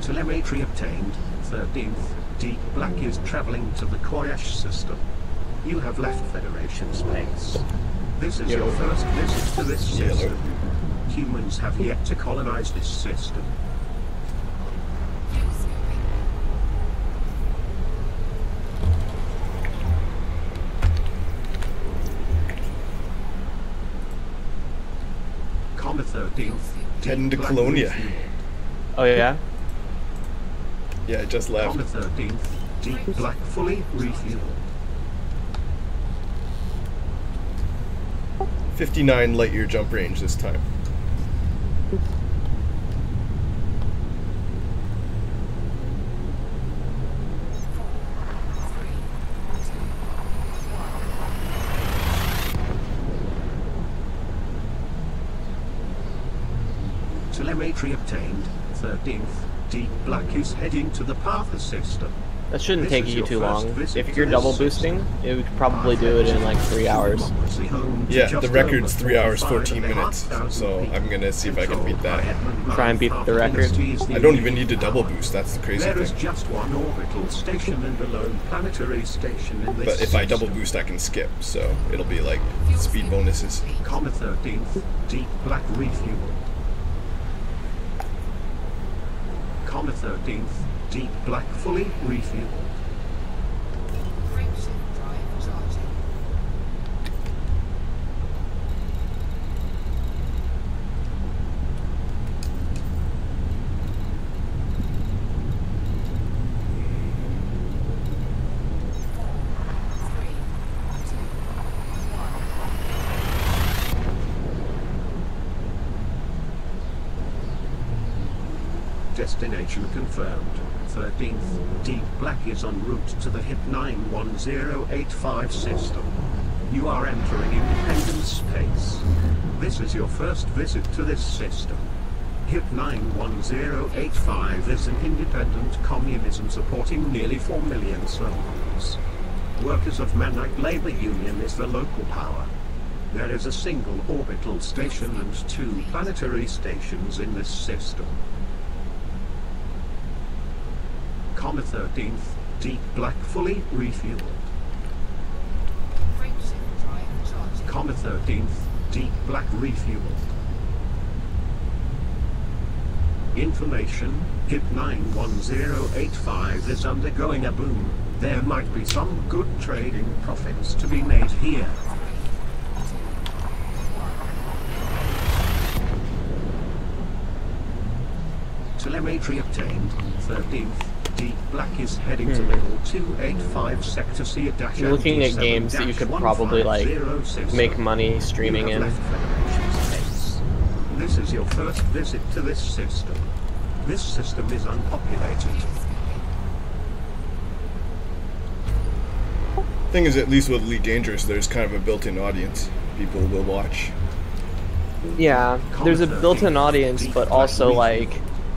Telemetry obtained. 13th. Deep Black is traveling to the Koyash system. You have left Federation space. This is your first visit to this system. Humans have yet to colonize this system. Comma 13th. Heading to Colonia. Oh yeah? Yeah, I just left. Comma 13th. Deep Black fully refueled. 59 light year jump range this time. Telemetry obtained. 13th. Deep Black is heading to the Parther system. That shouldn't take you too long. If you're to double this boosting, it would probably do it in like 3 hours. Yeah, the record's 3 hours 14 minutes, so I'm gonna see if I can beat that. Try and beat the record. I don't even need to double boost, that's the crazy There is thing. just one orbital station and a lone planetary station in this But if I double system. boost, I can skip, so it'll be like speed bonuses. Comma 13th. Deep Black refuel. Comma 13th. Deep Black fully refueled. Destination confirmed. 13th. Deep Black is en route to the HIP 91085 system. You are entering independent space. This is your first visit to this system. HIP 91085 is an independent communism supporting nearly 4 million souls. Workers of Manite Labor Union is the local power. There is a single orbital station and 2 planetary stations in this system. Comma 13th. Deep Black fully refueled. Comma 13th. Deep Black refueled. Information. HIP 91085 is undergoing a boom. There might be some good trading profits to be made here. Telemetry obtained. 13th. Deep Black is heading to level 285 sector C dash. You're looking at games that you could probably like make money streaming in. This is your first visit to this system. This system is unpopulated. Thing is, at least with Elite Dangerous, there's kind of a built-in audience. People will watch. Yeah, there's a built-in audience, but also like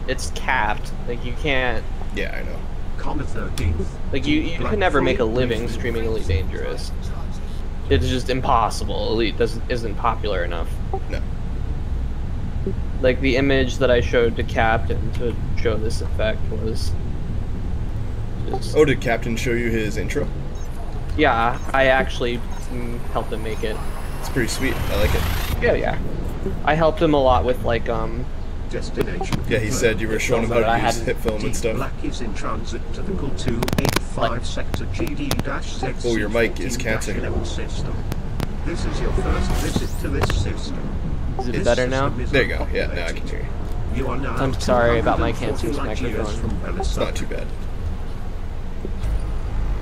it's capped. Like you can't. Yeah, I know. Comma 13th. Like you can never make a living streaming Elite Dangerous. It's just impossible. Elite isn't popular enough. No. Like the image that I showed to Captain to show this effect was just... Oh, did Captain show you his intro? Yeah, I actually helped him make it. It's pretty sweet. I like it. Yeah. I helped him a lot with like Destination. Yeah, he said you were showing him how to use hit film and stuff. Black is in transit to the 285 sector GD-Z. Oh, your mic is cancer. System. This is your first visit to this system. Is it better now? There you go. Yeah, now I can hear you. You are now I'm sorry about my cancerous 240 light years microphone. from It's not too bad.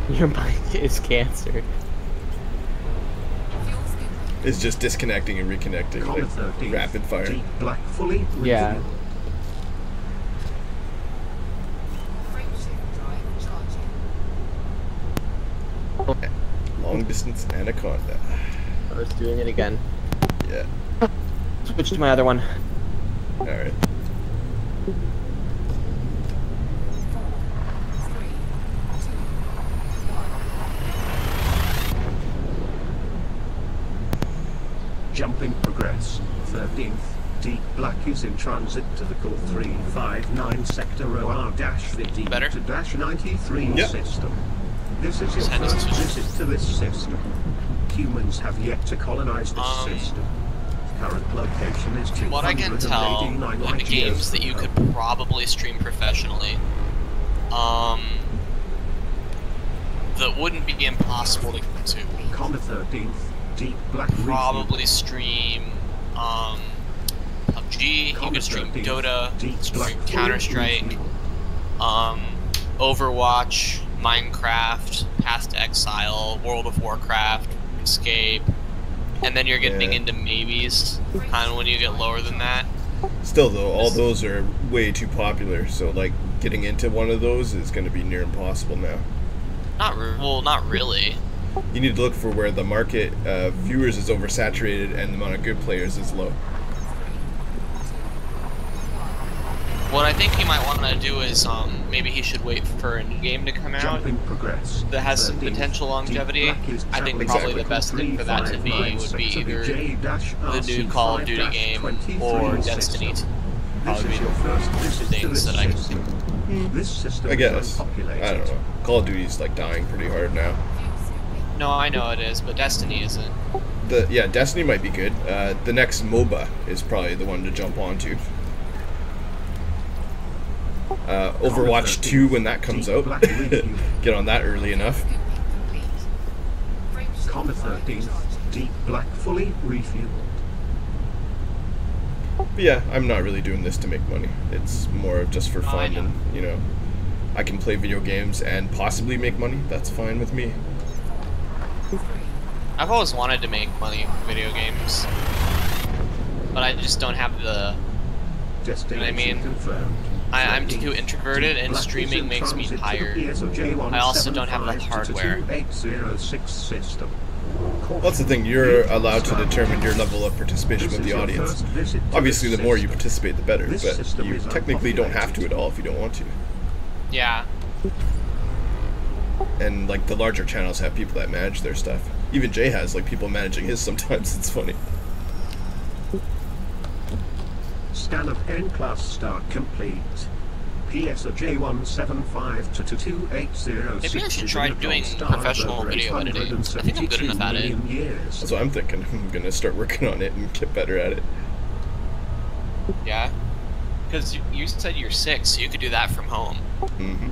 Your mic is cancer. It's just disconnecting and reconnecting, Comma like 13th. rapid fire. Deep Black fully Yeah. refueled. Long distance anaconda. I was doing it again. Yeah. Switch to my other one. Alright. Jumping progress. 13th. Deep Black is in transit to the call 359 sector OR-50 Better? to -93 Yep. system. This is your Send us first to- visit to this system. Humans have yet to colonize this system. Current location is From what I can tell, 289 the light games years that you from could home. probably stream professionally, that wouldn't be impossible to get to. Comet 13, Deep Black Probably stream, PUBG, you could stream Dota, stream Counter-Strike, Overwatch, Minecraft, Path to Exile, World of Warcraft, Escape, and then you're getting Yeah. into maybes, kind of when you get lower than that. Still though, all those are way too popular, so like getting into one of those is going to be near impossible now. Well, not really. You need to look for where the market viewers is oversaturated and the amount of good players is low. What I think he might want to do is, maybe he should wait for a new game to come out Jumping progress. that has some 13, potential longevity. Deep Black is I think traveling probably to the best thing for that to be 359 would be sector either J-RC the new Call of Duty game or 5-23 Destiny 2. system. This Probably is your first visit to things this that I can system. This system I guess. is unpopulated. I don't know. Call of Duty's like dying pretty hard now. No, I know it is, but Destiny isn't. Yeah, Destiny might be good. The next MOBA is probably the one to jump onto. Overwatch 2 when that comes out. Get on that early enough. Comet 13, Deep Black fully refueled. But yeah, I'm not really doing this to make money. It's more of just for Oh, I fun, know. and you know, I can play video games and possibly make money. That's fine with me. I've always wanted to make money with video games, but I just don't have the. Destination mean? confirmed. I'm too introverted, Deep and Black streaming is in makes me transit to the tired. PSOJ I also don't have the 175 hardware. to 2806 system. That's the thing, you're allowed to determine your level of participation with the audience. Obviously, the more you participate, the better, This but system you is technically don't have to at all if you don't want to. Yeah. And like the larger channels have people that manage their stuff. Even Jay has like people managing his sometimes. It's funny. Scan of N-class start complete. PSOJ 175 to 2806. Maybe I should try doing professional video editing. I think I'm good enough at it. That's what I'm thinking. I'm gonna start working on it and get better at it. Yeah. Because you said you're 6, so you could do that from home. Mm-hmm.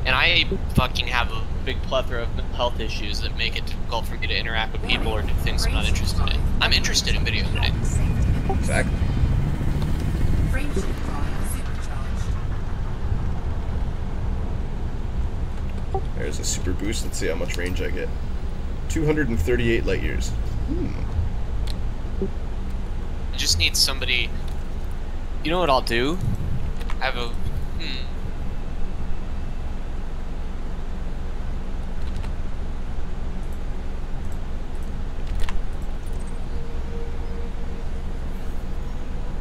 And I fucking have a big plethora of mental health issues that make it difficult for me to interact with people or do things I'm not interested in. I'm interested in video editing. Exactly. There's a super boost. Let's see how much range I get. 238 light years. I just need somebody. You know what I'll do? I have a.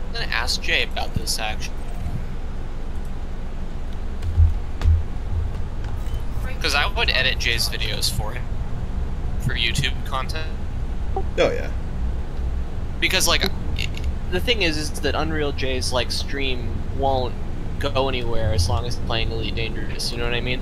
I'm gonna ask Jay about this actually. Because I would edit Jay's videos for him. For YouTube content. Oh yeah. Because like the thing is that Unreal J's like stream won't go anywhere as long as playing Elite Dangerous, you know what I mean?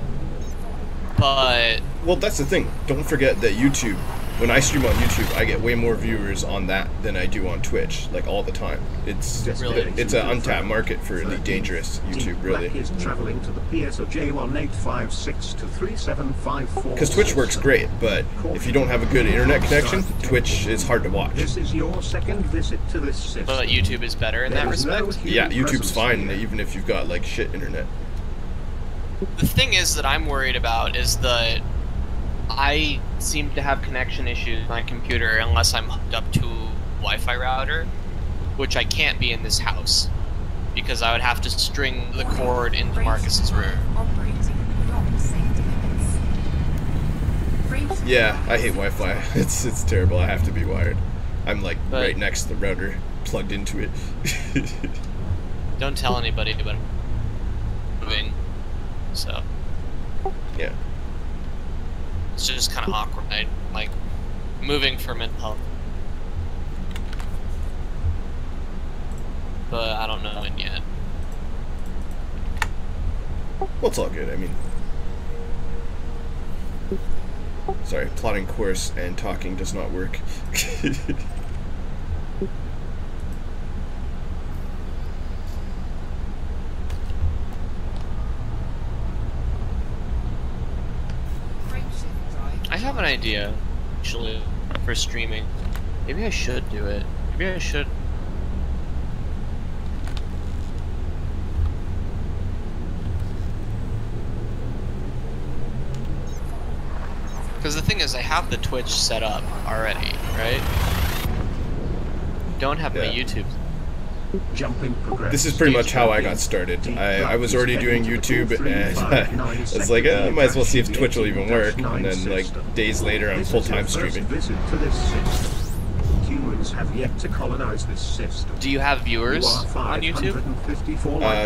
But Well, that's the thing. Don't forget that YouTube, when I stream on YouTube, I get way more viewers on that than I do on Twitch, like all the time. It's Really? it's an untapped market for Elite Dangerous YouTube, really. Black is traveling to the PSOJ 1856 to 3754. Because Twitch works great, but if you don't have a good internet connection, Twitch is hard to watch. This is your second visit to this system. but YouTube is better in that There is no respect. Yeah, human YouTube's presence fine here. even if you've got like shit internet. The thing is that I'm worried about is that I seem to have connection issues with my computer unless I'm hooked up to a Wi-Fi router, which I can't be in this house because I would have to string the cord into Marcus's room. Yeah, I hate Wi-Fi. It's terrible. I have to be wired. I'm like But- right next to the router, plugged into it. Don't tell anybody about moving. So Yeah. it's just kind of awkward. Like moving for mental health. but I don't know when yet. Well, it's all good. I mean, sorry, plotting course and talking does not work. I have an idea, actually, for streaming. Maybe I should do it. Maybe I should. Because the thing is, I have the Twitch set up already, right? Don't have my YouTube. Jumping progress. This is pretty much how I got started. I was already doing YouTube, and I was like, I might as well see if Twitch will even work. And then, like, days later, I'm full-time streaming. Humans have yet to colonize this system. Do you have viewers on YouTube?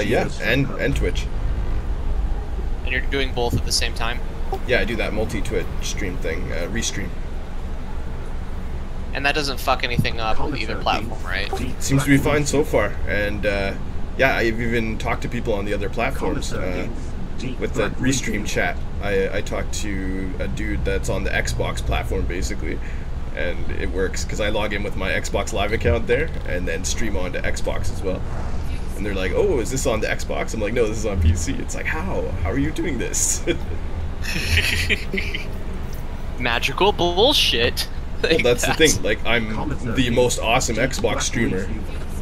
Yeah, and Twitch. And you're doing both at the same time? Yeah, I do that multi-Twitch stream thing, restream. And that doesn't fuck anything up with either platform, right? Seems to be fine so far, and yeah, I've even talked to people on the other platforms. With the restream chat, I talked to a dude that's on the Xbox platform, basically, and it works, because I log in with my Xbox Live account there, and then stream onto Xbox as well. And they're like, oh, is this on the Xbox? I'm like, no, this is on PC. It's like, how? How are you doing this? Magical bullshit. Well, that's the thing, like, I'm the most awesome Xbox streamer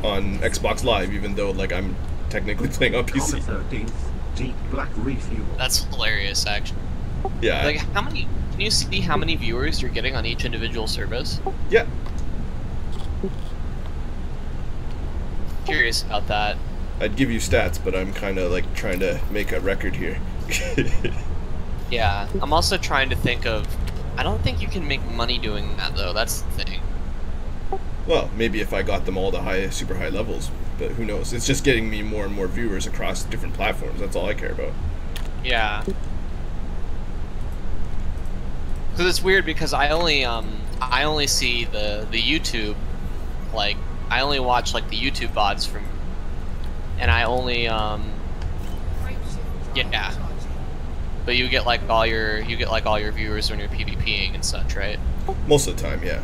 on Xbox Live, even though, like, I'm technically playing on PC. That's hilarious, actually. Yeah. Like, can you see how many viewers you're getting on each individual service? Yeah. Curious about that. I'd give you stats, but I'm kind of, like, trying to make a record here. Yeah, I'm also trying to think of... I don't think you can make money doing that, though. That's the thing. Well, maybe if I got them all to super high levels, but who knows? It's just getting me more and more viewers across different platforms. That's all I care about. Yeah. Because it's weird because I only see the YouTube, like, I only watch, like, the YouTube VODs from... And I only, yeah. But you get like all your viewers when you're PvPing and such, right? Most of the time, yeah.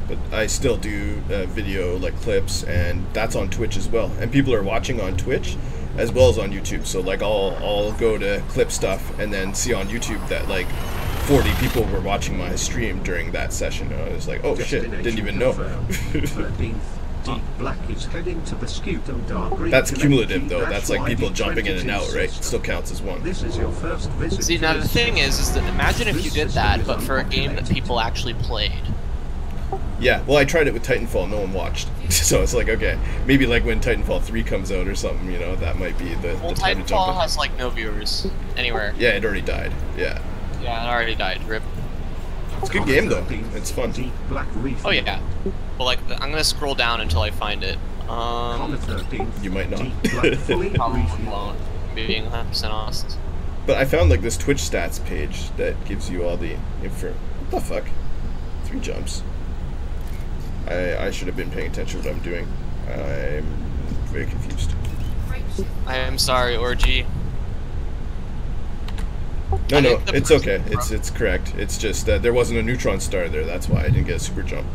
But I still do video like clips, and that's on Twitch as well. And people are watching on Twitch as well as on YouTube. So like I'll go to clip stuff and then see on YouTube that like 40 people were watching my stream during that session. And I was like, oh shit, didn't even know. Deep black is heading to the sputum dark green. That's cumulative though. That's like people jumping in and out, right? It still counts as one. This is your first visit. See, now the thing is that imagine if you did that, but for a game that people actually played. Yeah, well, I tried it with Titanfall. No one watched, so it's like, okay, maybe like when Titanfall 3 comes out or something, you know, that might be the time to jump in. Titanfall has like no viewers anywhere. Yeah, it already died. Yeah. Yeah, it already died. Rip. It's a good game though. It's fun. Oh yeah. Well, like I'm gonna scroll down until I find it. You might not. Probably won't. Being 100% honest. But I found like this Twitch stats page that gives you all the info. What the fuck? 3 jumps. I should have been paying attention to what I'm doing. I'm very confused. I am sorry, Orgy. No, it's okay. It's correct. It's just that there wasn't a neutron star there. That's why I didn't get a super jump.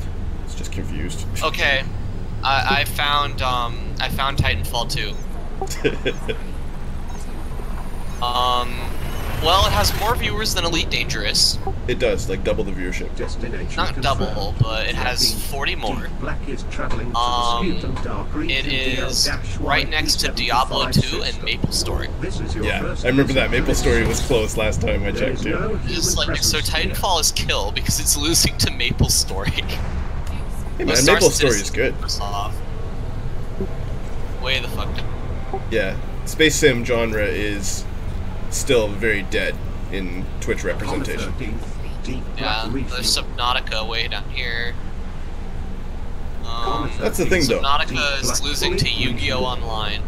It's just confused. Okay, I found Titanfall 2. Well, it has more viewers than Elite Dangerous. It does, like double the viewership. Not double, but it has 40 more. It is right next to Diablo 2 and Maple Story. Yeah, I remember that Maple Story was close last time I checked too. Just like, so Titanfall is kill because it's losing to Maple Story. Hey man, Maple Story is good. Way the fuck down. Yeah, space sim genre is still very dead in Twitch representation. Yeah, there's Subnautica way down here. That's the thing though. Subnautica is losing to Yu-Gi-Oh! Online.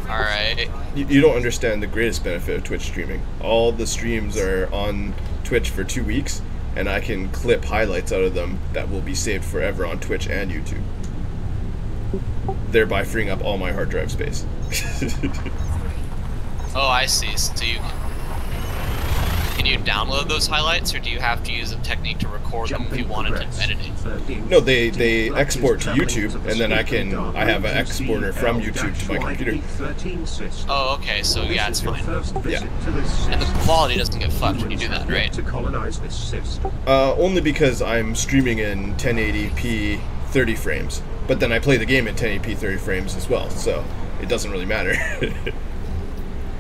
Alright. You don't understand the greatest benefit of Twitch streaming. All the streams are on Twitch for 2 weeks, and I can clip highlights out of them that will be saved forever on Twitch and YouTube. thereby freeing up all my hard drive space. Oh, I see. So can you download those highlights, or do you have to use a technique to record them if you wanted to edit it? No, they export to YouTube, and then I have an exporter from YouTube to my computer. Oh, okay, so yeah, it's fine. Yeah. And the quality doesn't get fucked when you do that, right? Only because I'm streaming in 1080p 30 frames, but then I play the game in 1080p 30 frames as well, so it doesn't really matter.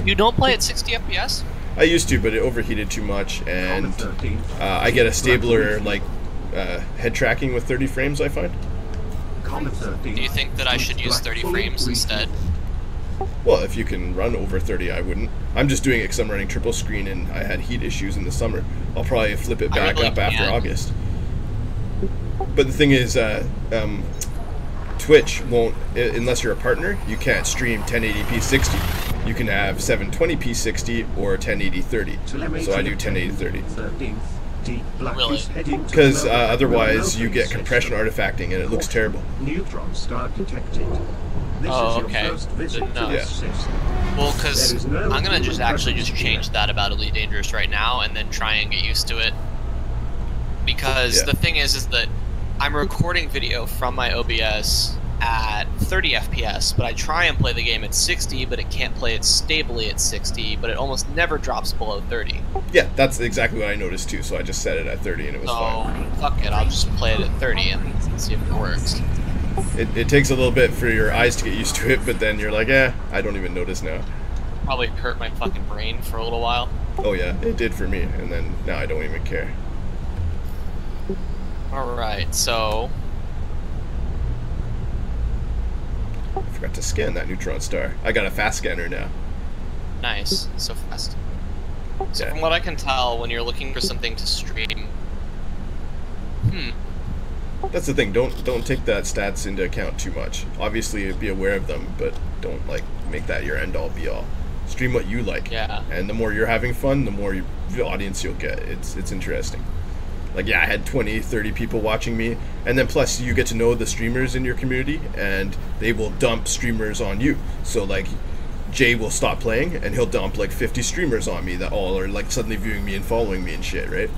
You don't play at 60 FPS? I used to, but it overheated too much, and I get a stabler head tracking with 30 frames, I find. Do you think that I should use 30 frames instead? Well, if you can run over 30, I wouldn't. I'm just doing it because I'm running triple screen and I had heat issues in the summer. I'll probably flip it back up after August. But the thing is, Twitch won't, unless you're a partner, you can't stream 1080p 60. You can have 720p 60 or 1080 30. So I do 1080 30. Really? Because otherwise you get compression artifacting and it looks terrible. Neutron star detected. Oh, okay. Didn't know. Yeah. Well, because I'm gonna just change that about Elite Dangerous right now and then try and get used to it. Because the thing is that I'm recording video from my OBS at 30 FPS, but I try and play the game at 60, but it can't play it stably at 60, but it almost never drops below 30. Yeah, that's exactly what I noticed too, so I just set it at 30 and it was fine. Fuck it, I'll just play it at 30 and see if it works. It takes a little bit for your eyes to get used to it, but then you're like, I don't even notice now. Probably hurt my fucking brain for a little while. Oh yeah, it did for me, and then now I don't even care. Alright, so... I forgot to scan that neutron star. I got a fast scanner now. Nice, so fast. So Yeah. from what I can tell, when you're looking for something to stream... That's the thing, don't take that stats into account too much. Obviously be aware of them, but don't make that your end all be all. Stream what you like. Yeah. And the more you're having fun, the more the audience you'll get. It's interesting. Like, yeah, I had 20, 30 people watching me, and then plus you get to know the streamers in your community, and they will dump streamers on you. So, like, Jay will stop playing, and he'll dump, like, 50 streamers on me that all are, like, suddenly viewing me and following me and shit, right?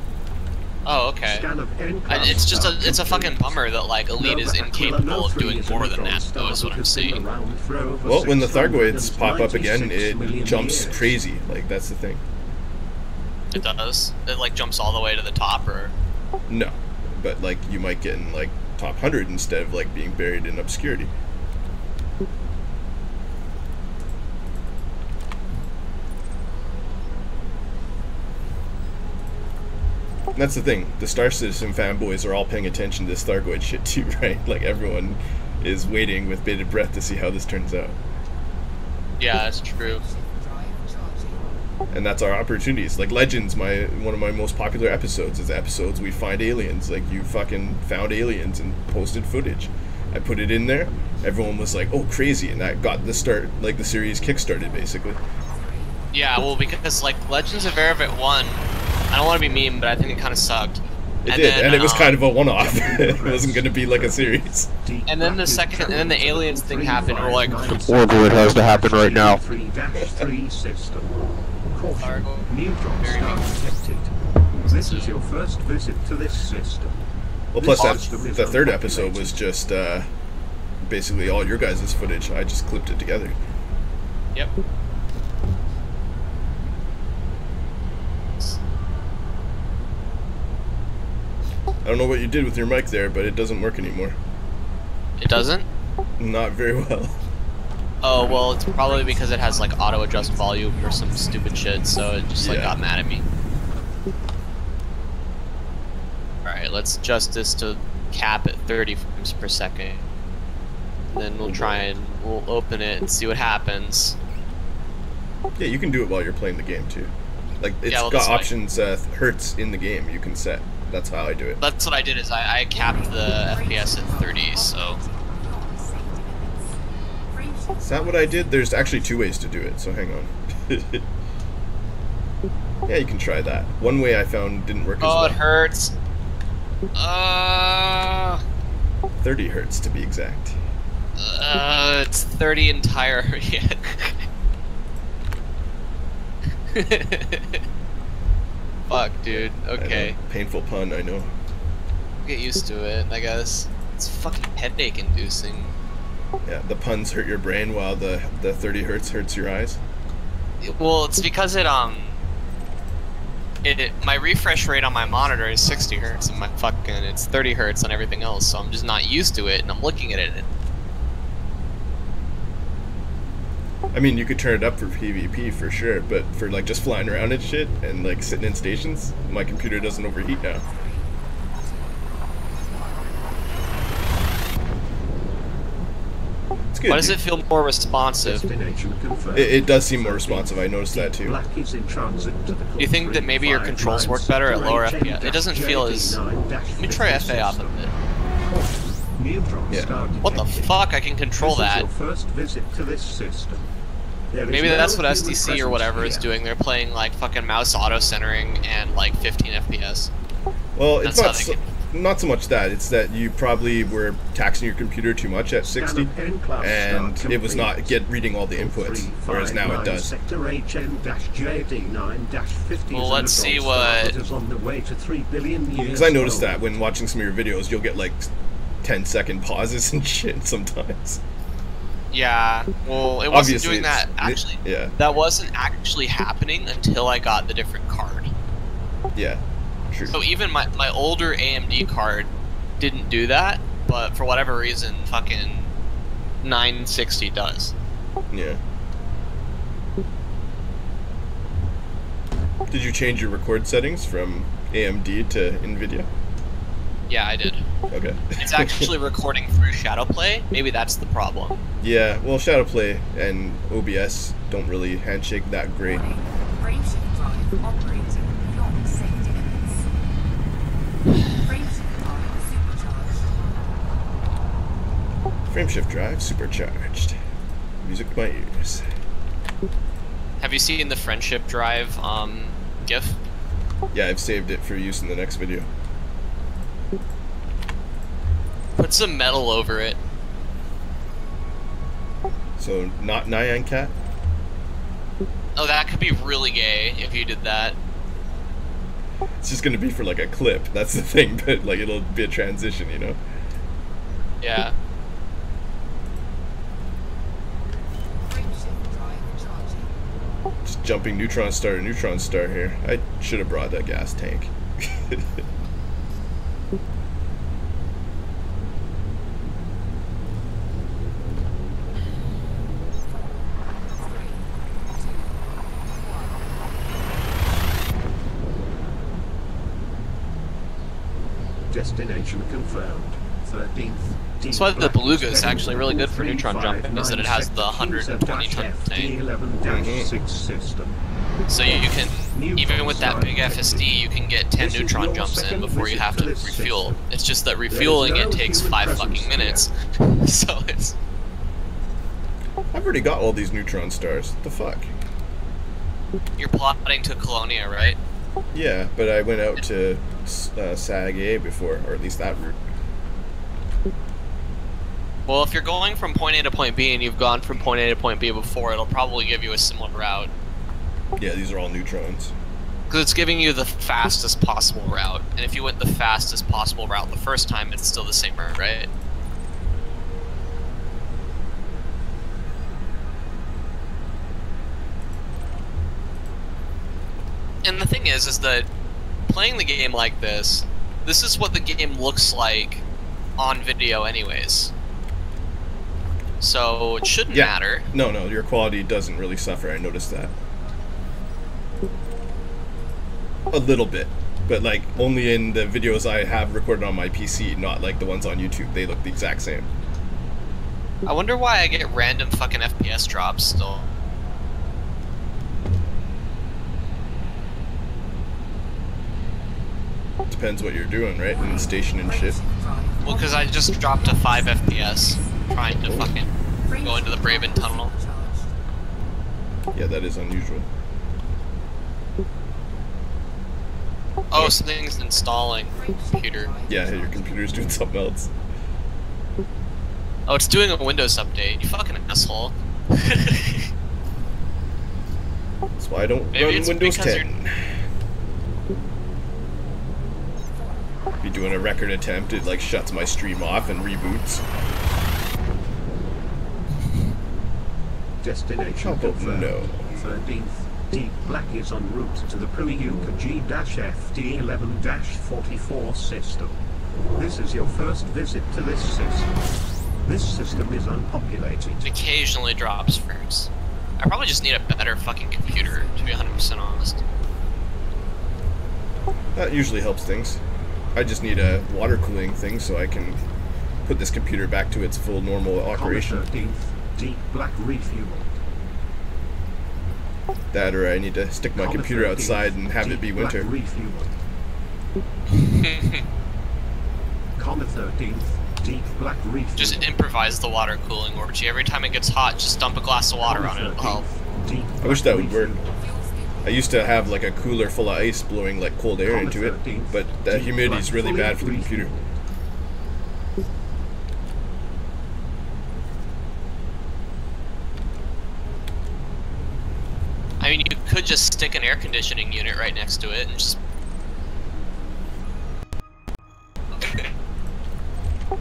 Oh, okay. It's a fucking bummer that, like, Elite is incapable of doing more than that, though, is what I'm seeing. Well, when the Thargoids pop up again, it jumps crazy. Like, that's the thing. It does? It, like, jumps all the way to the top, or...? No, but like you might get in like top 100 instead of like being buried in obscurity. And that's the thing, the Star Citizen fanboys are all paying attention to this Thargoid shit too, right? Like everyone is waiting with bated breath to see how this turns out. Yeah, that's true. And that's our opportunities. Like Legends, one of my most popular episodes is episodes we find aliens. Like, you fucking found aliens and posted footage. I put it in there. Everyone was like, "Oh, crazy!" And that got the series kickstarted, basically. Yeah, well, because like Legends of Erebit 1, I don't want to be mean, but I think it kind of sucked. It did, and it was kind of a one-off. It wasn't going to be like a series. And then the aliens thing happened. We're like, Order, it has to happen right now. Neutron star detected. This is your first visit to this system. Well, plus the third episode was just basically all your guys' footage. I just clipped it together. Yep. I don't know what you did with your mic there, but it doesn't work anymore. It doesn't? Not very well. Oh, well, it's probably because it has, like, auto-adjust volume or some stupid shit, so it just, like, got mad at me. Alright, let's adjust this to cap at 30 frames per second. Then we'll open it and see what happens. Yeah, you can do it while you're playing the game, too. Like, it's got options, hertz in the game you can set. That's how I do it. That's what I did, is I capped the FPS at 30, so... Is that what I did? There's actually two ways to do it, so hang on. Yeah, you can try that. One way I found didn't work as well. Oh, it hurts. 30 hertz to be exact. It's 30 entire. Yeah. Fuck, dude. Okay. Painful pun, I know. Get used to it, I guess. It's fucking headache inducing. Yeah, the puns hurt your brain while the 30 hertz hurts your eyes. Well, it's because my refresh rate on my monitor is 60 hertz and it's 30 hertz on everything else, so I'm just not used to it, and I'm looking at it. I mean, you could turn it up for PvP for sure, but for like just flying around and shit and like sitting in stations, my computer doesn't overheat now. It's good. Why does it feel more responsive? It does seem more responsive. I noticed that too. Do you think that maybe your controls work better at lower FPS? It doesn't feel as... Let me try FA off a bit. Yeah. What the fuck? I can control that. Maybe that's what SDC or whatever is doing. They're playing like fucking mouse auto centering and like 15 FPS. Well, it's not so much that. It's that you probably were taxing your computer too much at 60, and it was not reading all the inputs, whereas now it does. Well, let's see what... Because I noticed that when watching some of your videos, you'll get like 10-second pauses and shit sometimes. Yeah, well, it wasn't Obviously, doing that, actually. Yeah. That wasn't actually happening until I got the different card. Yeah, true. So even my older AMD card didn't do that, but for whatever reason, fucking 960 does. Yeah. Did you change your record settings from AMD to NVIDIA? Yeah, I did. Okay. It's actually recording through Shadowplay. Maybe that's the problem. Yeah, well, Shadowplay and OBS don't really handshake that great. Frameshift drive operating beyond safety limits. Frameshift drive supercharged. Frameshift drive supercharged. Music to my ears. Have you seen the Friendship Drive GIF? Yeah, I've saved it for use in the next video. Put some metal over it. So, not Nyan Cat? Oh, that could be really gay if you did that. It's just gonna be for like a clip, that's the thing, but like it'll be a transition, you know? Yeah. Frameshift drive charging. Just jumping neutron star to neutron star here. I should have brought that gas tank. Destination confirmed. 13th. That's why the Beluga is actually really good for neutron jumping, is that it has the 120 ton tank. 11-6 system. So you can, even with that big FSD, you can get 10 neutron jumps in before you have to refuel. It's just that refueling it takes 5 fucking minutes. So it's... I've already got all these neutron stars. What the fuck? You're plotting to Colonia, right? Yeah, but I went out to SAG A before, or at least that route. Well, if you're going from point A to point B and you've gone from point A to point B before, it'll probably give you a similar route. Yeah, these are all neutrons. Because it's giving you the fastest possible route. And if you went the fastest possible route the first time, it's still the same route, right? And the thing is that playing the game like this is what the game looks like on video anyways. So it shouldn't matter. No, your quality doesn't really suffer, I noticed that. A little bit. But like, only in the videos I have recorded on my PC, not like the ones on YouTube. They look the exact same. I wonder why I get random fucking FPS drops still. Depends what you're doing, right? In the station and shit. Well, because I just dropped to 5 FPS trying to fucking go into the Braven tunnel. Yeah, that is unusual. Oh, something's installing. Computer. Yeah, your computer's doing something else. Oh, it's doing a Windows update. You fucking asshole. That's why I don't Maybe run it's Windows because 10. Be doing a record attempt, it like shuts my stream off and reboots. Destination Oh, confirmed. no. 13th. Deep Black is en route to the Priyuka G-FD11-44 system. This is your first visit to this system. This system is unpopulated. It occasionally drops frames. I probably just need a better fucking computer, to be 100% honest. That usually helps things. I just need a water cooling thing so I can put this computer back to its full normal operation. 13th. Deep Black refueled. That, or I need to stick my computer outside and have it be winter. Comma 13th. Deep Black refueled. Just improvise the water cooling orgy. Every time it gets hot, just dump a glass of water on it. It'll help. I wish that would work. I used to have like a cooler full of ice blowing like cold air into it, but the humidity is really bad for the computer. I mean, you could just stick an air conditioning unit right next to it and just...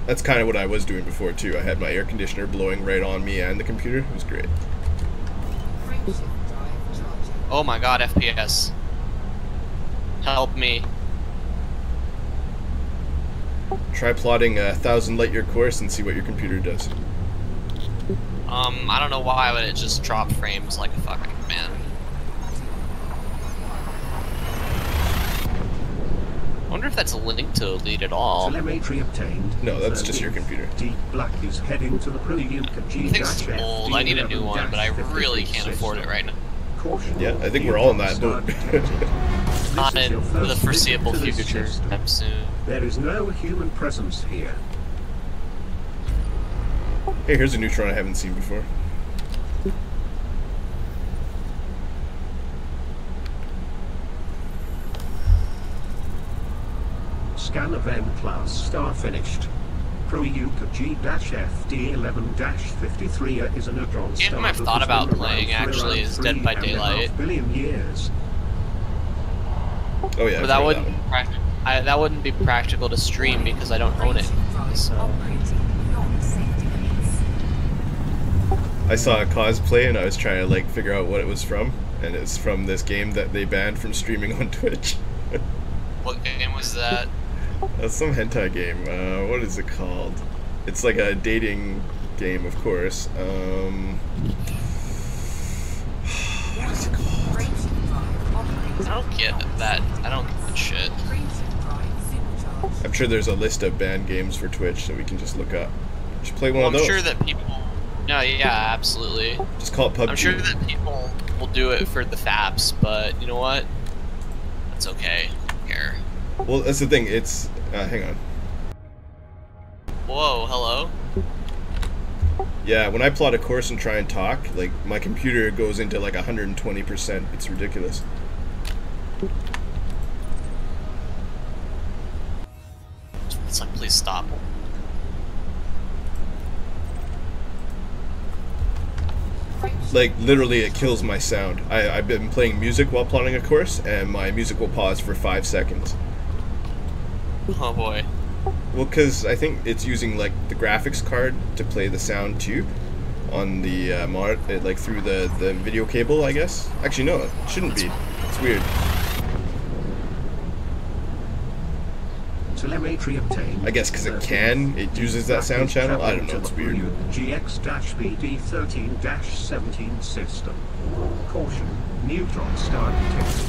That's kind of what I was doing before too. I had my air conditioner blowing right on me and the computer. It was great. Oh my god, FPS. Help me. Try plotting a 1,000 light year course and see what your computer does. I don't know why, but it just dropped frames like a fucking man. I wonder if that's linked to Elite at all. Telemetry obtained. No, that's just your computer. Deep Black is heading to the Priyuka I think it's old. I need a new one, but I really can't afford it right now. Yeah, I think we're all in that boat. Not in the foreseeable future, anytime soon. There is no human presence here. Hey, here's a neutron I haven't seen before. Scan event class star finished. Priyuka G-FD11-53 is an neutron star. Game I've thought about playing actually is Dead by Daylight. Billion years. Oh yeah, But that wouldn't that wouldn't be practical to stream because I don't own it. So I saw a cosplay and I was trying to like figure out what it was from, and it's from this game that they banned from streaming on Twitch. what game was that? That's some hentai game. What is it called? It's like a dating game, of course. What is it called? I don't get that. I don't get that shit. I'm sure there's a list of banned games for Twitch that we can just look up. Just play one of those. I'm sure that people... No, yeah, absolutely. Just call it PUBG. I'm sure that people will do it for the faps, but you know what? That's okay. I don't care. Well, that's the thing. It's... hang on. Whoa, hello? Yeah, when I plot a course and try and talk, like, my computer goes into like 120%. It's ridiculous. It's like, please stop. Like, literally, it kills my sound. I've been playing music while plotting a course, and my music will pause for 5 seconds. Oh boy. Well, because I think it's using, like, the graphics card to play the sound, too, on the like, through the video cable, I guess? Actually, no, it shouldn't be. It's weird. Telemetry obtained. I guess because it can, it uses that sound channel. I don't know, it's weird. GX-BD13-17 system. Caution, neutron star detected.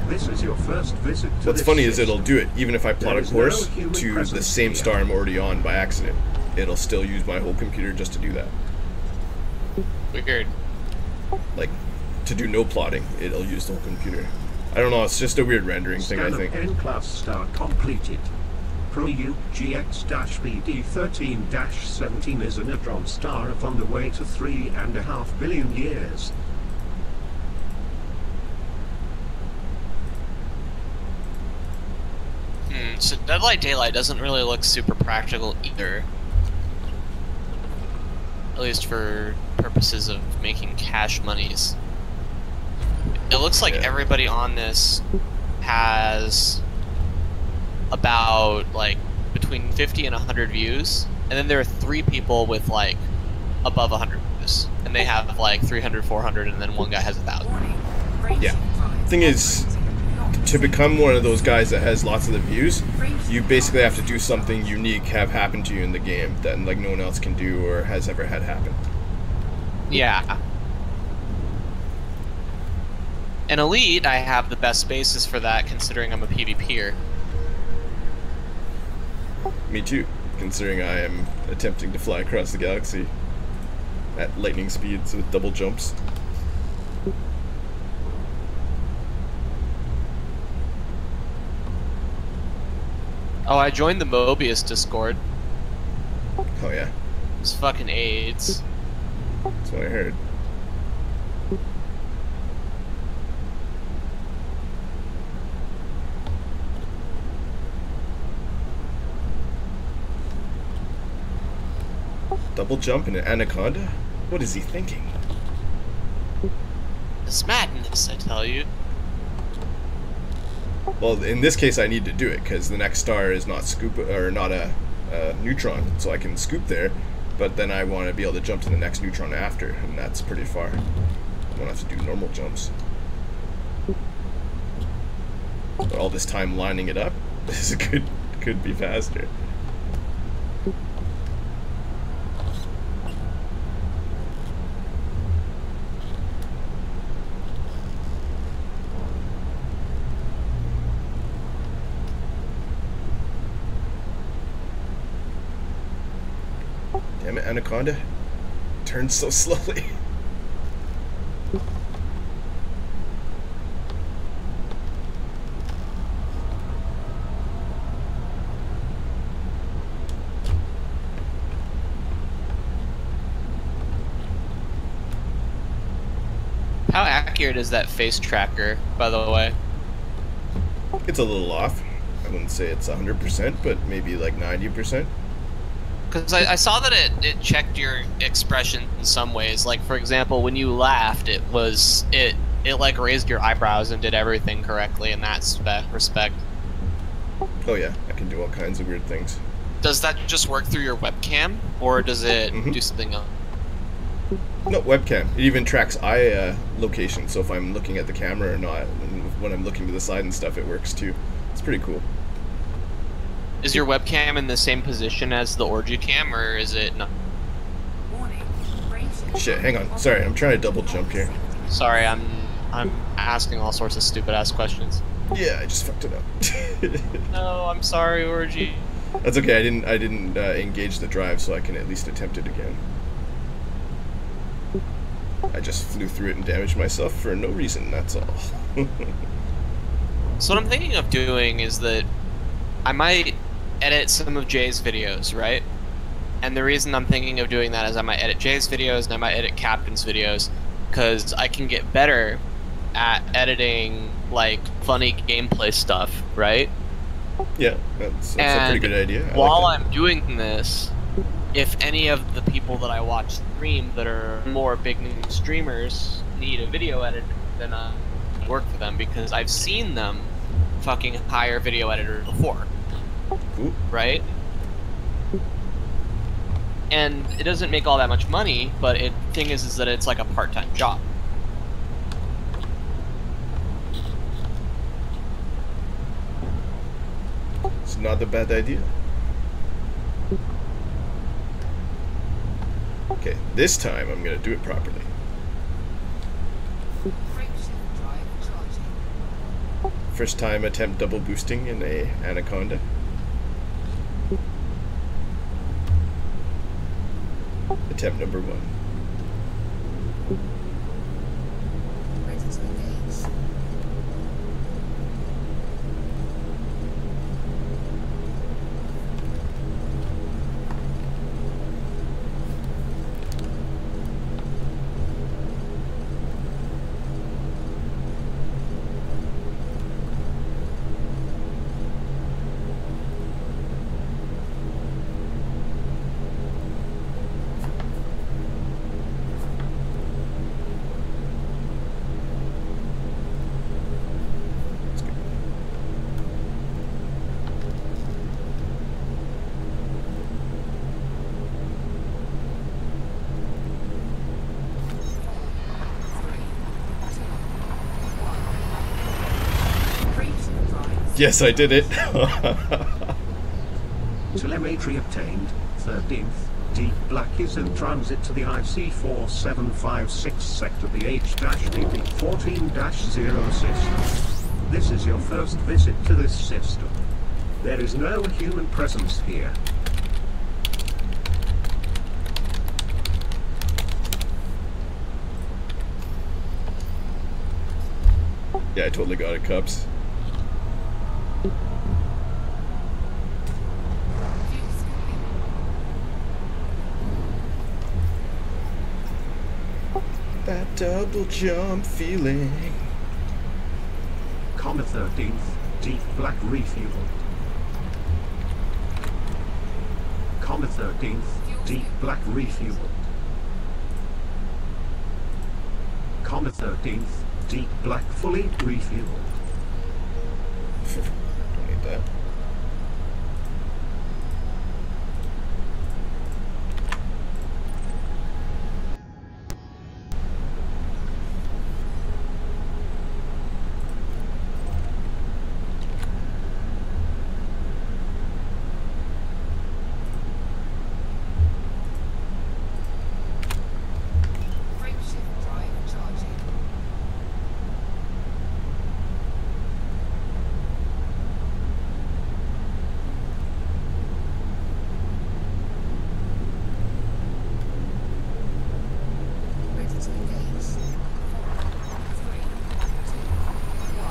This is your first visit to What's this funny is system. it'll do it even if I plot a course to the same star I'm already on by accident. It'll still use my whole computer just to do that. Weird. Like, to do no plotting, it'll use the whole computer. I don't know, it's just a weird rendering thing, I think. N-class star completed. Priyuka GX-BD13-17 is a neutron star on the way to 3.5 billion years. So Dead by Daylight doesn't really look super practical either. at least for purposes of making cash monies. It looks like everybody on this has about like between 50 and 100 views, and then there are 3 people with like above 100 views, and they have like 300, 400, and then one guy has 1,000. Yeah. Thing is, to become one of those guys that has lots of the views, you basically have to do something unique have happen to you in the game that like no one else can do or has ever had happen. Yeah. In Elite, I have the best basis for that, considering I'm a PvPer. Me too, considering I am attempting to fly across the galaxy at lightning speeds with double jumps. Oh, I joined the Mobius Discord. Oh yeah, It's fucking AIDS. that's what I heard. Double jump in an anaconda? What is he thinking? It's madness, I tell you. Well, in this case, I need to do it because the next star is not a neutron, so I can scoop there. But then I want to be able to jump to the next neutron after, and that's pretty far. I don't have to do normal jumps. But all this time lining it up, this could be faster. Damn it, Anaconda. Turns so slowly. How accurate is that face tracker, by the way? It's a little off. I wouldn't say it's 100%, but maybe like 90%. Because I saw that it checked your expression in some ways. Like, for example, when you laughed, it like raised your eyebrows and did everything correctly in that respect. Oh yeah, I can do all kinds of weird things. Does that just work through your webcam, or does it do something else? No, webcam. It even tracks eye location, so if I'm looking at the camera or not, and when I'm looking to the side and stuff, it works too. It's pretty cool. Is your webcam in the same position as the orgy cam, or is it not? Shit, hang on. Sorry, I'm trying to double jump here. Sorry, I'm asking all sorts of stupid ass questions. Yeah, I just fucked it up. No, I'm sorry, orgy. That's okay. I didn't engage the drive, so I can at least attempt it again. I just flew through it and damaged myself for no reason. That's all. So what I'm thinking of doing is that I might edit some of Jay's videos, right? And the reason I'm thinking of doing that is I might edit Jay's videos and I might edit Captain's videos, because I can get better at editing like funny gameplay stuff, right? Yeah, that's a pretty good idea. While I'm doing this, if any of the people that I watch stream that are more big name streamers need a video editor, then I work for them, because I've seen them fucking hire video editor before. Ooh. Right? And it doesn't make all that much money, but the thing is that it's like a part-time job. It's not a bad idea. Okay, this time I'm gonna do it properly. First time attempt double boosting in a Anaconda. Attempt number 1. Yes, I did it. Telemetry obtained. 13th. Deep Black is in transit to the IC4756 sector, the H-DB14-0 system. This is your first visit to this system. There is no human presence here. Yeah, I totally got it, Cubs. That double jump feeling. Comma 13th. Deep Black refuel. Comma 13th. Deep Black refuel. Comma 13th. Deep Black fully refueled. Don't need that. Frameshift drive charging. Ready to engage. 4, 3, 2, 1.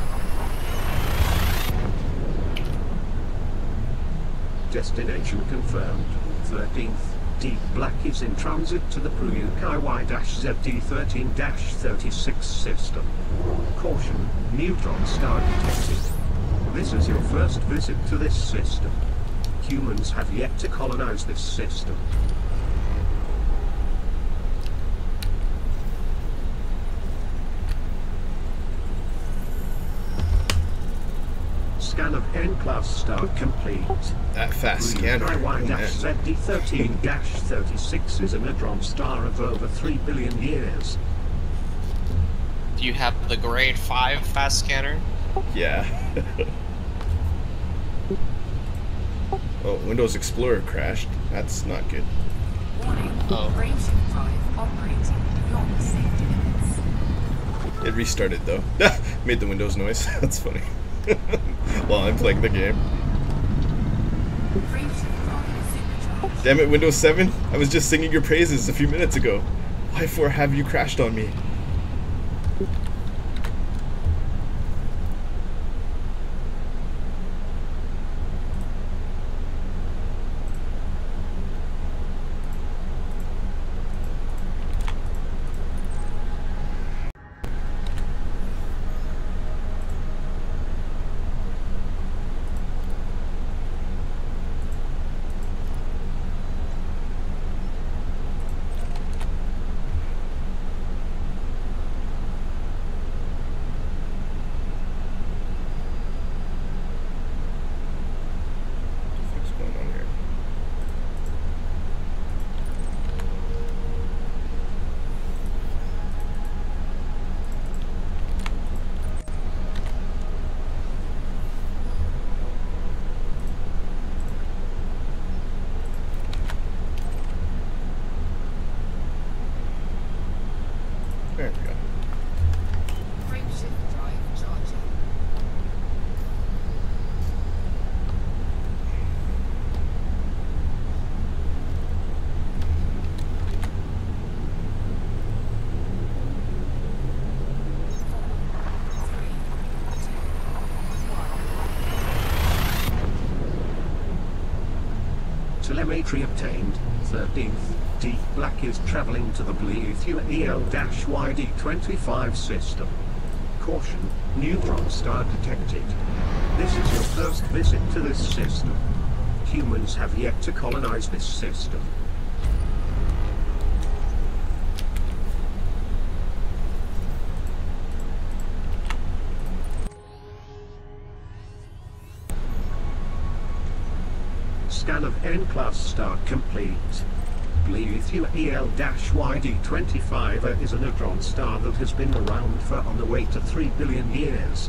Destination confirmed. 13th. Deep Black is in transit to the Pruyukai Y-ZD13-36 system. Caution, neutron star detected. This is your first visit to this system. Humans have yet to colonize this system. Scan of N-class star complete. That fast scanner. Oh, man. ZD13-36 is a neutron star of over 3 billion years. Do you have the grade 5 fast scanner? Yeah. Oh, Windows Explorer crashed. That's not good. Warning. Oh. Frameshift drive operating beyond safety limits. It restarted though. Made the Windows noise. That's funny. While I'm playing the game. Frameshift drive supercharged. Damn it, Windows 7. I was just singing your praises a few minutes ago. Why for have you crashed on me? What's going on here? There we go. Frameshift drive charging. Telemetry obtained. 13th. Deep Black is traveling to the Bleu EL-YD25 system. Caution, neutron star detected. This is your first visit to this system. Humans have yet to colonize this system. Scan of N-class star complete. Bleu EL-YD25 is a neutron star that has been around for on the way to 3 billion years.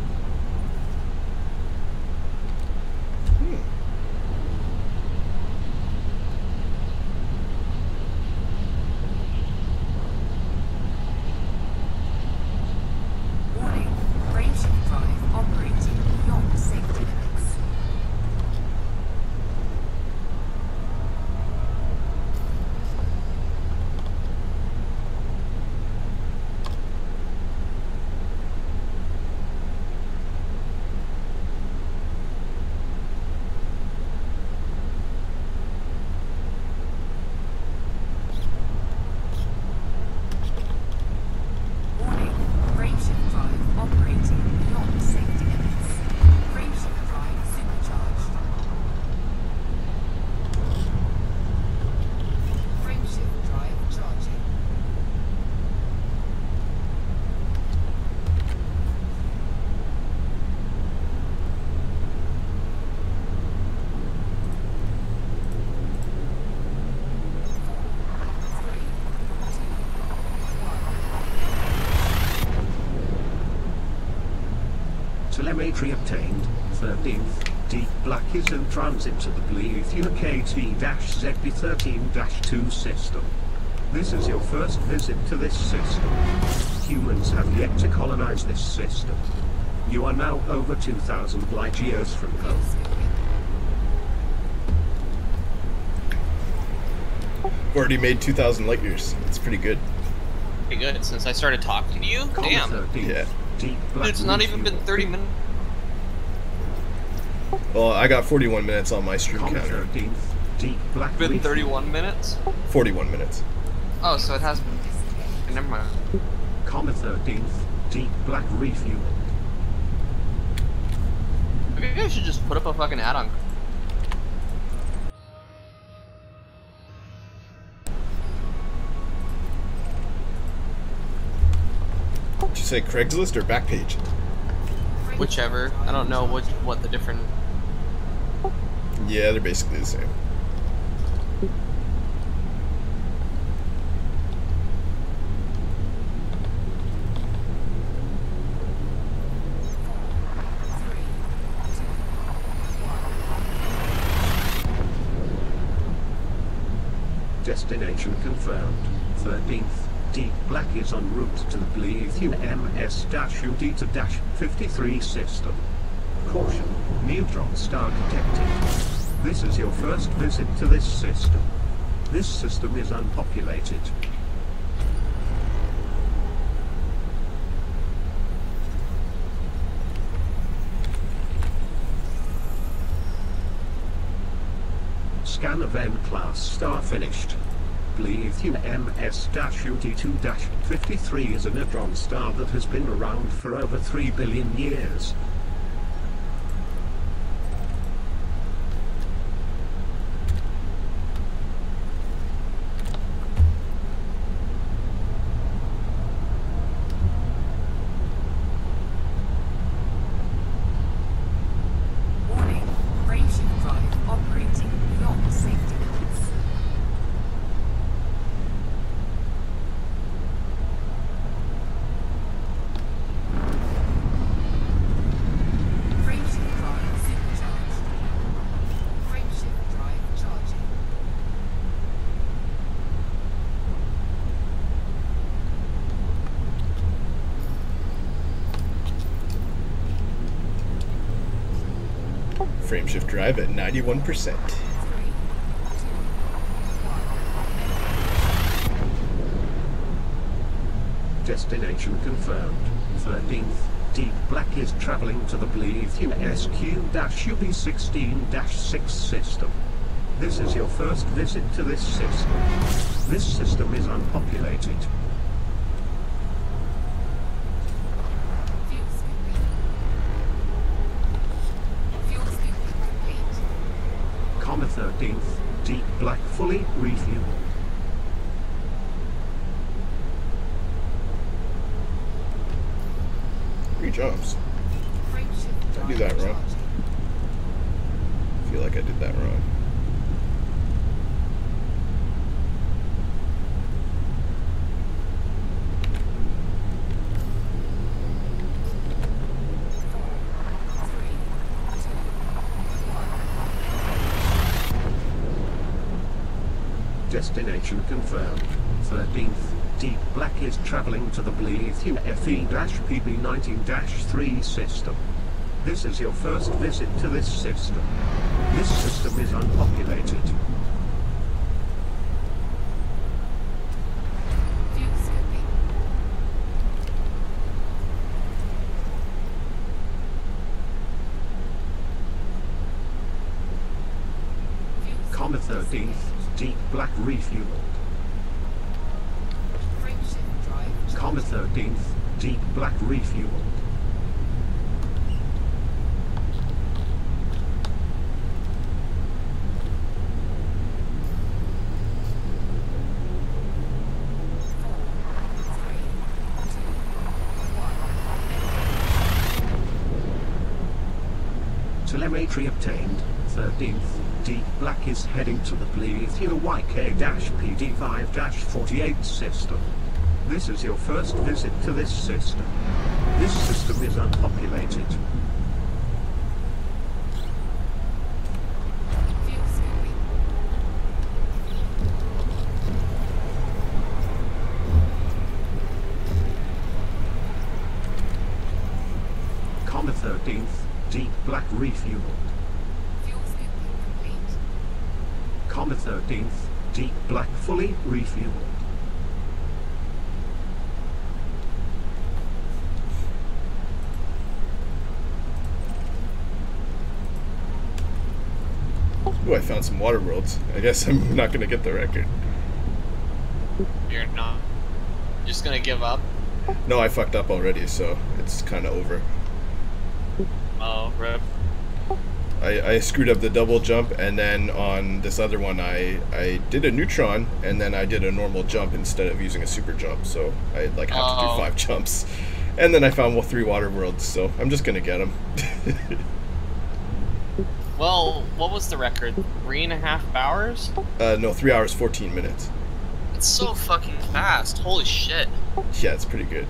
Telemetry obtained. 13th. Deep Black is in transit to the Bleethia KT-ZB13-2 system. This is your first visit to this system. Humans have yet to colonize this system. You are now over 2,000 light years from home. We've already made 2,000 light years. That's pretty good. Pretty good since I started talking to you. Damn. 13th. Yeah. Deep Black It's not even been 30 minutes. Well, I got 41 minutes on my stream Comet counter. 13th. Deep Black Been refuel. 31 minutes? 41 minutes. Oh, so it has been. Never mind. Comet 13th. Deep Black refuel. Maybe I should just put up a fucking ad on. Did you say Craigslist or Backpage? Whichever. I don't know what the different. Yeah, they're basically the same. Destination confirmed. 13th. Deep Black is en route to the Bleethia MS-UD-53 system. Caution. Neutron star detected. This is your first visit to this system. This system is unpopulated. Scan of M-class star finished. Bleethia MS-UD-53 is a neutron star that has been around for over 3 billion years. Warning. Frameshift drive operating beyond safety limits. Frameshift drive supercharged. Frameshift drive charging. Frameshift drive at 91%. 3, 2, 1. Destination confirmed. 13th. Deep Black is traveling to the Bleethia SQ-UB16-6 system. This is your first visit to this system. This system is unpopulated. Fuel scooping. Fuel scooping complete. Comet 13th. Deep Black fully refueled. Three jumps. Frameshift Did I do drive that wrong? charging. I feel like I did that wrong. Destination confirmed. 13th. Deep Black is traveling to the Bleethia FE-PB19-3 system. This is your first visit to this system. This system is unpopulated. Fuel scooping. Fuel Comet 13th. Deep Black refueled. Frameshift drive charging. Comet 13th. Deep Black refueled. Telemetry obtained. 13th. Deep Black is heading to the Bleethia YK-PD5-48 system. This is your first visit to this system. This system is unpopulated. 13th, deep black refueled. Fuel scooping complete. Comma 13th, deep black fully refueled. Ooh, I found some water worlds. I guess I'm not gonna get the record. You're not just gonna give up? No, I fucked up already, so it's kind of over. Oh, rip. I screwed up the double jump, and then on this other one I did a neutron, and then I did a normal jump instead of using a super jump, so I like have to do 5 jumps. And then I found 3 water worlds, so I'm just gonna get them. Well, what was the record? 3.5 hours? No, 3 hours 14 minutes. It's so fucking fast. Holy shit. Yeah, it's pretty good.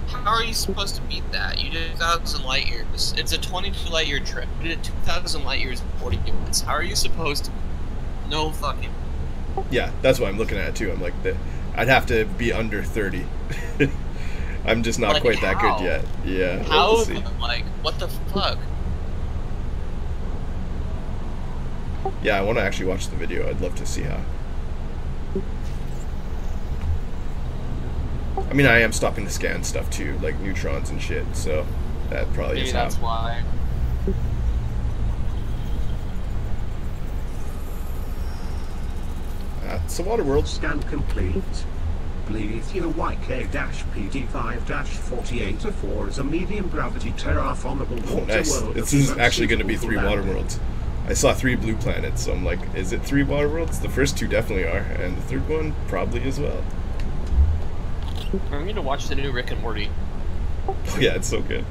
How are you supposed to beat that? You did 2,000 light years. It's a 22 light year trip. You did 2,000 light years in 40 minutes. How are you supposed to? No fucking. Yeah, that's what I'm looking at too. I'm like, I'd have to be under 30. I'm just not Like, quite that how? good yet. Yeah. How? We'll see. Like, what the fuck? Yeah, I want to actually watch the video. I'd love to see how. I mean, I am stopping to scan stuff too, like neutrons and shit, so that probably Maybe is that's how. why. It's a water world. Scan complete. Please hear YK-PT5-4804 is a medium gravity terraformable Oh, water nice. world. This that is actually going to be 3 unsuitable for water landing. worlds. I saw 3 blue planets, so I'm like, is it 3 water worlds? The first 2 definitely are, and the third one probably as well. I'm going to watch the new Rick and Morty. Oh yeah, it's so good.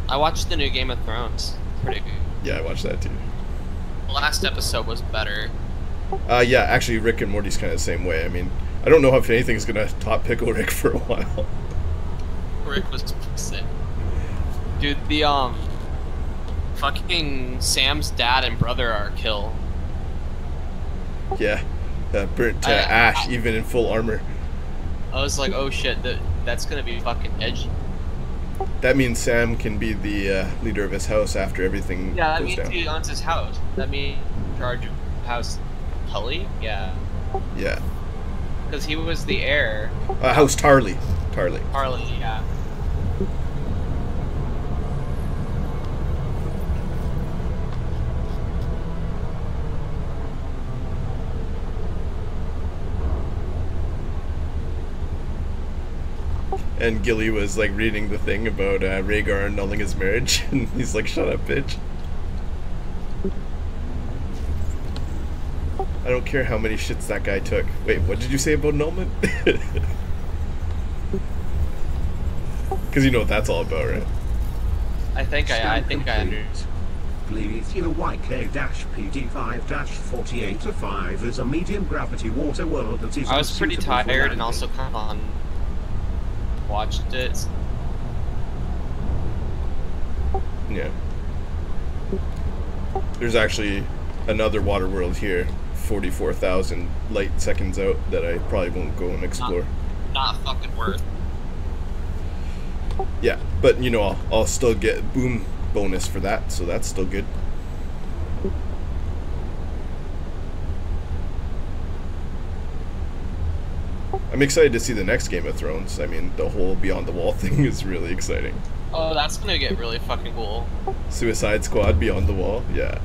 I watched the new Game of Thrones. Pretty good. Yeah, I watched that too. The last episode was better. Yeah, actually, Rick and Morty's kind of the same way. I mean, I don't know if anything's gonna top Pickle Rick for a while. Rick was sick. Dude, the fucking Sam's dad and brother are killed. Yeah, burnt to ash, even in full armor. I was like, oh shit, that's gonna be fucking edgy. That means Sam can be the leader of his house after everything Yeah, that goes means down. he owns his house. That means in charge of House Tully? Yeah. Yeah, Because he was the heir. House Tarly. Tarly. Harley, yeah. And Gilly was like reading the thing about Rhaegar annulling his marriage, and he's like, "Shut up, bitch! I don't care how many shits that guy took." Wait, what did you say about annulment? Because you know what that's all about, right? I think I Scan understand. complete. Please hear YK-PT5-4805 is a medium gravity water world that is I was pretty unsuitable for tired and landing. also kind of watched it. Yeah. There's actually another water world here, 44,000 light seconds out, that I probably won't go and explore. Not fucking worth. Yeah, but you know, I'll still get boom bonus for that, so that's still good. I'm excited to see the next Game of Thrones. I mean, the whole Beyond the Wall thing is really exciting. Oh, that's gonna get really fucking cool. Suicide Squad Beyond the Wall, yeah.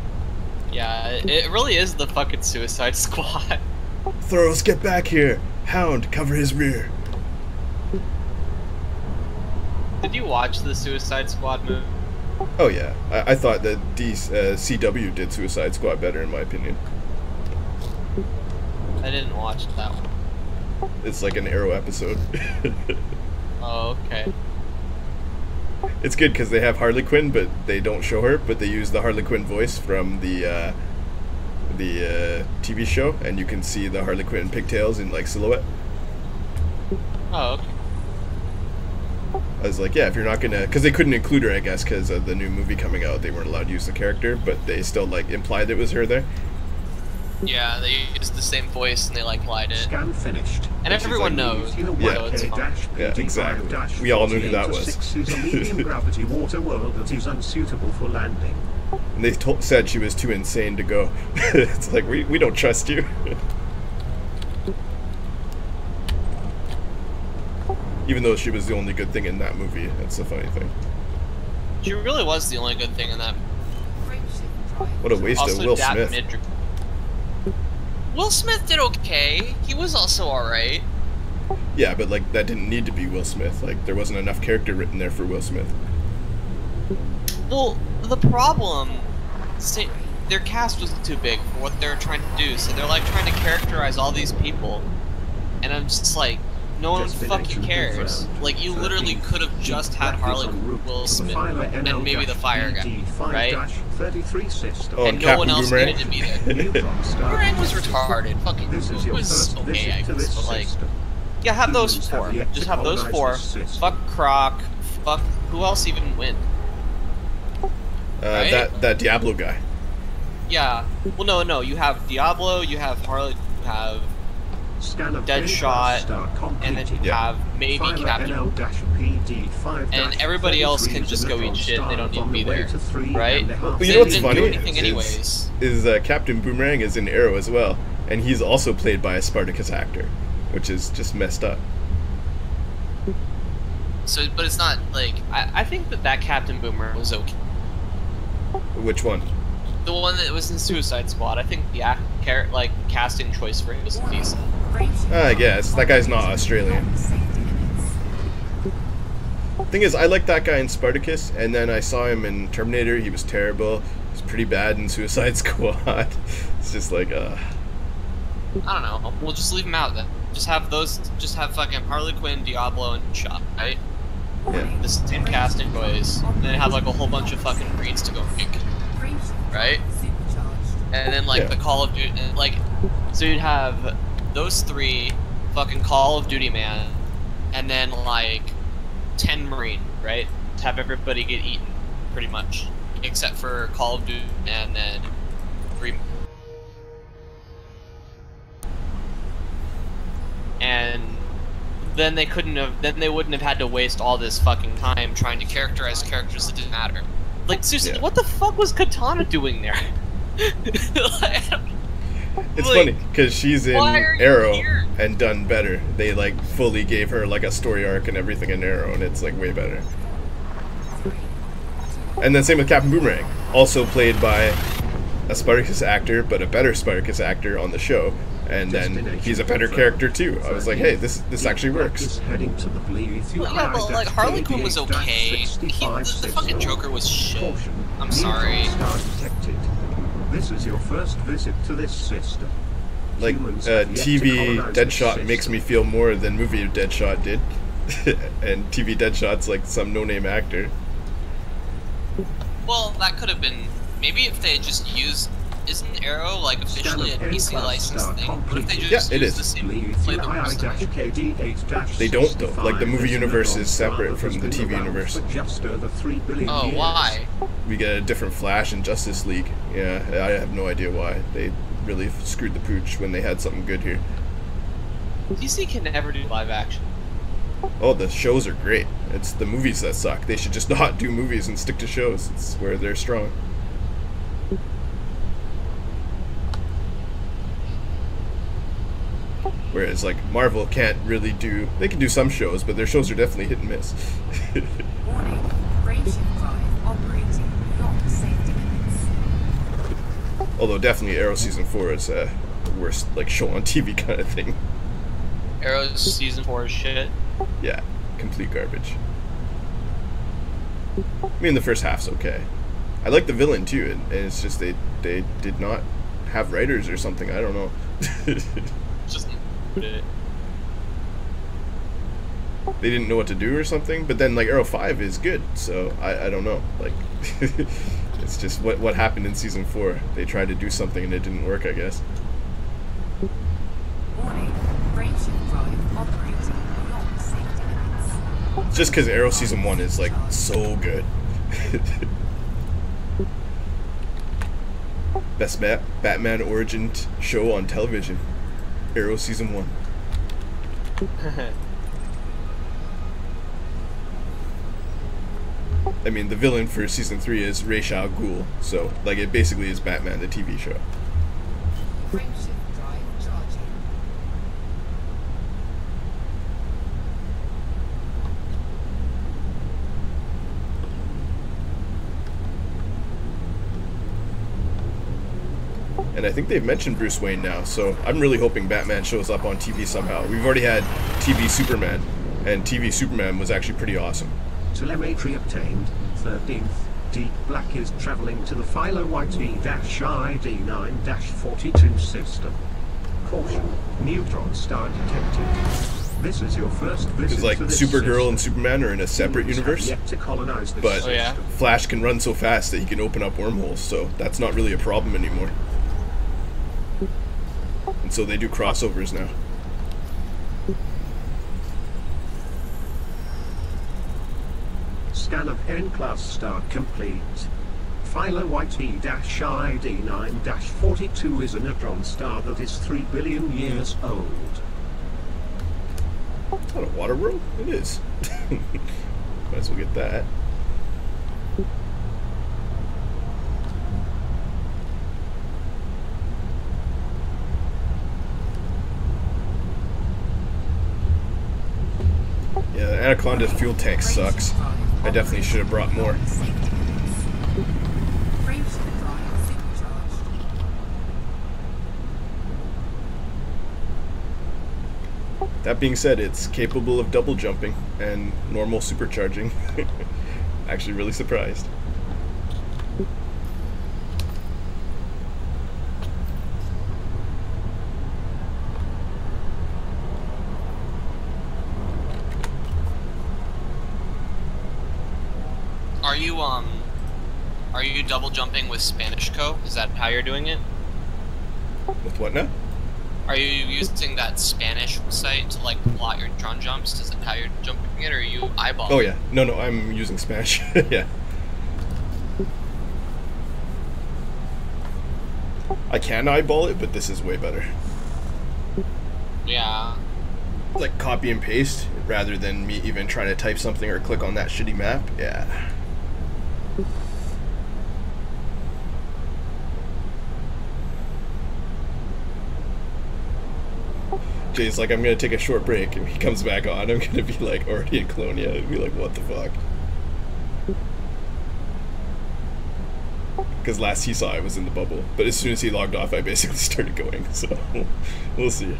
Yeah, it really is the fucking Suicide Squad. Thoros, get back here! Hound, cover his rear. Did you watch the Suicide Squad movie? Oh yeah, I thought that CW did Suicide Squad better in my opinion. I didn't watch that one. It's like an Arrow episode. Oh, okay. It's good because they have Harley Quinn, but they don't show her, but they use the Harley Quinn voice from the TV show, and you can see the Harley Quinn pigtails in like silhouette. Oh, okay. I was like, yeah, if you're not gonna, because they couldn't include her, I guess, because of the new movie coming out, they weren't allowed to use the character, but they still like implied it was her there. Yeah, they used the same voice and they like lied it. Scan finished. And everyone knows. Yeah. So it's fine. Yeah, exactly. We all knew who that was. Is a medium gravity water world that is unsuitable for landing. And they said she was too insane to go. It's like, we don't trust you. Even though she was the only good thing in that movie. That's the funny thing. She really was the only good thing in that. What a waste of Will Smith. Will Smith did okay. He was also alright. Yeah, but like that didn't need to be Will Smith. Like there wasn't enough character written there for Will Smith. Well, the problem, their cast was too big for what they're trying to do. So they're like trying to characterize all these people, and I'm just like, no one fucking cares. Like you literally could have just had Harley, Will Smith, and maybe the fire guy, right? Oh, and no one else needed to be there. Boomerang was retarded. Fucking it was okay, I guess, but like, yeah, have those four. Just have those four. Fuck Croc. Fuck who else even win? Right? That Diablo guy. Yeah. Well, no. You have Diablo. You have Harley. You have Deadshot, and then you have maybe Captain. And everybody else can just go eat shit. They don't need to be there, right? But you know what's funny is Captain Boomerang is in Arrow as well, and he's also played by a Spartacus actor, which is just messed up. So, but it's not like I think that Captain Boomerang was okay. Which one? The one that was in Suicide Squad. I think the casting choice for him was decent. I guess that guy's not Australian. Thing is, I liked that guy in Spartacus, and then I saw him in Terminator. He was terrible. He was pretty bad in Suicide Squad. It's just like, I don't know. We'll just leave him out then. Just have fucking Harley Quinn, Diablo, and Shot, right? Yeah. The same casting choice. And then have like a whole bunch of fucking breeds to go make. Right? And then like the Call of Duty, like, so you'd have those three, fucking Call of Duty man, and then like 10 Marine, right? To have everybody get eaten, pretty much, except for Call of Duty and then 3. And then they wouldn't have had to waste all this fucking time trying to characterize characters that didn't matter. Like, seriously, what the fuck was Katana doing there? It's funny, because she's in Arrow and done better. They, like, fully gave her, like, a story arc and everything in Arrow, and it's, like, way better. And then same with Captain Boomerang. Also played by a Spartacus actor, but a better Spartacus actor on the show. And then he's a better character, too. I was like, hey, this actually works. Yeah, but, like, Harley Quinn was okay. The fucking Joker was shit. I'm sorry. This is your first visit to this system. Like, TV Deadshot makes me feel more than movie Deadshot did. And TV Deadshot's like some no-name actor. Well, that could have been... Maybe if they just used... Isn't Arrow, like, officially a PC licensed thing? What if they just use the same playthrough? They don't, though. Like, the movie universe is separate from the TV universe. Oh, why? We get a different Flash in Justice League. Yeah, I have no idea why. They really screwed the pooch when they had something good here. DC can never do live action. Oh, the shows are great. It's the movies that suck. They should just not do movies and stick to shows. It's where they're strong. Whereas, like, Marvel can't really do... They can do some shows, but their shows are definitely hit and miss. Warning. Radiation drive operating beyond safety limits. Although, definitely Arrow Season 4 is a worst, like, show on TV kind of thing. Arrow's Season 4 is shit. Yeah, complete garbage. I mean, the first half's okay. I like the villain, too, and it's just they did not have writers or something. I don't know. Just... They didn't know what to do or something, but then like Arrow 5 is good, so I don't know, like it's just what happened in Season 4. They tried to do something and it didn't work, I guess. Warning. Radiation drive operating beyond safety limits. It's just because Arrow Season 1 is like so good. Best Batman origin show on television. Arrow season 1. I mean, the villain for season 3 is Ra's al Ghul, so like it basically is Batman the TV show. Frameshift drive charging. And I think they've mentioned Bruce Wayne now, so I'm really hoping Batman shows up on TV somehow. We've already had TV Superman, and TV Superman was actually pretty awesome. Telemetry obtained. 13th. Deep Black is traveling to the Philo ID-ID9-42 system. Caution. Neutron star detected. This is your first visit Because like to this Supergirl system. and Superman are in a separate Humans have universe, yet to colonize this but Oh, yeah? system. Flash can run so fast that he can open up wormholes, so that's not really a problem anymore. And so they do crossovers now. Scan of N-class star complete. Philo ID-ID9-42 is a neutron star that is 3 billion years old. It's not a water world? It is. Might as well get that. Yeah, the Anaconda's fuel tank sucks. I definitely should have brought more. Frameshift drive supercharged. That being said, it's capable of double jumping and normal supercharging. Actually really surprised. Are you double jumping with Spanish Co? Is that how you're doing it? With what now? Are you using that Spanish site to like plot your drone jumps? Is that how you're jumping it, or are you eyeballing? Oh yeah. No, I'm using Spanish. Yeah. I can eyeball it, but this is way better. Yeah. Like copy and paste rather than me even trying to type something or click on that shitty map. Yeah. Jay's like, I'm gonna take a short break, and he comes back on. I'm gonna be like already in Colonia and be like, what the fuck? Because last he saw I was in the bubble, but as soon as he logged off, I basically started going. So we'll see.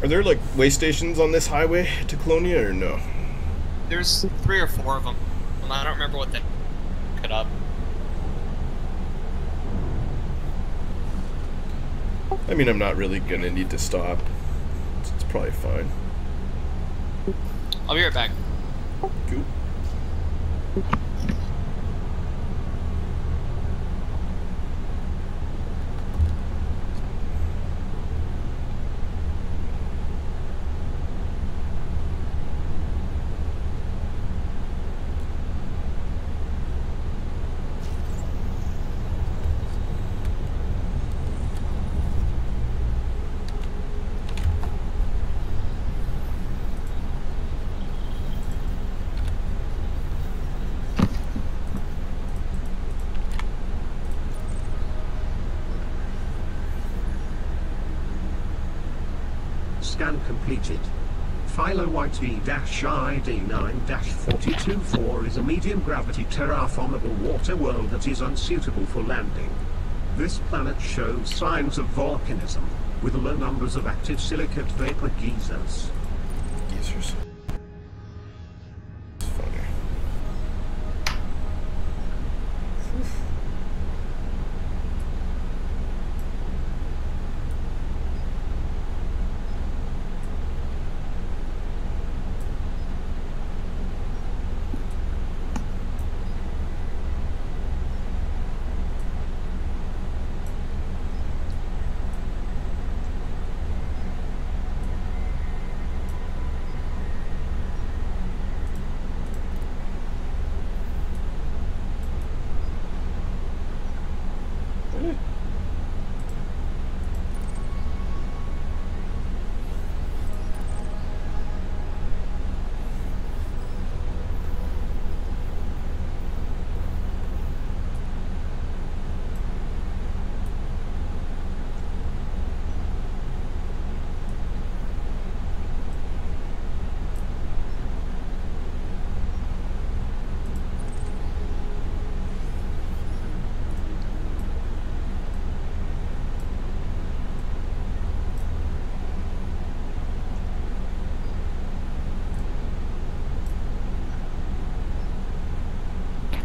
Are there like way stations on this highway to Colonia or no? There's 3 or 4 of them. And I don't remember what they put up. I mean, I'm not really gonna need to stop. It's probably fine. I'll be right back. Cool. Scan completed. Philo ID-ID9-424 is a medium gravity terraformable water world that is unsuitable for landing. This planet shows signs of volcanism, with low numbers of active silicate vapor geysers. Geezers. It's funny.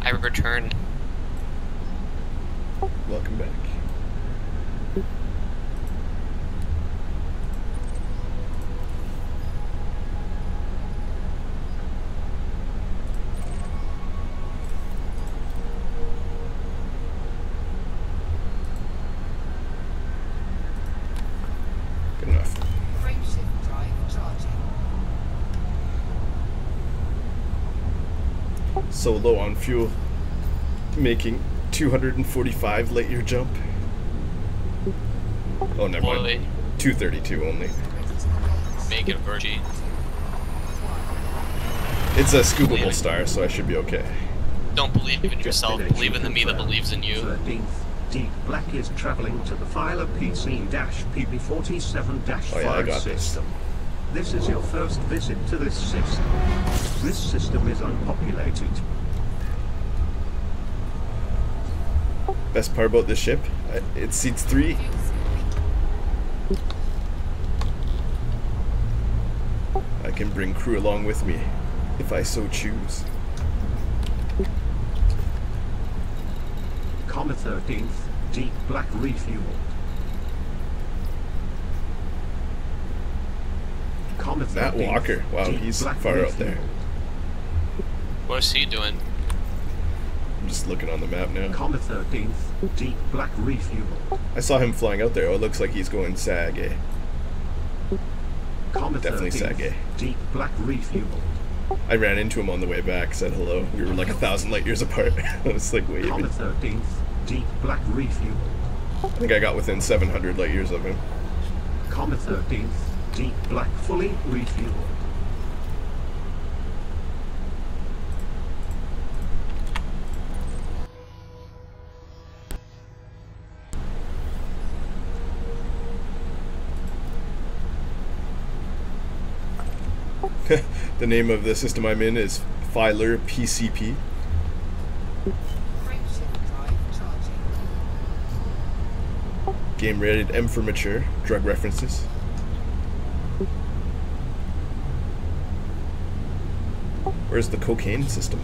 I return. Welcome back. Good enough. Frameshift drive charging. So low on fuel, making 245 light-year jump. Oh, never mind. Boy, 232 only. make it virgie. It's a scoopable star, so I should be okay. Don't believe in yourself. Believe in the me that believes in you. 13th, Deep Black is traveling to the Filer PC-PP47-5 Oh yeah, I got this. system. This is your first visit to this system. This system is unpopulated. Best part about this ship, it seats 3. I can bring crew along with me, if I so choose. Comma 13th, Deep Black refueled. Comma 13th, Matt Walker, wow, Deep he's Black far out there. refueled. What's he doing? I'm just looking on the map now. Comma 13th, Deep Black refueled. I saw him flying out there. Oh, it looks like he's going SAG, eh? Comma Definitely 13th, SAG, eh? Deep Black refueled. I ran into him on the way back, said hello. We were like 1,000 light years apart. I was like, wait a Comma minute. 13th, Deep Black refueled. I think I got within 700 light years of him. Comma 13th, Deep Black fully refueled. The name of the system I'm in is Filer PCP. Frameshift drive charging. Game rated M for mature. Drug references. Where's the cocaine system?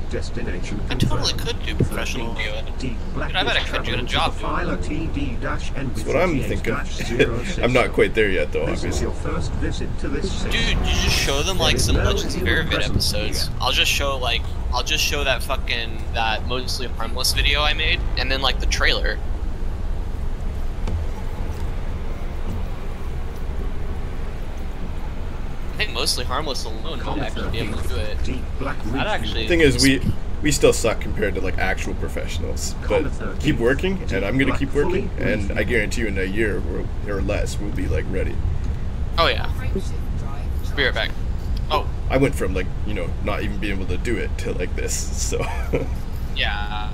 Destination I totally could do professional video. Deep Black Dude, I bet is I could do a traveling to job, the dude. Filer TD-N That's what I'm thinking. I'm not quite there yet, though, This is obviously. your first visit to this system. Dude, you just show them like some Legends of Fairvid episodes. here. I'll just show that fucking, that Mostly Harmless video I made, and then like the trailer. I think Mostly Harmless alone might actually be able to do it. Deep Black That actually. Thing is, we still suck compared to like actual professionals. But keep working, and I'm gonna keep working, and I guarantee you in a year or less we'll be like ready. Oh yeah. Frameshift drive Be right back. Oh, I went from like not even being able to do it to like this. So yeah.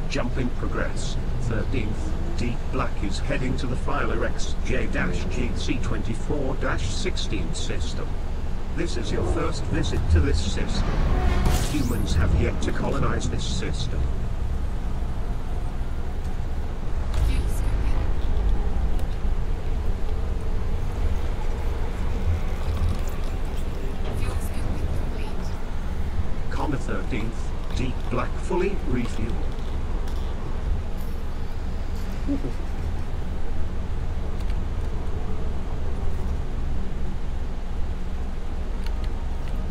Jumping progress. 13th. Deep Black is heading to the Filer XJ-GC24-16 system. This is your first visit to this system. Humans have yet to colonize this system. fuel scooping. Fuel scooping complete. Comma 13th. Deep Black fully refueled.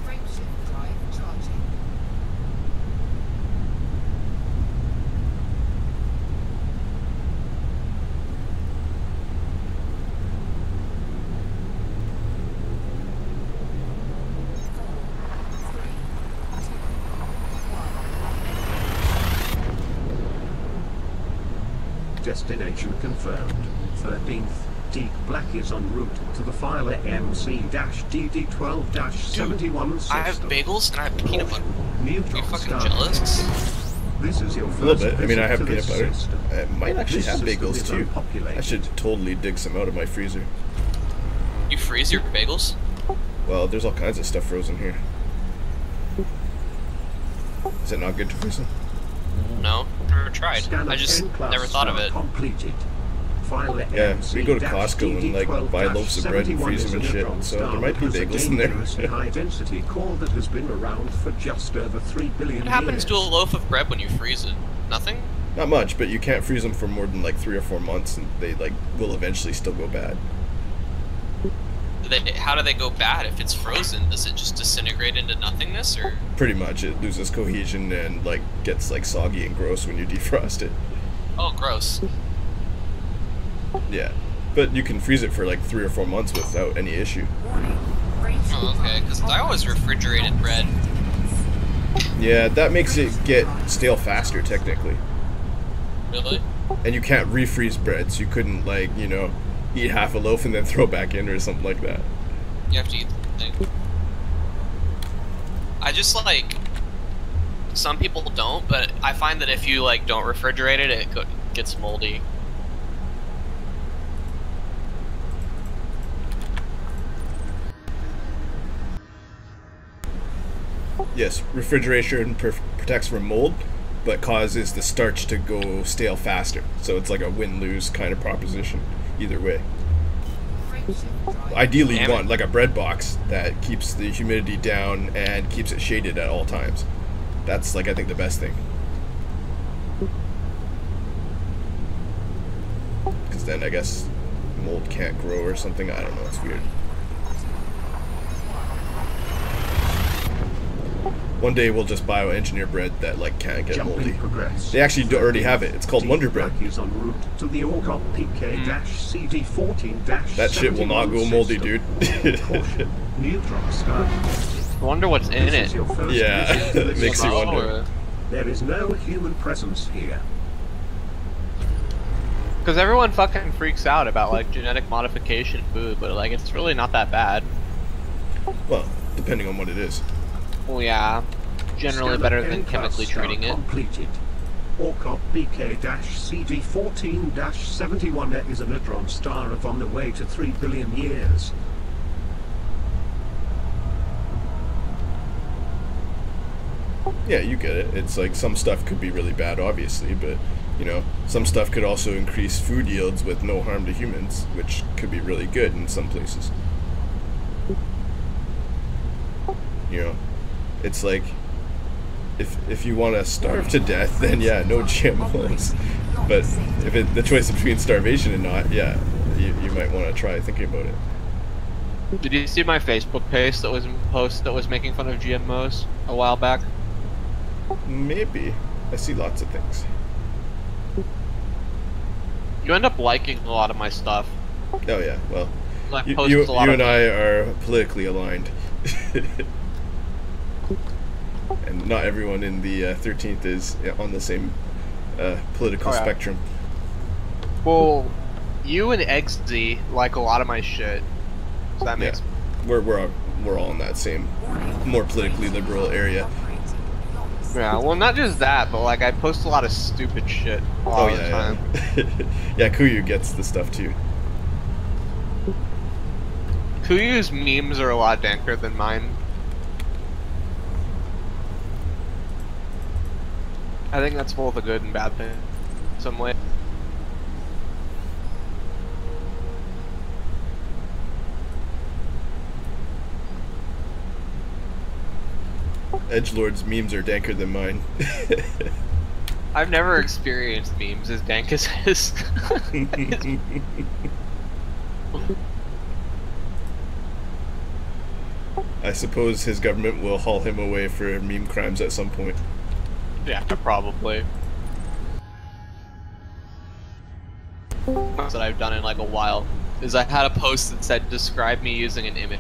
Frameshift drive charging. Destination confirmed. 13th. Deep Black is en route to the Filer MC-DD12-71 system. I have bagels and I have peanut butter. Neutron Are you fucking star. jealous? This is your A little first bit. I mean, I have visit to peanut this butter. system. I might actually This have system bagels is too. unpopulated. I should totally dig some out of my freezer. You freeze your bagels? Well, there's all kinds of stuff frozen here. Is it not good to freeze them? No, never tried. Scan I of just N-class never thought of star it. Completed. File Yeah, we go to Costco and like buy loaves of bread and freeze them and shit, so there might be bagels in there. High density core that has been around for just over 3 billion What happens years. to a loaf of bread when you freeze it? Nothing? Not much, but you can't freeze them for more than like 3 or 4 months, and they like will eventually still go bad. How do they go bad if it's frozen? Does it just disintegrate into nothingness, or? Pretty much, it loses cohesion and like gets like soggy and gross when you defrost it. Oh, gross. Yeah, but you can freeze it for like 3 or 4 months without any issue. Warning. Range Oh, okay, because I always refrigerated bread. Yeah, that makes it get stale faster technically, Really? and you can't refreeze bread, so you couldn't like eat half a loaf and then throw back in or something like that. You have to eat the thing. I just like... Some people don't, but I find that if you like don't refrigerate it, it gets moldy. Yes, refrigeration protects from mold, but causes the starch to go stale faster. So it's like a win-lose kind of proposition, either way. Ideally, you want like a bread box that keeps the humidity down and keeps it shaded at all times. That's like, I think, the best thing. Because then I guess mold can't grow or something. I don't know, it's weird. One day we'll just bioengineer bread that like can't get moldy. They actually already have it. It's called Wonder Bread. Is en route to the Orcop PK-CD14- That shit will not go moldy, dude. Neutron star. I wonder what's in This is it. your first Yeah, visit to it this makes you system. wonder. There is no human presence here. Because everyone fucking freaks out about like genetic modification food, but like it's really not that bad. Well, depending on what it is. Well, yeah, generally Scan better of than N-class chemically star treating it. Completed. Orcop BK-CD14-71 is a neutron star of on the way to 3 billion years. Yeah, you get it. It's like some stuff could be really bad, obviously, but some stuff could also increase food yields with no harm to humans, which could be really good in some places. It's like if you want to starve to death, then yeah, no GMOs. But if the choice between starvation and not, yeah, you might want to try thinking about it. Did you see my Facebook post that was making fun of GMOs a while back? Maybe. I see lots of things. You end up liking a lot of my stuff. Oh yeah, well, I you post a lot of and I are politically aligned. And not everyone in the 13th is on the same political spectrum. Well, you and XZ like a lot of my shit, so that makes. Yeah. We're all in that same more politically liberal area. Yeah, well, not just that, but like I post a lot of stupid shit all the time. Yeah, Kuyu gets the stuff too. Kuyu's memes are a lot danker than mine. I think that's both a good and bad thing, in some way. Edgelord's memes are danker than mine. I've never experienced memes as dank as his. I suppose his government will haul him away for meme crimes at some point. Yeah, probably. That I've done in like a while is I had a post that said describe me using an image,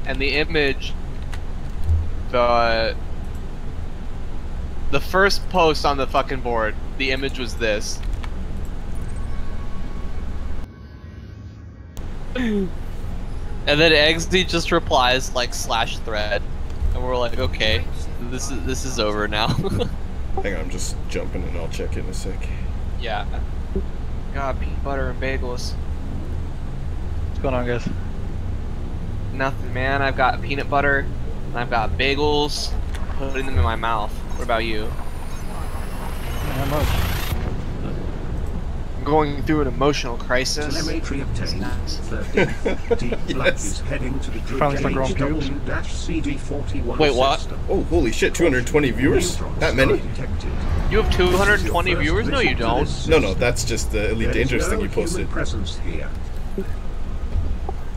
and the image, the first post on the fucking board, the image was this. And then XD just replies like /thread, and we're like, okay, this is over now. Hang on, I'm just jumping and I'll check in a sec. Yeah. God, peanut butter and bagels. What's going on, guys? Nothing, man. I've got peanut butter, and I've got bagels, putting them in my mouth. What about you? Not much. I'm going through an emotional crisis. Telemetry obtained. 13th. Deep Black is heading to the Finally start growing pubes. HW-CD41 Wait, what? system. Oh, holy shit, 220 viewers? That many? Detected. You have 220 viewers? No, you don't. No, that's just the Elite There is Dangerous thing no you posted. human presence here.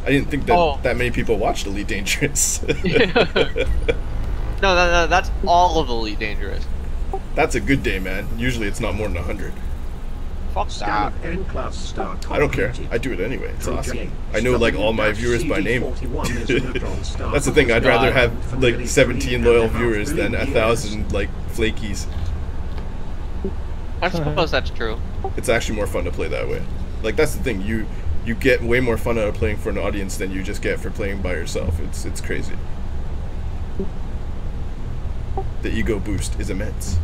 I didn't think that Oh. that many people watched Elite Dangerous. No, that's all of Elite Dangerous. That's a good day, man. Usually it's not more than 100. Fuck Scan that. of N-class star I don't care. completed. I do it anyway. It's awesome. Project I know like all my viewers by name. CD41 is a neutron star. That's the thing. I'd rather have For like nearly 17 loyal 3.5 viewers than billion 1,000 like flakies. I suppose that's true. It's actually more fun to play that way. Like that's the thing. You get way more fun out of playing for an audience than you just get for playing by yourself. It's crazy. The ego boost is immense.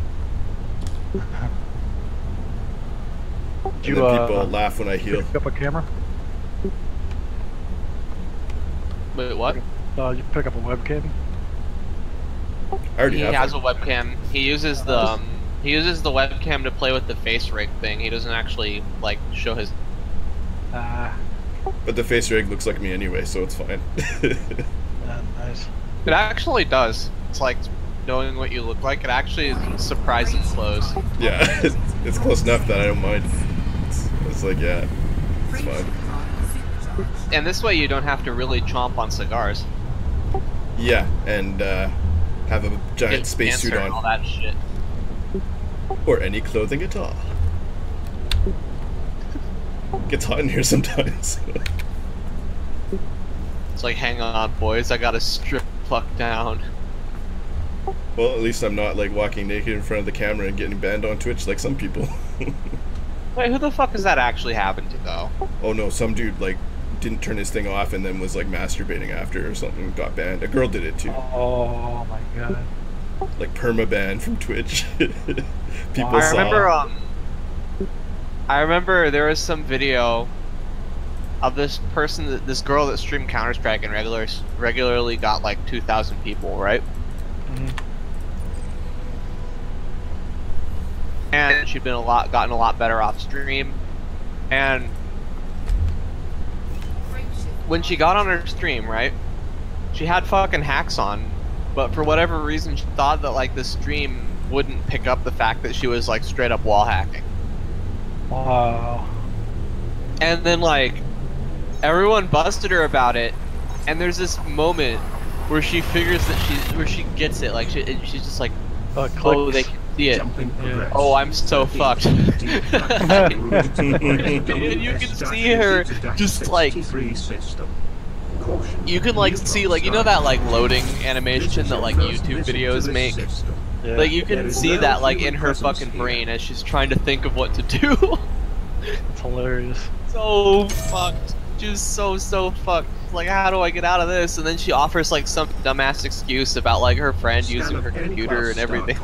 And You, then people laugh when I heal. pick up a camera? Wait, what? You pick up a webcam? I already He have has a one. webcam. He uses the webcam to play with the face rig thing. He doesn't actually like show his. But the face rig looks like me anyway, so it's fine. Nice. It actually does. It's like knowing what you look like. It actually is surprisingly close. Yeah, it's close enough that I don't mind. It's like, yeah, it's fine. And this way, you don't have to really chomp on cigars. Yeah, and have a giant Get spacesuit cancer and all on. that shit. Or any clothing at all. Gets hot in here sometimes. It's like, hang on, boys, I gotta strip fuck down. Well, at least I'm not like walking naked in front of the camera and getting banned on Twitch like some people. Wait, who the fuck has that actually happened to, though? Oh no, some dude like didn't turn his thing off and then was like masturbating after or something, got banned. A girl did it too. Oh my god. Like perma-banned from Twitch. People Wow. saw. I remember there was some video of this person, this girl that streamed Counter-Strike and regularly got like 2,000 people, right? Mhm. And she'd gotten a lot better off stream. And when she got on her stream, right, she had fucking hacks on, but for whatever reason, she thought that like the stream wouldn't pick up the fact that she was like straight up wall hacking. Wow. And then like everyone busted her about it, and there's this moment where she figures that where she gets it, like she's just like, oh, Clicks. they can see it. Jumping progress. Oh, I'm so fucked. And you can see her just like, you can like see like, you know that like loading animation that like YouTube videos make? Yeah. Like you can see that like in her fucking brain as she's trying to think of what to do. It's hilarious. So fucked. Just so fucked. Like, how do I get out of this? And then she offers like some dumbass excuse about like her friend using her computer and everything.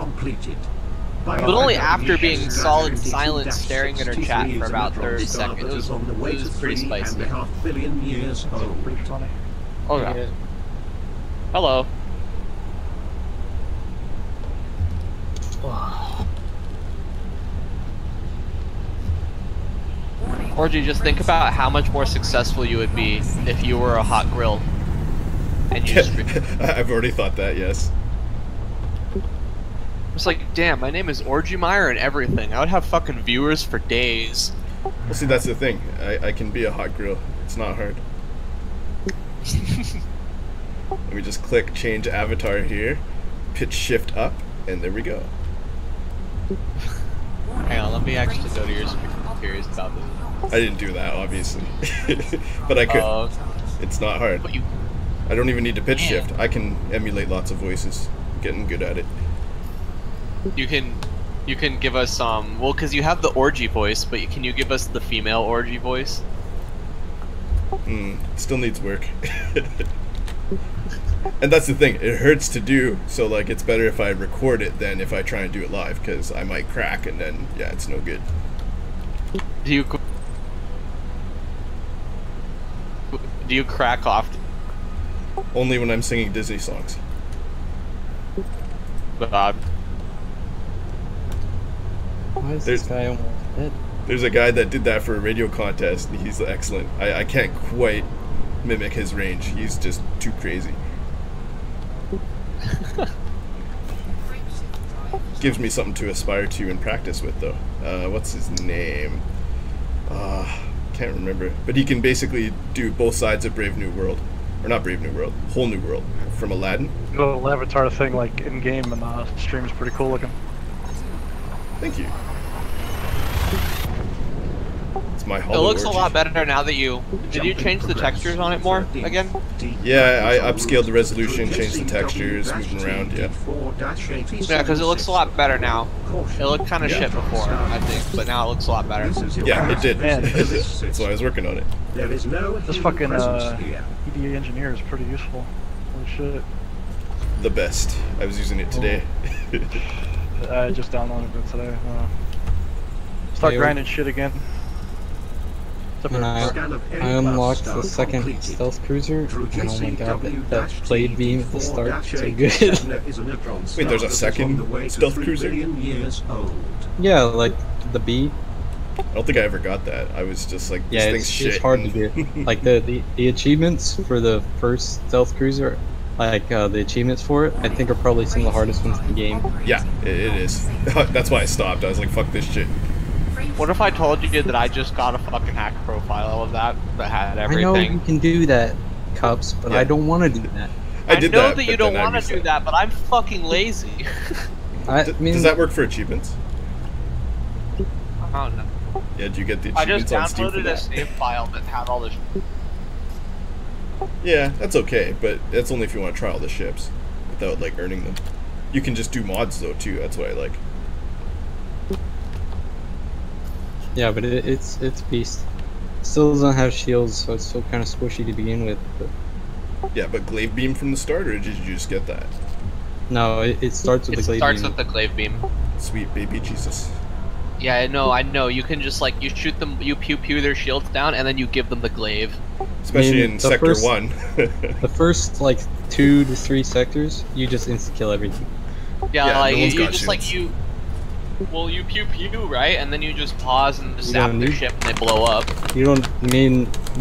But only after being solid silent staring at her chat for about 30 seconds. It was pretty spicy. Pretty funny. Oh yeah. Hello. Or do you just think about how much more successful you would be if you were a hot grill and you stream? I've already thought that, yes. It's like, damn, my name is Orgy Meyer and everything. I would have fucking viewers for days. Well, see, that's the thing. I can be a hot grill. It's not hard. Let me just click change avatar here, pitch shift up, and there we go. Hang on, let me actually go to your screen. I'm curious about this. I didn't do that, obviously. But I could. It's not hard. But you, I don't even need to pitch Man. shift. I can emulate lots of voices. Getting good at it. you can give us well, because you have the orgy voice, but can you give us the female orgy voice? Still needs work. And that's the thing, it hurts to do, so like it's better if I record it than if I try and do it live, because I might crack and then, yeah, it's no good. Do you crack off? Only when I'm singing Disney songs. God. Why is this guy almost dead? There's a guy that did that for a radio contest, and he's excellent. I can't quite mimic his range, he's just too crazy. Gives me something to aspire to and practice with, though. What's his name? Can't remember. But he can basically do both sides of Brave New World. Or not Brave New World, Whole New World. From Aladdin. The little avatar thing, like, in-game and the stream is pretty cool looking. Thank you. It's my It hollow looks a orgy. lot better now that you... Did you change the textures on it more, again? Yeah, I upscaled the resolution, changed the textures, moving around, yeah. Yeah, because it looks a lot better now. It looked kind of Yeah. shit before, I think, but now it looks a lot better. Yeah, it did. Man. That's why I was working on it. There is no This hidden fucking presence here. EDA engineer is pretty useful. Holy shit. The best. I was using it today. I just downloaded it today. Start Yeah. grinding shit again. Except And for- I unlocked the second stealth cruiser, and oh my god, that blade beam at the start, so good. Wait, there's a second stealth cruiser? Yeah, like the B. I don't think I ever got that. I was just like, this Yeah, thing's shit. it's hard to do. Like the achievements for the first stealth cruiser, like the achievements for it, I think are probably some of the hardest ones in the game. Yeah, it is. That's why I stopped. I was like, fuck this shit. What if I told you that I just got a fucking hack profile of that had I know you everything? can do that, Cups, but Yeah. I don't want to do that. I did know that, that you but don't then I want to do reset. that, but I'm fucking lazy. I mean, Does that work for achievements? I don't know. Yeah, did you get the I just achievements on Steam for downloaded a that? save file that had all this. Yeah, that's okay, but that's only if you want to try all the ships without like earning them. You can just do mods though too. That's what I like. yeah, but it's beast. Still doesn't have shields, so it's still kind of squishy to begin with. But Yeah, but glaive beam from the start, or did you just get that? no, it starts with It the glaive starts beam. with the glaive beam. Sweet baby Jesus. Yeah, I know. You can just like you shoot them, you pew their shields down, and then you give them the glaive. Especially mean, in the Sector first- 1. The first like 2 to 3 sectors, you just insta kill everything. Yeah, Yeah, like no one's you got just like shields. you pew right, and then you just pause and just You zap don't their need- ship and they blow up. You don't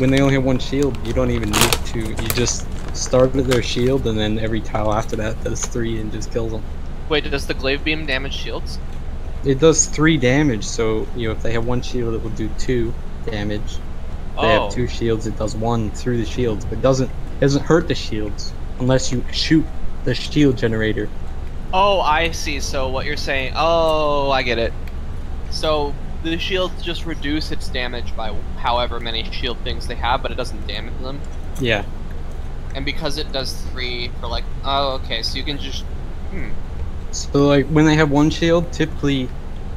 when they only have one shield, you don't even need to. You just start with their shield, and then every tile after that does 3 and just kills them. Wait, does the glaive beam damage shields? It does 3 damage, so if they have one shield, it will do 2 damage. If they Oh. have 2 shields, it does 1 through the shields, but doesn't hurt the shields unless you shoot the shield generator. Oh, I see. So what you're saying? Oh, I get it. So the shields just reduce its damage by however many shield things they have, but it doesn't damage them. Yeah. And because it does 3 for like, oh, okay, so you can just, So like when they have one shield, typically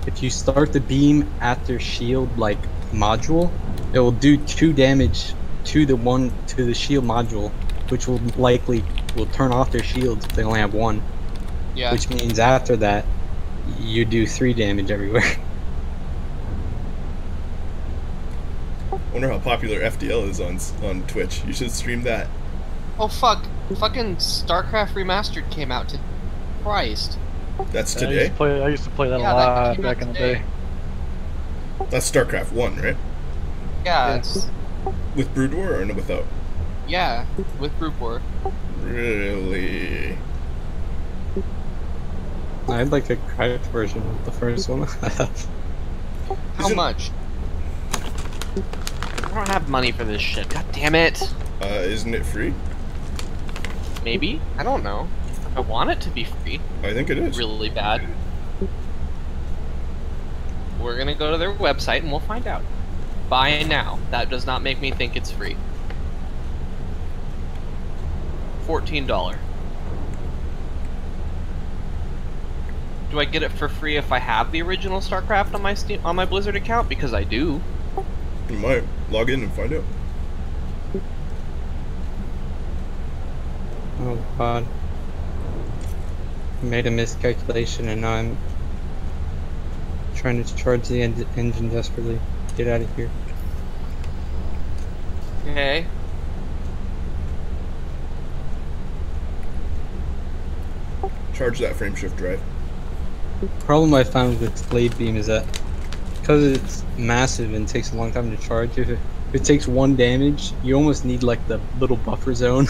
if you start the beam at their shield like module, it will do 2 damage to the shield module, which will turn off their shields if they only have 1. yeah. Which means after that you do 3 damage everywhere. Wonder how popular FDL is on Twitch. You should stream that. Oh fuck! Fucking StarCraft Remastered came out to Christ. That's I today? used to play that Yeah, a that lot came out back in the today. day. That's StarCraft 1, right? Yeah, Yeah. it's With Brood War or no, without? yeah with Brute War. Really? I'd like a cracked version of the first one. How much? I don't have money for this shit. God damn it! Isn't it free? Maybe? I don't know. I want it to be free. I think it is. Really bad. We're gonna go to their website and we'll find out. Buy now. That does not make me think it's free. $14. Do I get it for free if I have the original StarCraft on my Blizzard account? Because I do. You might log in and find out. Oh god. I made a miscalculation and now I'm trying to charge the engine desperately. Get out of here. Okay. Charge that frame shift drive. Problem I found with Blade Beam is that because it's massive and takes a long time to charge, if it takes 1 damage, you almost need like the little buffer zone.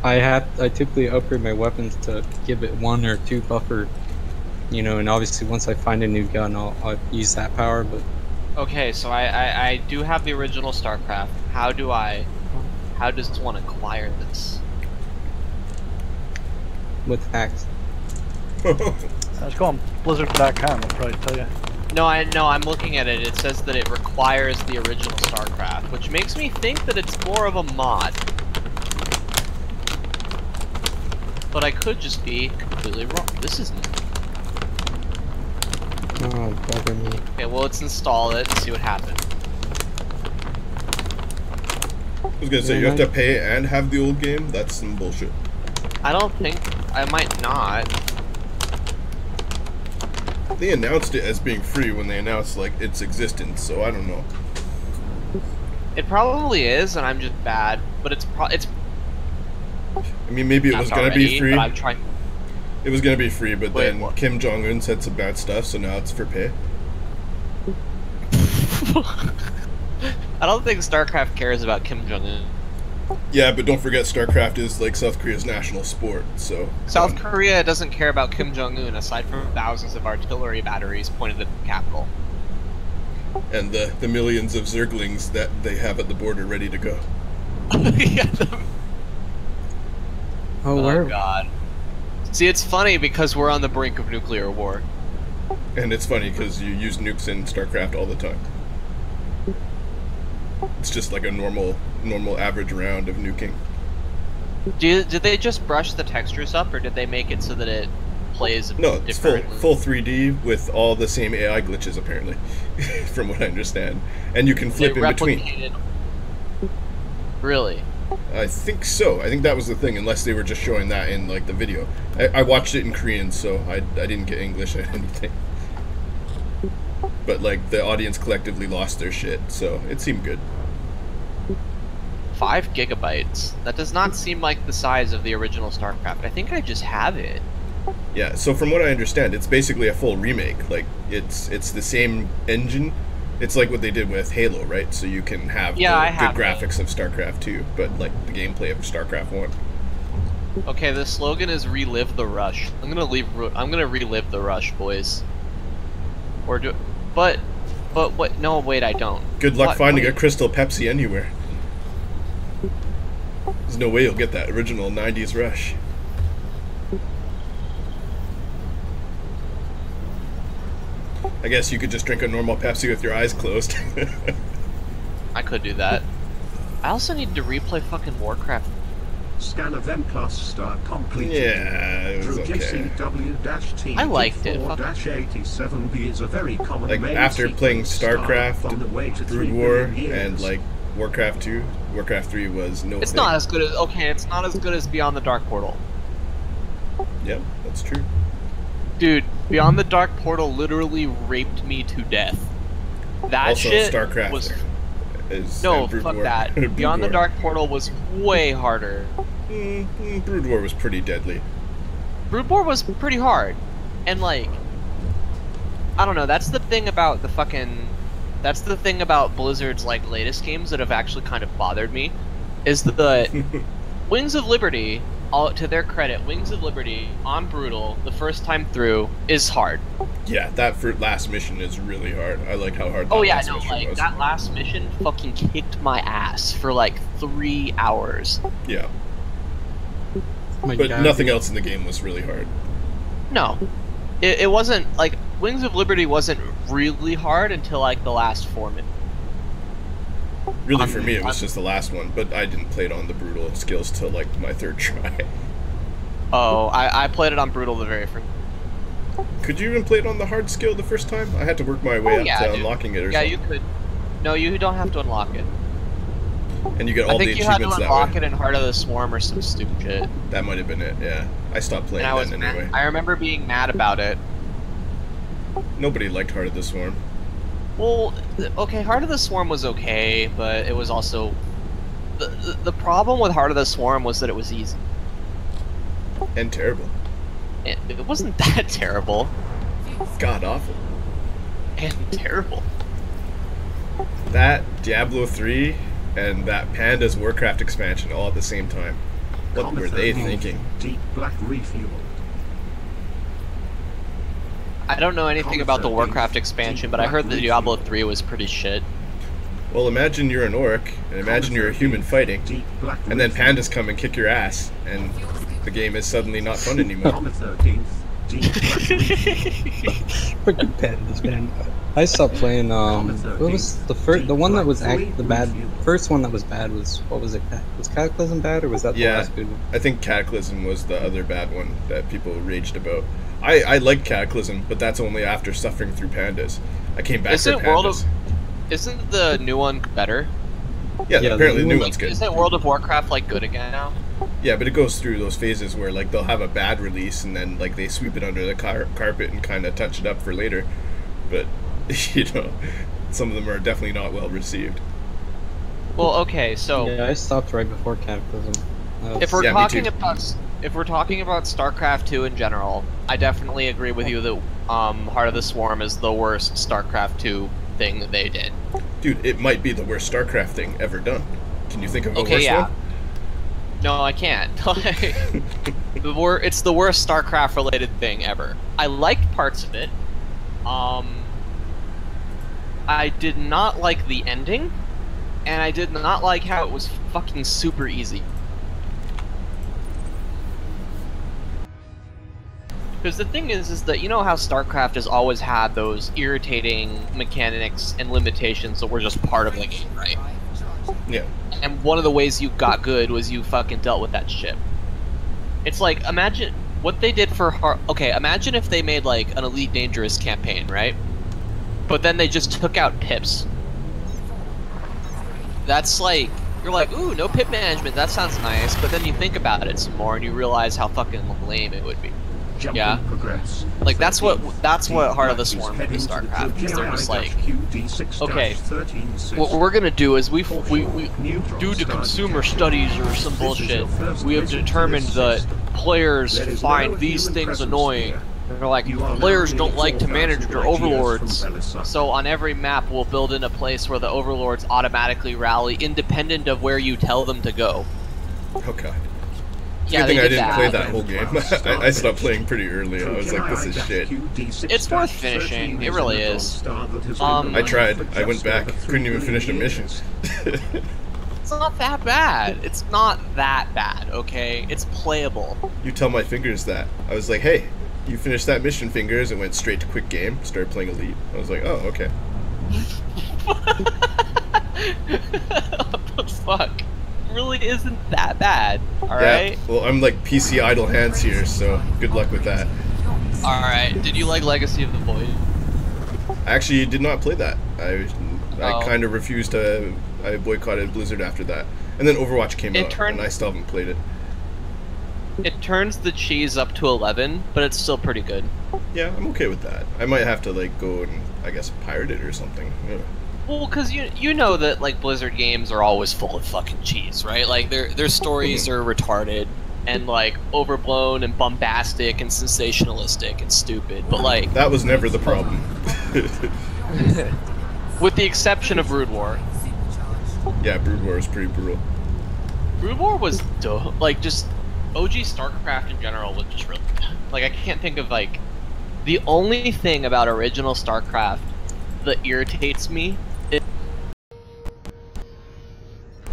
I typically upgrade my weapons to give it 1 or 2 buffer, you know, and obviously once I find a new gun, I'll use that power. But Okay, so I do have the original StarCraft. How does one acquire this? with hacks, Just go on Blizzard.com, they'll probably tell you. No, I'm looking at it. It says that it requires the original StarCraft, which makes me think that it's more of a mod. But I could just be completely wrong. This is... oh bugger me. Okay, well, let's install it and see what happens. I was gonna say, you have to pay and have the old game? That's some bullshit. I don't think... I might not. They announced it as being free when they announced, like, its existence, so I don't know. It probably is, and I'm just bad, but it's I mean, maybe it was gonna be free. But I'm trying... It was gonna be free, but Wait, then what? Kim Jong-un said some bad stuff, so now it's for pay. I don't think StarCraft cares about Kim Jong-un. Yeah, but don't forget StarCraft is like South Korea's national sport, so... South Korea doesn't care about Kim Jong-un, aside from thousands of artillery batteries pointed at the capital. And the millions of Zerglings that they have at the border ready to go. Yeah, Oh, where? oh god. See, it's funny because we're on the brink of nuclear war. And it's funny because you use nukes in StarCraft all the time. It's just like a normal average round of nuking. Did they just brush the textures up, or did they make it so that it plays No, it's differently? full 3D with all the same AI glitches apparently, from what I understand. And you can flip They in between. replicated... Really? I think so. I think that was the thing, unless they were just showing that in like the video. I watched it in Korean, so I didn't get English or anything. But like the audience collectively lost their shit, so it seemed good. 5 gigabytes. That does not seem like the size of the original StarCraft. I think I just have it. Yeah, so from what I understand, it's basically a full remake. Like it's the same engine. It's like what they did with Halo, right? So you can have the good graphics of StarCraft 2, but like the gameplay of StarCraft 1. Okay, the slogan is "Relive the Rush." I'm gonna relive the rush, boys. Or do, but what? No, wait, I don't. Good luck finding what? a Crystal Pepsi anywhere. There's no way you'll get that original 90s rush. I guess you could just drink a normal Pepsi with your eyes closed. I could do that. I also need to replay fucking Warcraft. Scan of M plus star completed. Yeah, it was okay. JCW-T I liked it. 4-87B is a very common Like main after playing sequence StarCraft, on the way to 3 Brood War, billion years. and like Warcraft 2, Warcraft 3 was no It's thing. not as good as it's not as good as Beyond the Dark Portal. Yep, that's true. Dude, Beyond the Dark Portal literally raped me to death. That Also, shit StarCraft was is no and Brood fuck War. that. Brood Beyond the War. Dark Portal was way harder. Brood War was pretty deadly. Brood War was pretty hard, and like, I don't know. That's the thing about that's the thing about Blizzard's like latest games that have actually kind of bothered me, is the Wings of Liberty. All to their credit, Wings of Liberty on Brutal the first time through is hard. Yeah, that last mission is really hard. I like how hard that Oh yeah, last no, mission like was. that last mission fucking kicked my ass for like 3 hours. Yeah, Oh my but God. nothing else in the game was really hard. No, it wasn't like Wings of Liberty wasn't really hard until like the last 4 minutes. Really, for me, it was just the last one, but I didn't play it on the Brutal skills till like my 3rd try. Oh, I played it on Brutal the very first. Could you even play it on the hard skill the first time? I had to work my way up to dude. unlocking it or Yeah, something. you could. No, you don't have to unlock it. and you get all I the think you had to achievements that unlock way. it in Heart of the Swarm or some stupid shit. That might have been it. Yeah, I stopped playing And I was then mad. anyway. I remember being mad about it. Nobody liked Heart of the Swarm. Well, okay, Heart of the Swarm was okay, but it was also the problem with Heart of the Swarm was that it was easy. And terrible. It wasn't that terrible. God awful. And terrible. That, Diablo 3, and that Panda's Warcraft expansion all at the same time. What were they thinking? Deep black refueled. I don't know anything about the Warcraft expansion, but I heard that Diablo 3 was pretty shit. Well, imagine you're an orc, and imagine you're a human fighting, and then pandas come and kick your ass, and the game is suddenly not fun anymore. Freaking pandas, man. I stopped playing. What was the one that was the bad? First one that was bad was, what was it? Was Cataclysm bad, or was that the last good one? I think Cataclysm was the other bad one that people raged about. I liked Cataclysm, but that's only after suffering through pandas. I came back to pandas. Isn't the new one better? Yeah, apparently the new one's good. Isn't World of Warcraft like good again now? Yeah, but it goes through those phases where like they'll have a bad release and then like they sweep it under the carpet and kind of touch it up for later. But you know, some of them are definitely not well received. Well, okay, so yeah, I stopped right before Cataclysm. If we're talking about StarCraft 2 in general, I definitely agree with you that Heart of the Swarm is the worst StarCraft 2 thing that they did. Dude, it might be the worst StarCraft thing ever done. Can you think of a worse one? No, I can't. It's the worst StarCraft related thing ever. I liked parts of it. I did not like the ending, and I did not like how it was fucking super easy. Because the thing is that you know how StarCraft has always had those irritating mechanics and limitations that were just part of the game, right? Yeah. And one of the ways you got good was you fucking dealt with that shit. It's like, imagine what they did for okay, imagine if they made like an Elite Dangerous campaign, right? But then they just took out pips. That's like, you're like, ooh, no pip management, that sounds nice, but then you think about it some more and you realize how fucking lame it would be. Yeah, like that's what Heart of the Swarm did to StarCraft. Because they're just like, okay, what we're gonna do is we due to consumer studies or some bullshit, we have determined that players find these things annoying. They're like, players don't like to manage their overlords, so on every map we'll build in a place where the overlords automatically rally, independent of where you tell them to go. Oh god. Yeah, good thing I didn't play that whole game. I stopped playing pretty early. I was like, this is shit. It's worth finishing. It really is. I tried. I went back. Couldn't even finish a mission. It's not that bad. It's not that bad, okay? It's playable. You tell my fingers that. I was like, hey, you finished that mission, fingers, and went straight to quick game. Started playing Elite. I was like, oh, okay. What the fuck? Really isn't that bad, alright? Yeah, well, I'm like PC idle hands here, so good luck with that. Alright, did you like Legacy of the Void? I actually did not play that. I kind of refused to. I boycotted Blizzard after that. And then Overwatch came out, and I still haven't played it. It turns the cheese up to 11, but it's still pretty good. Yeah, I'm okay with that. I might have to like go and, I guess, pirate it or something. Yeah. Well, because you know that like Blizzard games are always full of fucking cheese, right? Like their stories are retarded and like overblown and bombastic and sensationalistic and stupid, but like that was never the problem. with the exception of Brood War. Yeah, Brood War was pretty brutal. Brood War was like just OG StarCraft in general was just really like I can't think of like the only thing about original StarCraft that irritates me.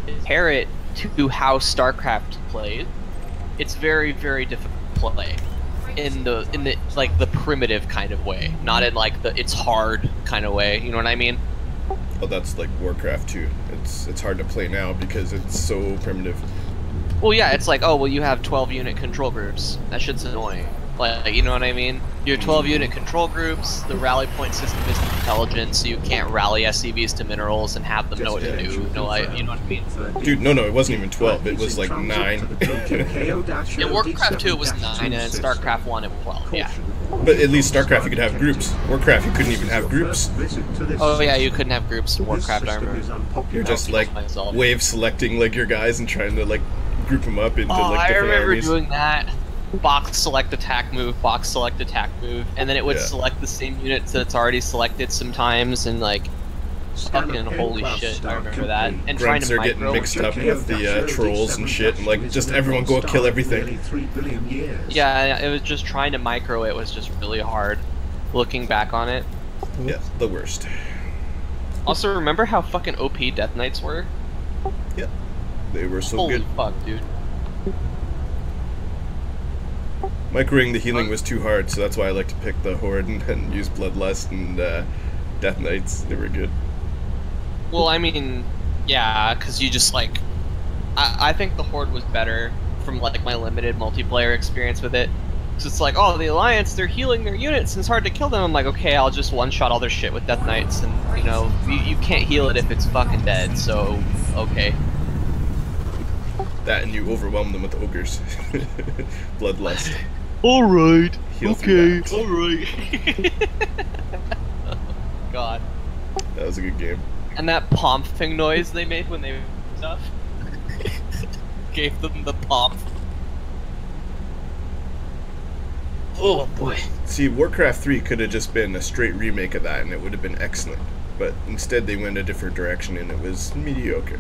Compare it to how StarCraft plays, it's very, very difficult to play in the like the primitive kind of way, not in like the it's hard kind of way. You know what I mean? Well, that's like Warcraft 2. It's hard to play now because it's so primitive. Well, yeah, it's like, oh well, you have 12 unit control groups. That shit's annoying. Like, you know what I mean? Your 12-unit control groups, the rally point system is intelligent, so you can't rally SCVs to minerals and have them know what to do. No, you know what I mean? Dude, no, it wasn't even 12. It was like 9. In Warcraft 2 it was 9, and in StarCraft 1 it was 12, yeah. But at least StarCraft you could have groups. Warcraft you couldn't even have groups. Oh yeah, you couldn't have groups in Warcraft, I remember. You're just like wave selecting like your guys and trying to like group them up into like I different remember armies. doing that. Box select attack move, box select attack move, and then it would select the same units that's already selected sometimes, and like fucking holy shit, I remember that. And trying Grunts to are getting mixed up with the trolls and shit, and like just everyone go kill everything. Yeah, it was just trying to micro it was just really hard. Looking back on it. Yeah, the worst. Also, remember how fucking OP Death Knights were? Yeah, they were so holy good. Fuck, dude. Microing the healing was too hard, so that's why I like to pick the Horde and use Bloodlust and Death Knights. They were good. Well, I mean, yeah, because you just like... I think the Horde was better from like my limited multiplayer experience with it. So it's like, oh, the Alliance, they're healing their units and it's hard to kill them. I'm like, okay, I'll just one-shot all their shit with Death Knights, and, you know, you can't heal it if it's fucking dead, so, okay. That and you overwhelm them with ogres. Bloodlust. Alright, okay, alright. God. That was a good game. And that pomping noise they made when they stuff gave them the pomp. Oh boy. See, Warcraft 3 could have just been a straight remake of that and it would have been excellent. But instead they went a different direction and it was mediocre.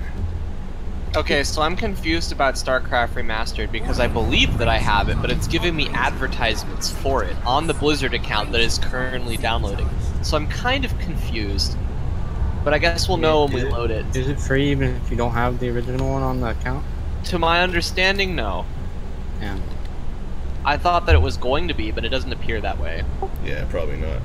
Okay, so I'm confused about StarCraft Remastered because I believe that I have it, but it's giving me advertisements for it on the Blizzard account that is currently downloading. So I'm kind of confused. But I guess we'll know when we load it. Is it free even if you don't have the original one on the account? To my understanding, no. Yeah. I thought that it was going to be, but it doesn't appear that way. Yeah, probably not.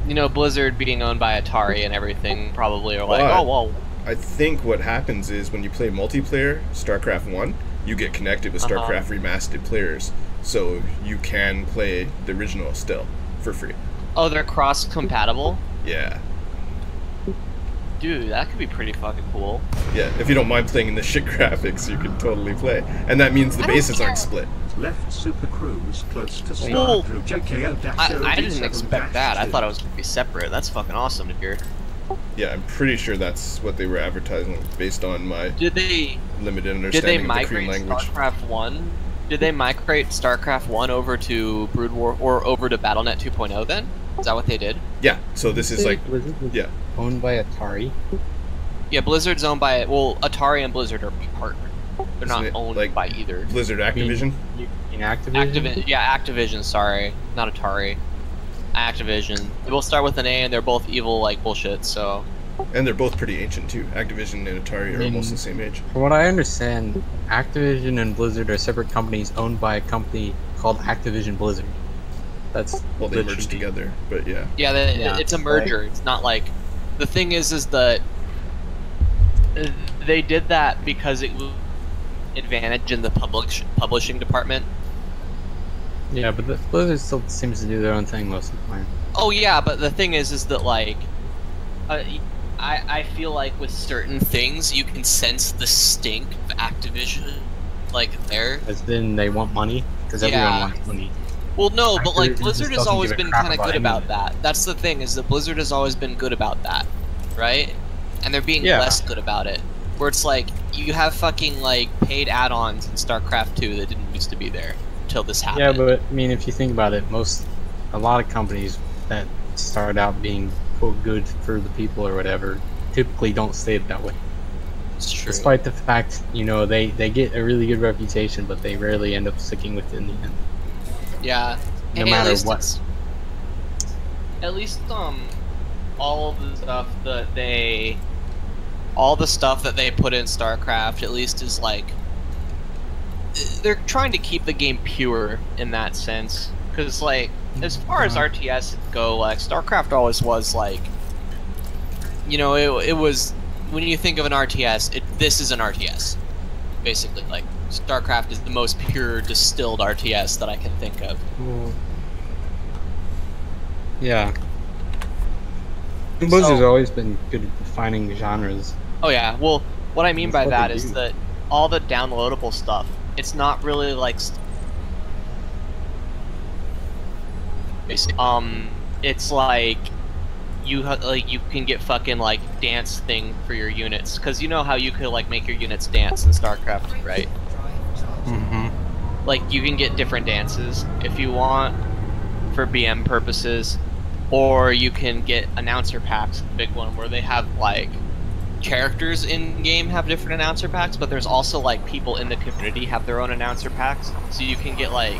You know, Blizzard being owned by Atari and everything probably are like, oh, well... I think what happens is when you play multiplayer, StarCraft 1, you get connected with StarCraft Remastered players, so you can play the original still, for free. Oh, they're cross-compatible? Yeah. Dude, that could be pretty fucking cool. Yeah, if you don't mind playing in the shit graphics, you can totally play. And that means the bases aren't split. Left Super Cruise close to Well, I didn't expect that. I thought it was going to be separate. That's fucking awesome to hear. Yeah, I'm pretty sure that's what they were advertising based on my limited understanding of the Korean language. StarCraft 1? Did they migrate StarCraft 1 over to Brood War or over to BattleNet 2.0 then? Is that what they did? Yeah, so this is like owned by Atari. Yeah, Blizzard's owned by Atari and Blizzard are partnered. They're not owned like by either. Blizzard Activision? Activision? Yeah, Activision, sorry. Not Atari. Activision. They both start with an A and they're both evil like bullshit, so... And they're both pretty ancient too. Activision and Atari are almost the same age. From what I understand, Activision and Blizzard are separate companies owned by a company called Activision Blizzard. That's well, they merged together, but yeah. Yeah, it's a merger. It's not like... The thing is that they did that because it was advantage in the publishing department. Yeah, but Blizzard still seems to do their own thing most of the time. Oh yeah, but the thing is that like, I feel like with certain things you can sense the stink of Activision, like there. As in they want money, because everyone wants money. Well, no, but like Blizzard has always been kind of good about that. That's the thing, is that Blizzard has always been good about that, right? And they're being less good about it. Where it's like you have fucking like paid add-ons in StarCraft 2 that didn't used to be there until this happened. Yeah, but I mean, if you think about it, a lot of companies that start out being quote good for the people or whatever typically don't stay that way. It's true. Despite the fact, you know, they get a really good reputation, but they rarely end up sticking with it in the end. Yeah. No matter what. At least all of the stuff that they put in StarCraft at least is like they're trying to keep the game pure in that sense, because like as far as RTS go, like StarCraft always was like, you know, it was when you think of an RTS, this is an RTS. basically. Like, StarCraft is the most pure distilled RTS that I can think of. Well, yeah. Blizzard's always been good at defining genres. Oh yeah, well, what I mean That's by what that they is do. that all the downloadable stuff, it's not really like it's like you can get fucking like dance thing for your units, because you know how you could like make your units dance in StarCraft, right? Mm-hmm. Like you can get different dances if you want for BM purposes, or you can get announcer packs, the big one, where they have like characters in game have different announcer packs, but there's also like people in the community have their own announcer packs, so you can get like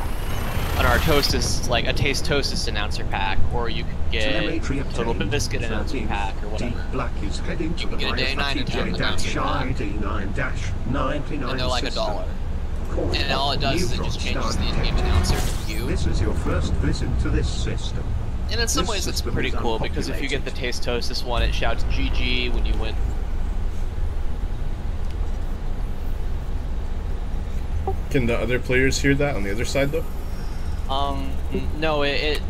an Artosis, like a Tastosis announcer pack, or you can get Total Biscuit announcer pack, or whatever. Black is heading to You can get a Day 9 announcer pack, and they're like $1. And all it does is it just changes the in-game announcer to you. This is your first visit to this system. And in some ways it's pretty cool, because if you get the Tastosis one, it shouts GG when you win. Can the other players hear that on the other side though? No, it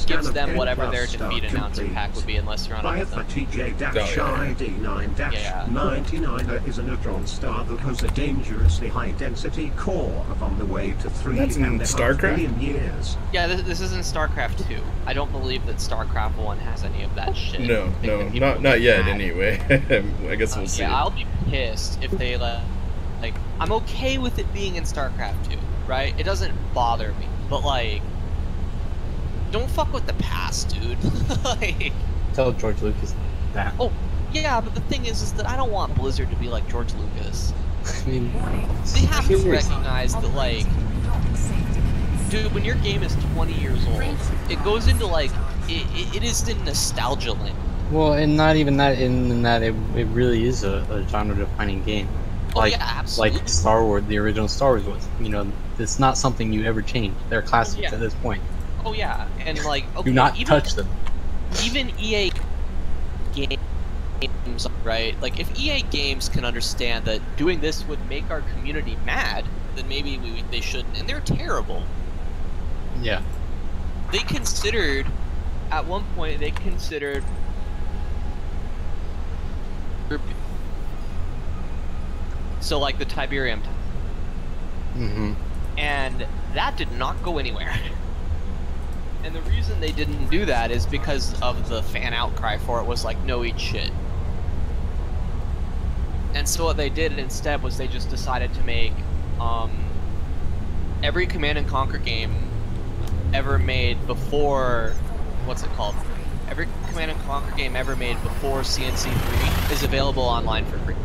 gives them whatever their defeat announcer pack would be, unless you're on it with them. TJ-ID9-99 is a neutron star that has a dangerously high density core of on the way to 3 That's in StarCraft? billion years. Yeah, this is in StarCraft 2. I don't believe that StarCraft 1 has any of that shit. No, I think that people not get yet mad. anyway. I guess we'll see. Yeah, I'll be pissed if they like, I'm okay with it being in StarCraft 2, right? It doesn't bother me, but like, don't fuck with the past, dude. Like, Tell George Lucas that. oh, yeah, but the thing is that I don't want Blizzard to be like George Lucas. I mean, They have to serious. recognize that, like, dude, when your game is 20 years old, it goes into like, it is in nostalgia land. Well, and not even that. In that, it really is a genre-defining game. Oh, Like, yeah, absolutely. like Star Wars, the original Star Wars was. You know, it's not something you ever change. They're classics yeah. at this point. Oh yeah, and like, okay, Do not even, touch them. even EA games, right? Like, if EA games can understand that doing this would make our community mad, then maybe they shouldn't. And they're terrible. Yeah. They considered, at one point, so like the Tiberium, Mm-hmm. and that did not go anywhere. And the reason they didn't do that is because of the fan outcry for it was like, no, eat shit. And so what they did instead was they just decided to make every Command and Conquer game ever made before, what's it called? Every Command and Conquer game ever made before CNC3 is available online for free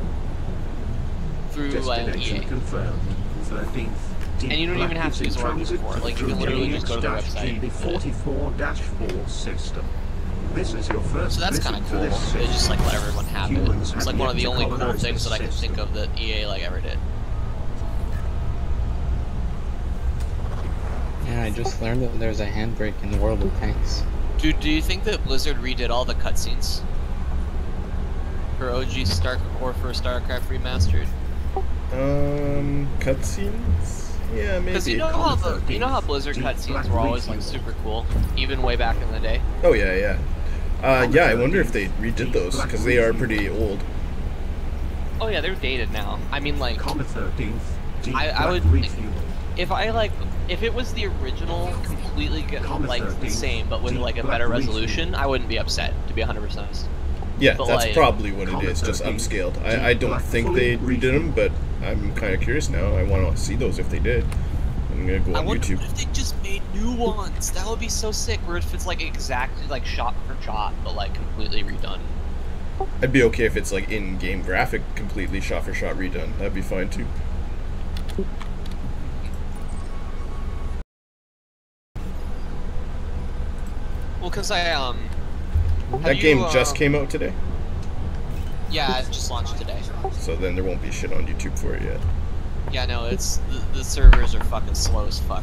through Destination EA. confirmed. 13th. And you don't even have to use Oracle for it. Like, you can literally just go to their website. 44-4 system. This is your first So that's kind of visit to cool. this They just system. like let everyone have it. Humans It's have like one of the yet to only cool colonize things this that I can think of that EA like ever did. Yeah, I just learned that there's a handbrake in the World of Tanks. Dude, do you think that Blizzard redid all the cutscenes for OG for StarCraft Remastered? Cutscenes? Yeah, Because maybe. you know how Blizzard cutscenes were always like super cool, even way back in the day. Oh yeah, yeah. Yeah, I wonder if they redid those because they are pretty old. Oh yeah, they're dated now. I mean, like, Comet 13th. I would refuel. if it was the original, completely like the same, but with like a better resolution, I wouldn't be upset, to be 100% honest. Yeah, But, that's like, probably what it is, just upscaled. I don't think they redid them, but I'm kind of curious now. I want to see those if they did. I'm gonna go I on wonder YouTube. if they just made new ones. That would be so sick. Where if it's like exactly like shot for shot, but like completely redone. I'd be okay if it's like in-game graphic, completely shot for shot redone. That'd be fine too. Well, cause That game just came out today, Yeah, it just launched today. so then there won't be shit on YouTube for it yet. Yeah, no, it's the servers are fucking slow as fuck.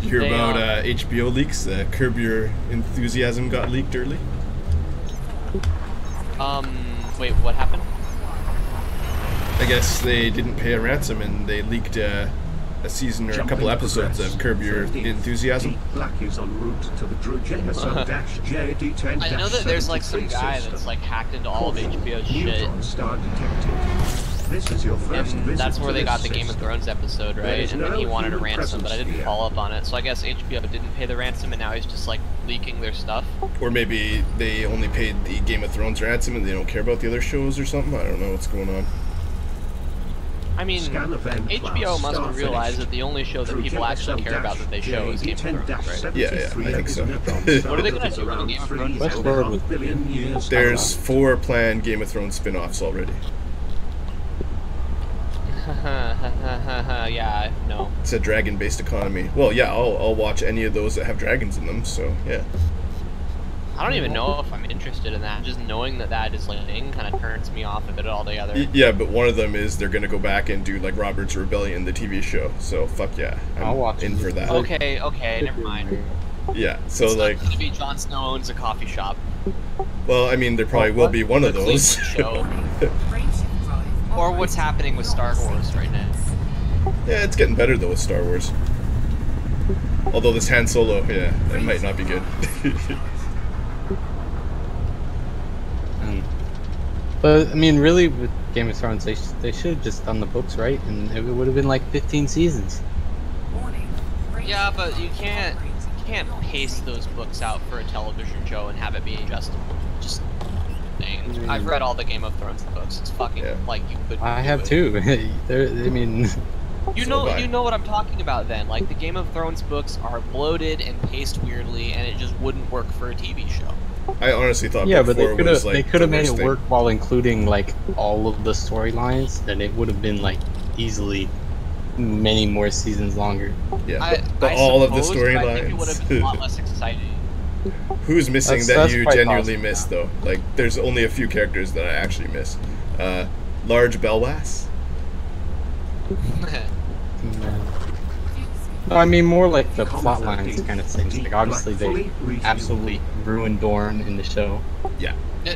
You hear They, about HBO leaks? Curb Your Enthusiasm got leaked early. Wait, what happened? I guess they didn't pay a ransom and they leaked a season or a couple episodes of Curb Your Enthusiasm. Black is en route to the JD10. I know that there's like some guy that's like hacked into all of HBO's shit. This is your first And that's where they got the Game of Thrones episode, right? And then he wanted a ransom, but I didn't follow up on it. So I guess HBO didn't pay the ransom, and now he's just like leaking their stuff. Or maybe they only paid the Game of Thrones ransom and they don't care about the other shows or something. I don't know what's going on. I mean, HBO must realize that the only show that people actually care about that they show is Game of Thrones, right? Yeah, I think so. What are they gonna do with Game of Thrones? There's 4 planned Game of Thrones spin-offs already. Yeah, no. It's a dragon-based economy. Well, yeah, I'll watch any of those that have dragons in them, so yeah. I don't even know if I'm interested in that. Just knowing that that is like a thing kind of turns me off of it altogether. Yeah, but one of them is they're gonna go back and do like Robert's Rebellion, the TV show. So fuck yeah, I'll watch in for that. Okay, never mind. Yeah, so it's like not gonna be Jon Snow owns a coffee shop. Well, I mean, there probably will be one of those. Show. Or what's happening with Star Wars right now. Yeah, it's getting better though with Star Wars. Although this Han Solo, yeah, it might not be good. But I mean, really, with Game of Thrones, they should have just done the books, right? And it would have been like 15 seasons. Yeah, but you can't paste those books out for a television show and have it be just thing. I've read all the Game of Thrones books. It's fucking like you could. I have too. I mean. You know what I'm talking about then. Like the Game of Thrones books are bloated and paced weirdly, and it just wouldn't work for a TV show. I honestly thought but they could have like, made it work while including like all of the storylines, and it would have been like easily many more seasons longer. Yeah, but all of the storylines. I think it would have been a lot less exciting. Who's missing that's you genuinely miss though? Like, there's only a few characters that I actually miss. Large Belwas. No, I mean more like the plot lines kind of things. Like obviously they absolutely ruined Dorne in the show. Yeah.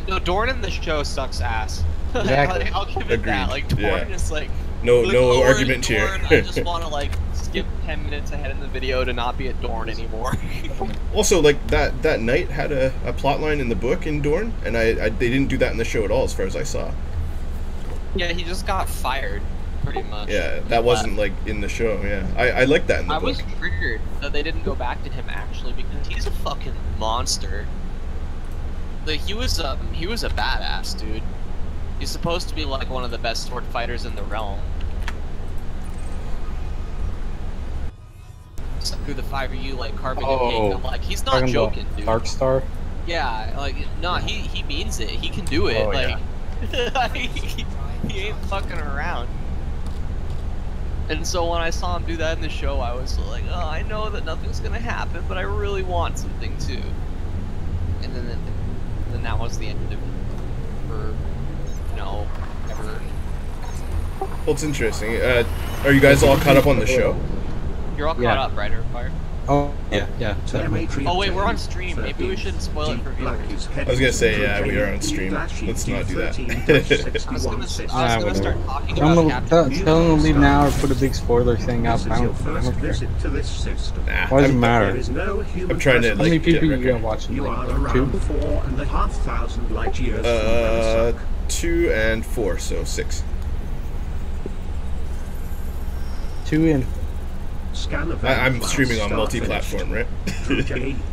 No, Dorne in the show sucks ass. Exactly. I'll give it that. Like Dorne is like no argument here. I just want to like skip 10 minutes ahead in the video to not be at Dorne anymore. Also, like that knight had a plot line in the book in Dorne, and they didn't do that in the show at all, as far as I saw. Yeah, he just got fired. Pretty much. Yeah, that wasn't like in the show. Yeah, I like that in the book. I was triggered that they didn't go back to him actually, because he's a fucking monster. Like he was a badass dude. He's supposed to be like one of the best sword fighters in the realm. So through the 5U like carving a cake. I'm like, he's not joking, dude. Dark Star. Yeah, like no, he means it. He can do it. He ain't fucking around. And so when I saw him do that in the show, I was like, oh, I know that nothing's gonna happen, but I really want something too. And then that was the end of it. For, ever. Well, it's interesting. Are you guys all caught up on the show? You're all caught up, right, Airfire? Oh, yeah. Oh wait, we're on stream. Maybe we shouldn't spoil it for viewers. I was gonna say, yeah, we are on stream. Let's not do that. I was gonna start talking about tell them to leave now or put a big spoiler thing up. I don't care. Nah, Why does it matter? I'm trying to, How many people you gonna watch? Like, 2? 4,500 light years. 2 and 4, so 6. 2 and I'm streaming on multi-platform, right?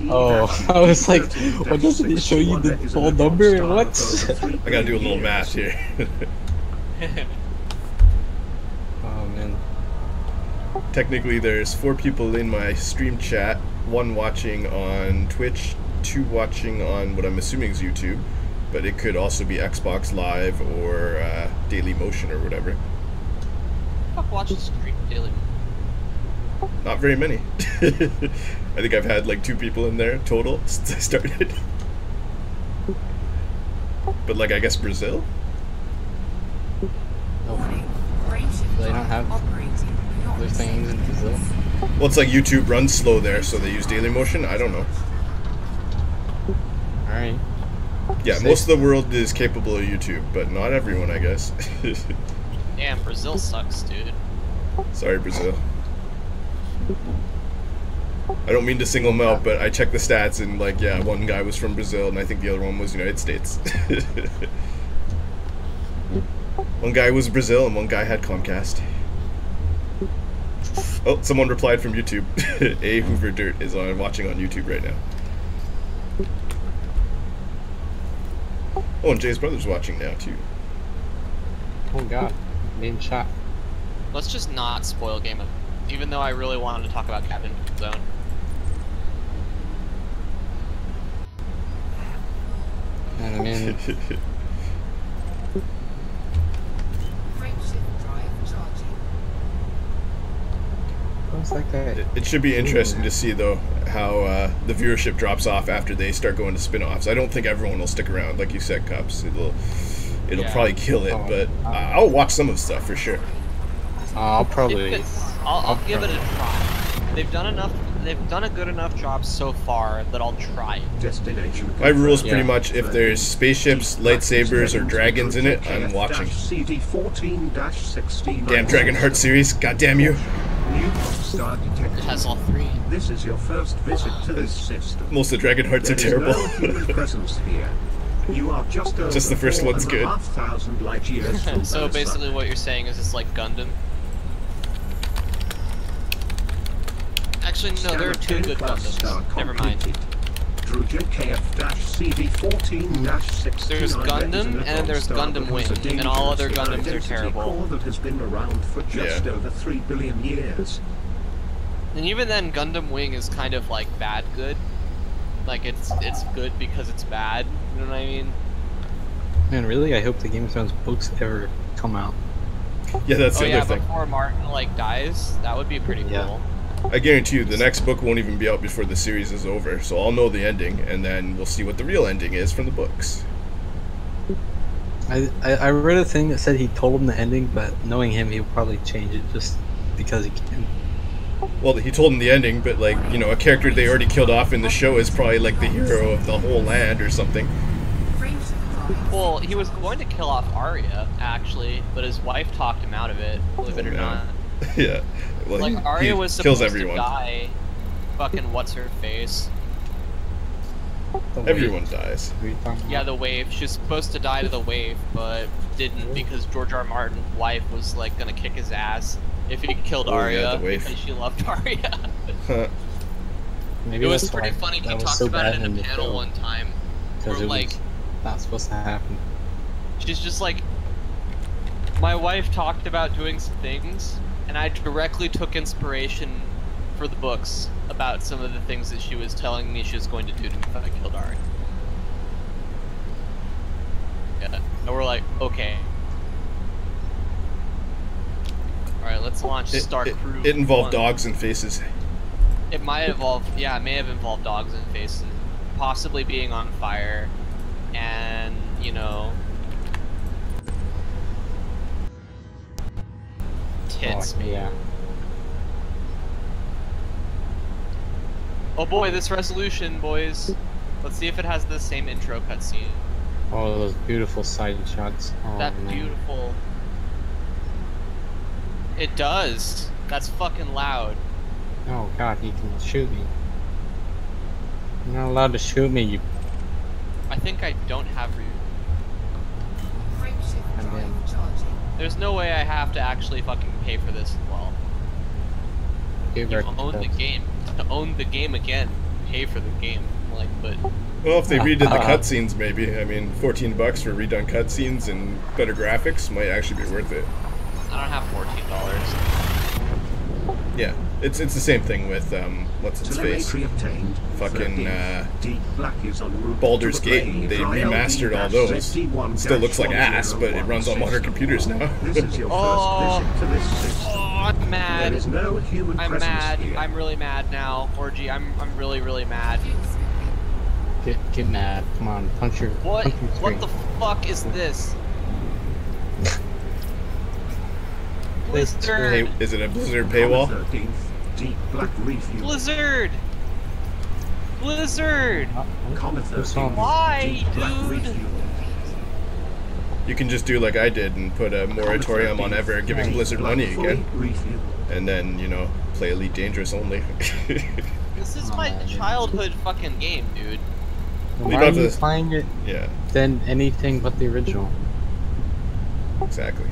Oh, I was like, what doesn't it show you the full number? What? I gotta do a little math here. Oh man. Technically, there's 4 people in my stream chat. 1 watching on Twitch, 2 watching on what I'm assuming is YouTube, but it could also be Xbox Live or Daily Motion or whatever. Fuck, watch the stream Daily Motion. Not very many. I think I've had like 2 people in there total since I started. But like, I guess Brazil? They don't have other things in Brazil. Well, it's like YouTube runs slow there, so they use Daily Motion. I don't know. Alright. Yeah, most of the world is capable of YouTube, but not everyone, I guess. Damn, Brazil sucks, dude. Sorry, Brazil. I don't mean to single them out, but I checked the stats and, like, yeah, one guy was from Brazil and I think the other one was United States. One guy was Brazil and one guy had Comcast. Oh, someone replied from YouTube. A Hoover Dirt is watching on YouTube right now. Oh, and Jay's brother's watching now, too. Oh god, being shot. Let's just not spoil Game of... Even though I really wanted to talk about Captain Zone. And I mean, Frameshift drive charging. what's that guy? It should be interesting to see, though, how the viewership drops off after they start going to spin-offs. I don't think everyone will stick around, like you said, Cups. It'll Yeah. probably kill it, but I'll watch some of the stuff for sure. I'll probably. I'll give it a try. They've done enough. They've done a good enough job so far that I'll try it. Destination My rule's Yeah. pretty much if there's spaceships, lightsabers, or dragons in it, I'm watching. CD14-16. Damn Dragon Heart series, goddamn you! New star It detected. has all three. This is your first visit to this system. Most of the Dragon Hearts are There is terrible. no human presence here. You are just over Just the first one's good. 4,500 light years from So the basically, sun. what you're saying is it's like Gundam. Actually, no, there are two good Gundams. Never mind. Through JKF-CD14-69. There's Gundam, and then there's Gundam Wing, and all other Gundams are terrible. That has been around for just over 3 billion years. And even then, Gundam Wing is kind of like bad good. Like it's good because it's bad. You know what I mean? Man, really, I hope the Game of Thrones books ever come out. Yeah, that's the Oh yeah, other thing. before Martin like dies, that would be pretty Yeah. cool. I guarantee you, the next book won't even be out before the series is over, so I'll know the ending, and then we'll see what the real ending is from the books. I read a thing that said he told him the ending, but knowing him, he'll probably change it just because he can. Well, he told him the ending, but, like, you know, a character they already killed off in the show is probably, like, the hero of the whole land or something. Frameshift drive. Well, he was going to kill off Arya actually, but his wife talked him out of it. Believe it or Yeah. not. Yeah. Well, Like he Arya was kills supposed everyone. to die. Fucking what's her face? Everyone dies. Yeah, the wave. She was supposed to die to the wave, but didn't because George R. R. Martin's wife was like gonna kick his ass if he killed Oh, yeah, Arya the wave. because she loved Arya. Huh. Maybe It was that's pretty why funny. He that was talked so about bad it in the a panel show, one time. 'cause Where it like was not supposed to happen. she's just like, my wife talked about doing some things, and I directly took inspiration for the books about some of the things that she was telling me she was going to do to me if I killed Arya. Yeah, and we're like, okay. Alright, let's launch Star Crew. It involved 1. dogs and faces. It might involve, yeah, it may have involved dogs and faces, possibly being on fire, and, you know, tits. Oh, yeah. Oh boy, this resolution, boys. Let's see if it has the same intro cutscene. Oh, those beautiful side shots. Oh, That man. beautiful. It does. That's fucking loud. Oh god, he can shoot me. You're not allowed to shoot me, you. I think I don't have. Frameshift And drive then- charging. There's no way I have to actually fucking pay for this as well. Give You her own the game. To own the game again, pay for the game. Like, but Well, if they redid the cutscenes, maybe. I mean, $14 for redone cutscenes and better graphics might actually be worth it. I don't have $14. Yeah, it's the same thing with what's its face? Telemetry obtained. Fucking, 13th. Deep Black is en route Baldur's to the Gate. blade. They remastered all those. Still looks like ass, but it runs on modern computers now. This is your Oh. first visit to this system. Oh, I'm There mad. is no human I'm presence mad. here. I'm really mad now, Orgy. I'm really mad. Get mad. Come on, punch your. What? Punch your What screen. the fuck is this? Blizzard. Hey, is it a Blizzard paywall? 13th. Deep Black refuel. Blizzard. Blizzard. Comet What's 13th. wrong? Why, Deep Black dude? refuel. You can just do like I did and put a moratorium on ever giving Blizzard money again. And then, you know, play Elite Dangerous only. This is my childhood fucking game, dude. Why are you playing it Yeah. than anything but the original? Exactly.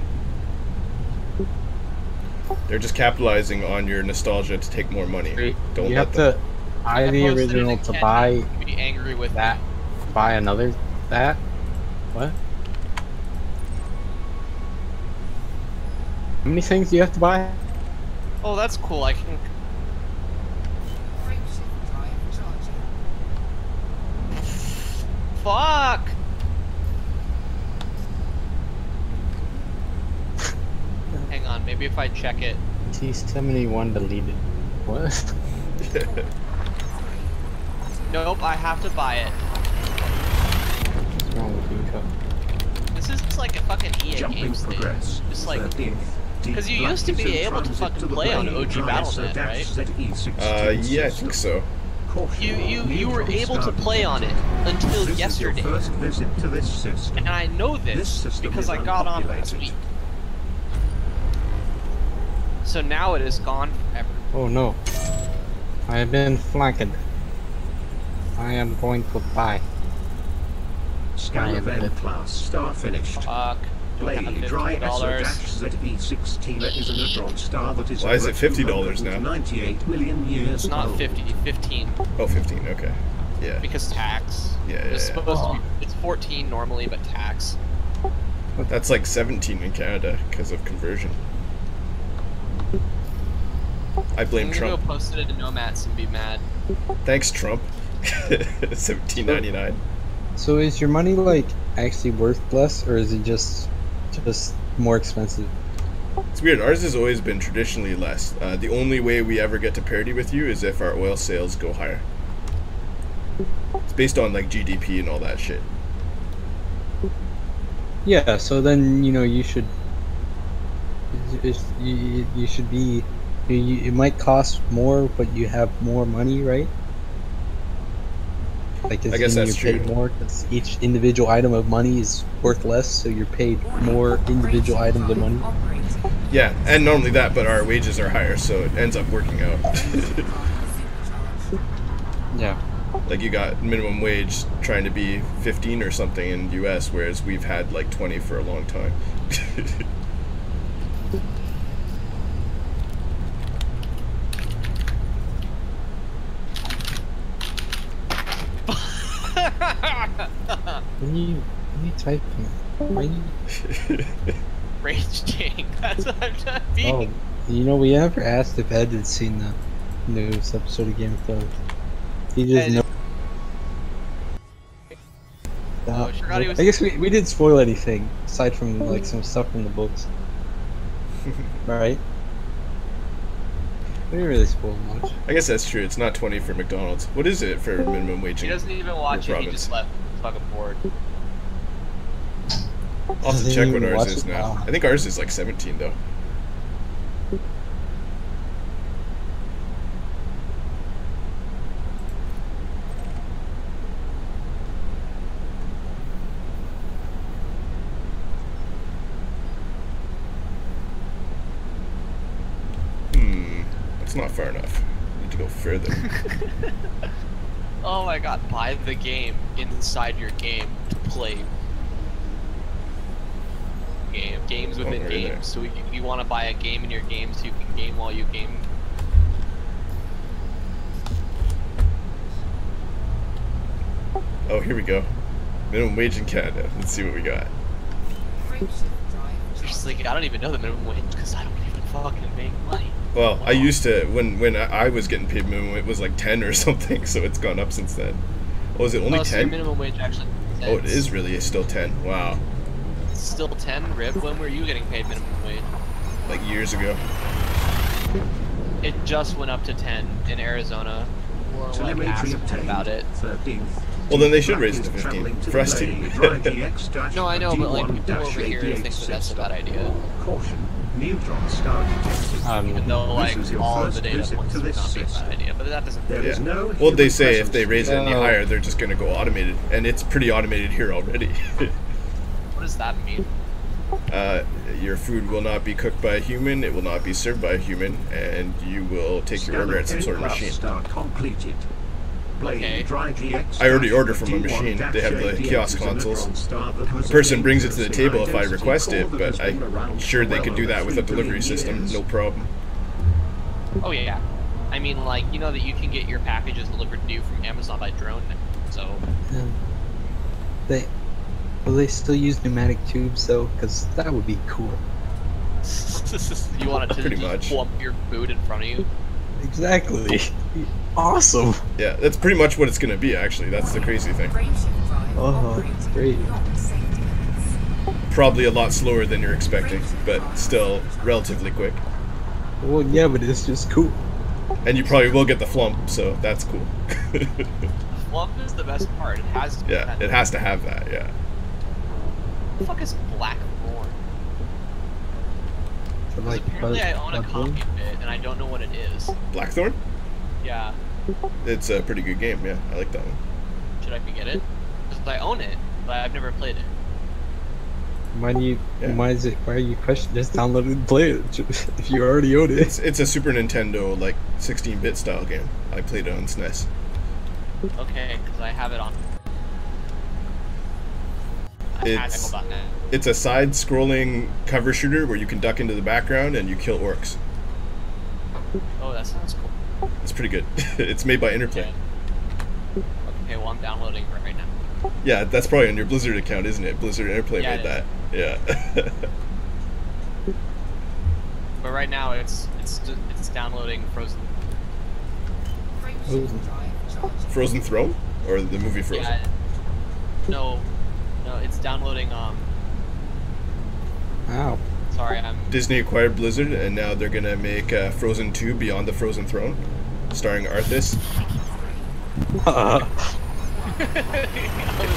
They're just capitalizing on your nostalgia to take more money. Don't you let have them. to buy the original to buy Be angry with that. Buy another that? What? How many things do you have to buy? Oh, that's cool. I can. Frameshift drive charging. Fuck. Hang on. Maybe if I check it. T71 deleted. What? Nope. I have to buy it. What's wrong with you, Cup? This is like a fucking EA game stage. Just like. Because you used to be able to fucking play on OG Battle.net, right? Yeah, I think so. You were able to play on it until yesterday. And I know this because I got on last week. So now it is gone forever. Oh no. I have been flanked. I am going to buy. Scan event class star finished. Fuck. Blade dry SO-ZE16 is an Adron star that is Why is it $50 now? 98 million years It's not old. 50, 15. Oh, 15, okay. Yeah. Because tax. Yeah, It's yeah, supposed to be. It's 14 normally, but tax. That's like 17 in Canada because of conversion. I blame I'm gonna Trump. go post it to Nomads and be mad. Thanks, Trump. 17.99. So is your money like actually worth less, or is it just more expensive? It's weird. Ours has always been traditionally less. The only way we ever get to parity with you is if our oil sales go higher. It's based on like GDP and all that shit. Yeah. So then you should. You should be. It might cost more, but you have more money, right? Like, I guess that's you're paid true. more because each individual item of money is worth less, so you're paid more individual items of money. Yeah, and not only that, but our wages are higher, so it ends up working out. Yeah. Like you got minimum wage trying to be 15 or something in US, whereas we've had like 20 for a long time. When you typing, why you? Raging. That's what I'm trying to be. Oh, we never asked if Ed had seen the newest episode of Game of Thrones. He just Ed- knows. Oh, I forgot he was- I guess we didn't spoil anything aside from like some stuff from the books, right? We didn't really spoil much. I guess that's true. It's not 20 for McDonald's. What is it for minimum wage? He in doesn't even watch your it. He province? just left. He's fucking bored. I'll have to Doesn't check even what ours watch is it now. now. I think ours is like 17 though. That's not far enough. Need to go further. Oh my god, buy the game inside your game to play games within right there. games. So you want to buy a game in your game so you can game while you game. Oh, here we go. Minimum wage in Canada. Let's see what we got. Just like, I don't even know the minimum wage because I don't even fucking make money. Well, I used to, when I was getting paid minimum, it was like 10 or something, so it's gone up since then. Oh, is it only Oh, so your 10? minimum wage actually. Oh, it is really still 10. Wow. It's still 10, Rip. When were you getting paid minimum wage? Like years ago. It just went up to 10 in Arizona. Or like asked about it. Well, then they should raise it to 15 for us to. No, I know, but like people over here think that that's a bad idea. Neutron star detected. Even though like This is your all of first the data visit points to would this not be a bad system. idea, but that doesn't. There is Yeah. no Well, they human say if they presence. raise it any higher, they're just going to go automated, and it's pretty automated here already. What is that mean? Your food will not be cooked by a human, it will not be served by a human, and you will take your order at some sort of machine. Completed. Okay. I already order from a machine. They have the kiosk consoles. A person brings it to the table if I request it, but I'm sure they could do that with a delivery system, no problem. Oh yeah. I mean, like, you know that you can get your packages delivered to you from Amazon by drone now, so... Will they still use pneumatic tubes though? Because that would be cool. You want it to Pretty just much. plump your food in front of you? Exactly. Awesome. Yeah, that's pretty much what it's going to be, actually. That's the crazy thing. Oh, great. Probably a lot slower than you're expecting, but still relatively quick. Well, yeah, but it's just cool. And you probably will get the flump, so that's cool. Flump is the best part. It has to be Yeah, that. it has to have that, yeah. What the fuck is Blackthorn? So, Because apparently I own a copy of it, and I don't know what it is. Blackthorn? Yeah. It's a pretty good game, yeah. I like that one. Should I get it? Because I own it, but I've never played it. Why do you? Yeah. Why are you questioning? Just download it and play it if you already own it. It's a Super Nintendo, like, 16-bit style game. I played it on SNES. Okay, because I have it on. It's a side-scrolling cover shooter where you can duck into the background and you kill orcs. Oh, that sounds cool. It's pretty good. It's made by Interplay. Okay, well I'm downloading it right now. Yeah, that's probably on your Blizzard account, isn't it? Blizzard Interplay Yeah, made it that. Yeah. But right now it's downloading Frozen. Frozen Throne? Or the movie Frozen? Yeah. No, it's downloading. Wow. Sorry, I'm. Disney acquired Blizzard, and now they're gonna make Frozen 2 Beyond the Frozen Throne, starring Arthas.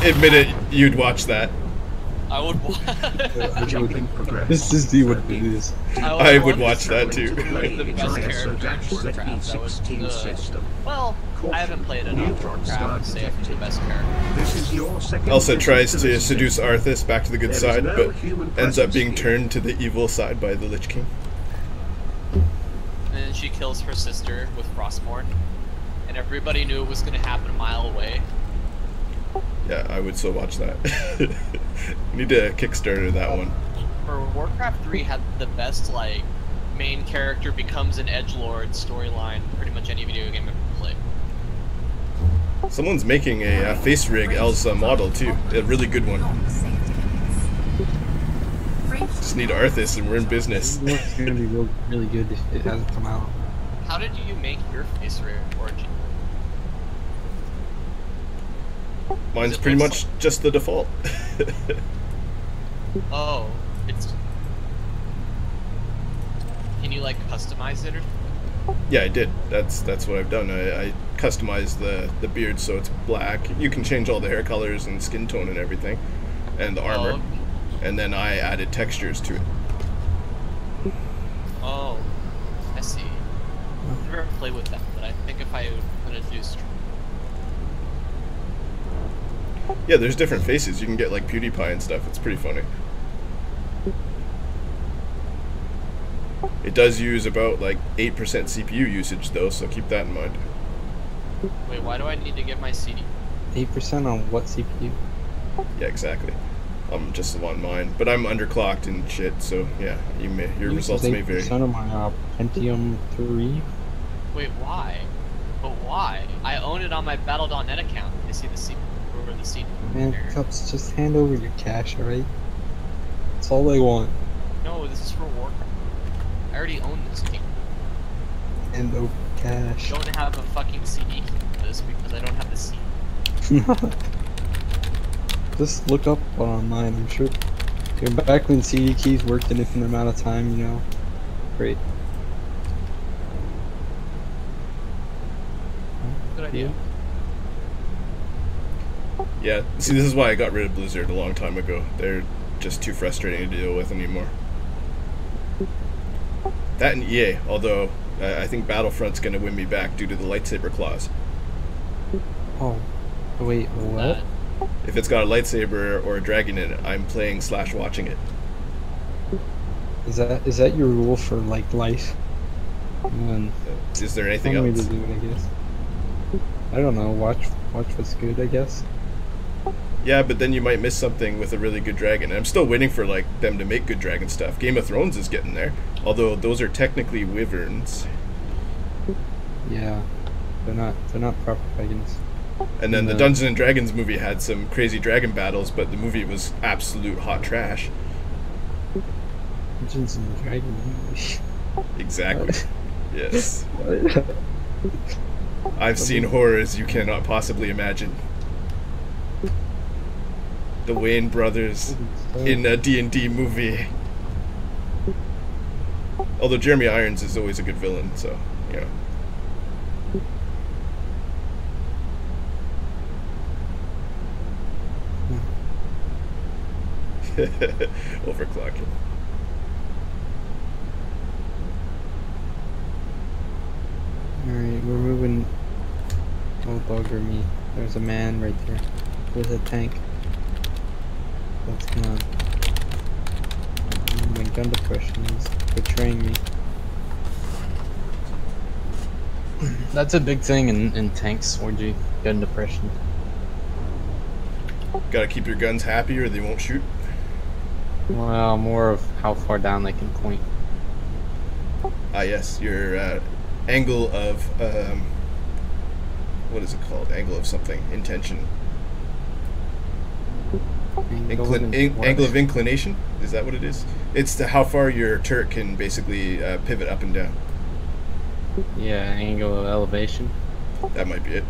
Admit it, you'd watch that. I would. This is what it is. I would watch that too. The best character in Warcraft. That was the. Well, I haven't played enough Warcraft to say if he's the best character. Elsa tries to seduce Arthas back to the good side, but ends up being turned to the evil side by the Lich King. And then she kills her sister with Frostmourne, and everybody knew it was going to happen a mile away. Yeah, I would still watch that. Need to Kickstarter that one. For Warcraft 3 had the best, like, main character becomes an edgelord storyline pretty much any video game I've ever played. Someone's making a face rig Elsa model too, a really good one. Just need Arthas and we're in business. It's gonna be really good if it hasn't come out. How did you make your face rig origin? Mine's pretty much just the default. Oh, it's. Can you like customize it or? Yeah, I did. That's what I've done. I customized the beard so it's black. You can change all the hair colors and skin tone and everything, and the armor. Oh, okay. And then I added textures to it. Oh, I see. I've never played with that, but I think if I put a do Yeah, there's different faces. You can get like PewDiePie and stuff. It's pretty funny. It does use about like 8% CPU usage though, so keep that in mind. Wait, why do I need to get my CD? 8% on what CPU? Yeah, exactly. I'm just on mine, but I'm underclocked and shit. So yeah, your results may vary. 8% on my Pentium 3. Wait, why? But why? I own it on my Battle.net account. I see the CD or the CD. Man, Cups, just hand over your cash, alright? That's all they want. No, this is for Warcraft. I already own this game. Hand over cash. I don't have a fucking CD for this because I don't have the CD. Just look up online, I'm sure. Back when CD keys worked an infinite amount of time, you know. Great. Good idea. Yeah, see, this is why I got rid of Blizzard a long time ago. They're just too frustrating to deal with anymore. That and EA, although I think Battlefront's gonna win me back due to the lightsaber clause. Oh, wait, what? If it's got a lightsaber or a dragon in it, I'm playing / watching it. Is that your rule for like life? And Is there anything one way else? to do it, I guess. I don't know. Watch what's good, I guess. Yeah, but then you might miss something with a really good dragon. And I'm still waiting for like them to make good dragon stuff. Game of Thrones is getting there, although those are technically wyverns. Yeah, they're not proper dragons. And then the Dungeons and Dragons movie had some crazy dragon battles, but the movie was absolute hot trash. Dungeons and Dragons. Exactly. Yes. I've seen horrors you cannot possibly imagine. The Wayne brothers in a D&D movie. Although Jeremy Irons is always a good villain, so, you know. Overclocking. Alright, we're moving. Oh, bugger me. There's a man right there with a tank. What's going on? My gun depression is betraying me. That's a big thing in tanks, 4G. Gun depression. Gotta keep your guns happy or they won't shoot. Well, more of how far down they can point. Ah, yes, your angle of what is it called? Angle of something. Intention. Angle of inclination? Is that what it is? It's how far your turret can basically pivot up and down. Yeah, angle of elevation. That might be it.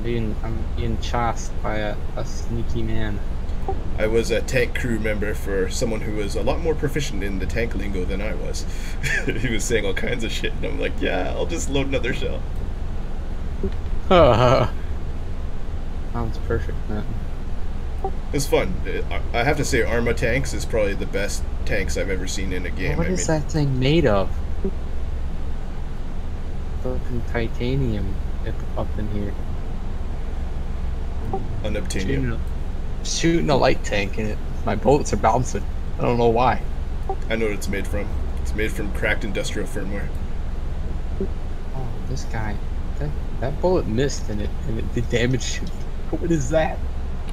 I'm being chased by a sneaky man. I was a tank crew member for someone who was a lot more proficient in the tank lingo than I was. He was saying all kinds of shit, and I'm like, yeah, I'll just load another shell. Sounds perfect, man. It's fun. I have to say, Arma tanks is probably the best tanks I've ever seen in a game. What is that thing made of? Fucking titanium up in here. Unobtainium. Shooting a light tank and my bullets are bouncing. I don't know why. I know what it's made from. It's made from cracked industrial firmware. Oh, this guy. That bullet missed and it did damage to me. What is that?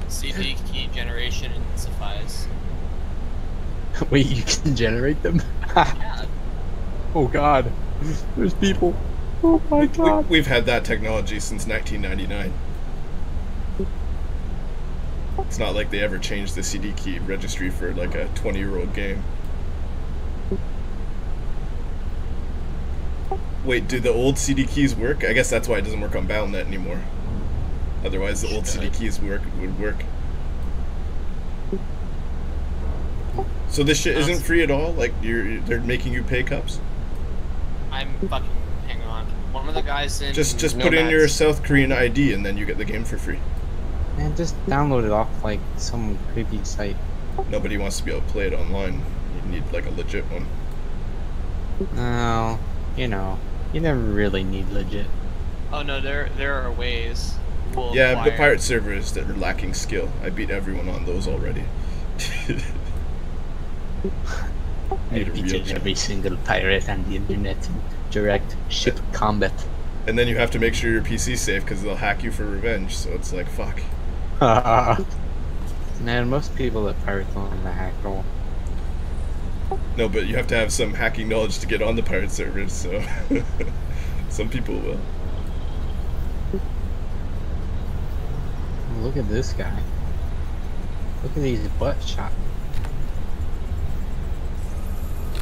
CD key generation intensifies. Wait, you can generate them? Yeah. Oh god. There's people. Oh my god. We've had that technology since 1999. It's not like they ever changed the CD key registry for like a 20-year-old game. Wait, do the old CD keys work? I guess that's why it doesn't work on BattleNet anymore. Otherwise, the old CD keys would work. So this shit isn't free at all? Like, they're making you pay cups? I'm fucking... Hang on. One of the guys in... Just put in your South Korean ID and then you get the game for free. Man, just download it off like some creepy site. Nobody wants to be able to play it online. You need like a legit one. No, you know, you never really need legit. Oh no, there are ways. We'll Yeah, the acquire- pirate servers that are lacking skill. I beat everyone on those already. I beat every single pirate on the internet in direct ship combat. And then you have to make sure your PC's safe because they'll hack you for revenge. So it's like, fuck. Man, most people that pirate don't have a hack roll. No, but you have to have some hacking knowledge to get on the pirate servers, so some people will. Look at this guy. Look at these butt shots.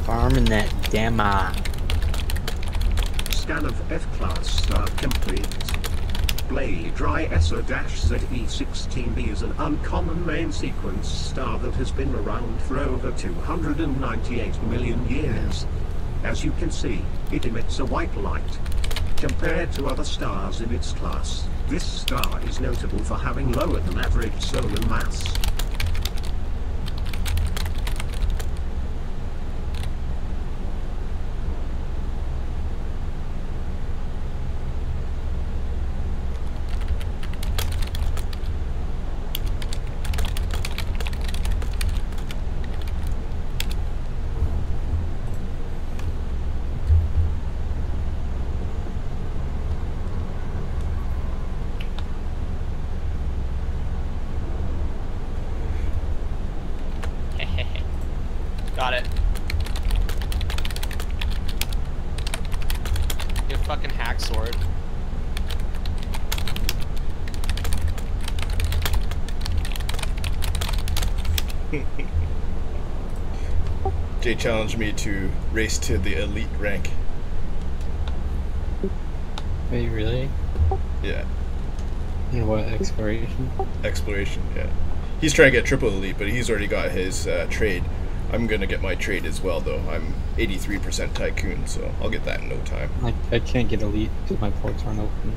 Farming that demo. Scan of F-Class star complete. Blade Dry SO-ZE16B is an uncommon main sequence star that has been around for over 298 million years. As you can see, it emits a white light. Compared to other stars in its class, this star is notable for having lower than average solar mass. sword. Jay challenged me to race to the elite rank. Wait, really? Yeah. And what, exploration? Exploration, yeah. He's trying to get triple elite, but he's already got his trade. I'm gonna get my trade as well, though. I'm 83% tycoon, so I'll get that in no time. I can't get elite because my ports aren't open.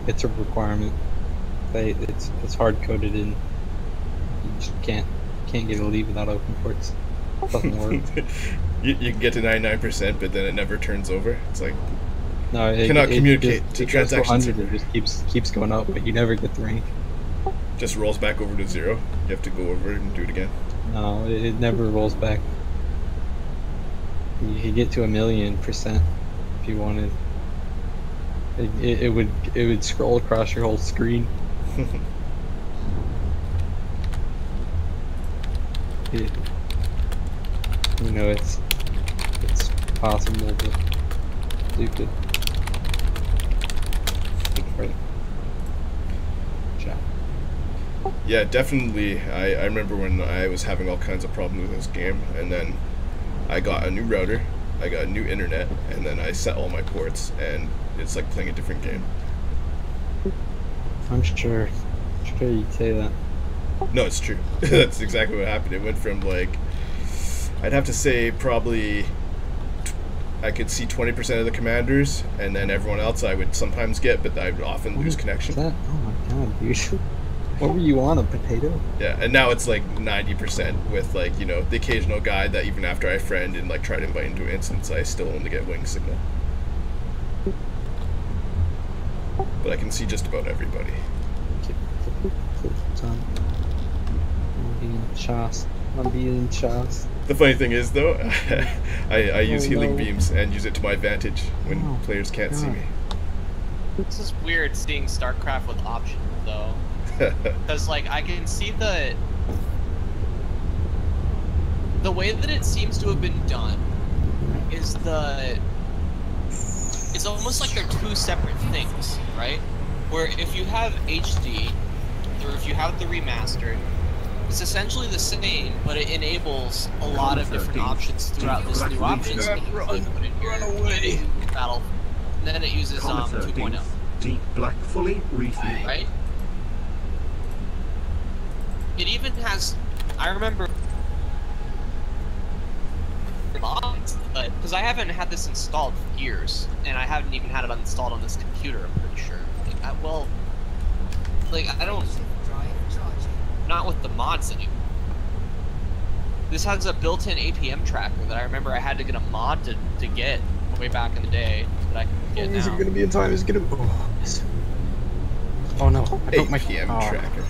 It's a requirement. It's hard coded in. You just can't get elite without open ports. It doesn't work. you can get to 99%, but then it never turns over. It's like No, it cannot communicate just, to it goes to transactions. 100, it just keeps going up, but you never get the rank. Just rolls back over to 0. You have to go over and do it again. No, it never rolls back. You could get to 1,000,000% if you wanted. It would scroll across your whole screen. You know, it's possible, but stupid. Right. Chat. Yeah, definitely. I remember when I was having all kinds of problems with this game, and then I got a new router, I got a new internet, and then I set all my ports, and it's like playing a different game. I'm sure you'd say that. No, it's true. That's exactly what happened. It went from like, I'd have to say probably I could see 20% of the commanders, and then everyone else I would sometimes get, but I would often lose connection. That? Oh my god, dude. What were you on, a potato? Yeah, and now it's like 90% with like, you know, the occasional guy that even after I friend and like try to invite into an instance, I still only get wing signal. But I can see just about everybody. I'm being chast. The funny thing is though, I use healing beams and use it to my advantage when players can't see me. This is weird seeing StarCraft with options though. Because like I can see the way that it seems to have been done is it's almost like they're two separate things, right? Where if you have HD or if you have the remastered, it's essentially the same, but it enables a lot of different options throughout this new options menu. Run away! Battle, and then it uses 2.0. Deep black fully refueled. Right? It even has, I remember mods, but because I haven't had this installed for years, and I haven't even had it installed on this computer, I'm pretty sure. I don't, not with the mods anymore. This has a built-in APM tracker that I remember I had to get a mod to get way back in the day that I can get now. Is it gonna be in time? Is it gonna? Oh no! I broke my APM tracker.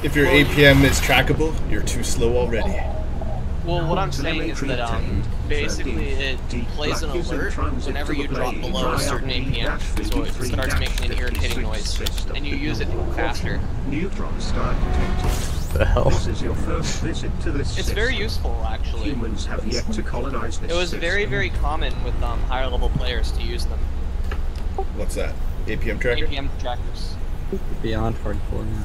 If your APM is trackable, you're too slow already. Well, what I'm saying is that basically it plays an alert whenever you drop below a certain APM, so it starts making an irritating noise, and you use it faster. Neutron star detected. The hell? This is your first visit to this It's very useful, actually. Humans have yet to colonize this It was very, very common with higher level players to use them. What's that? APM tracker? APM trackers. Beyond hardcore now.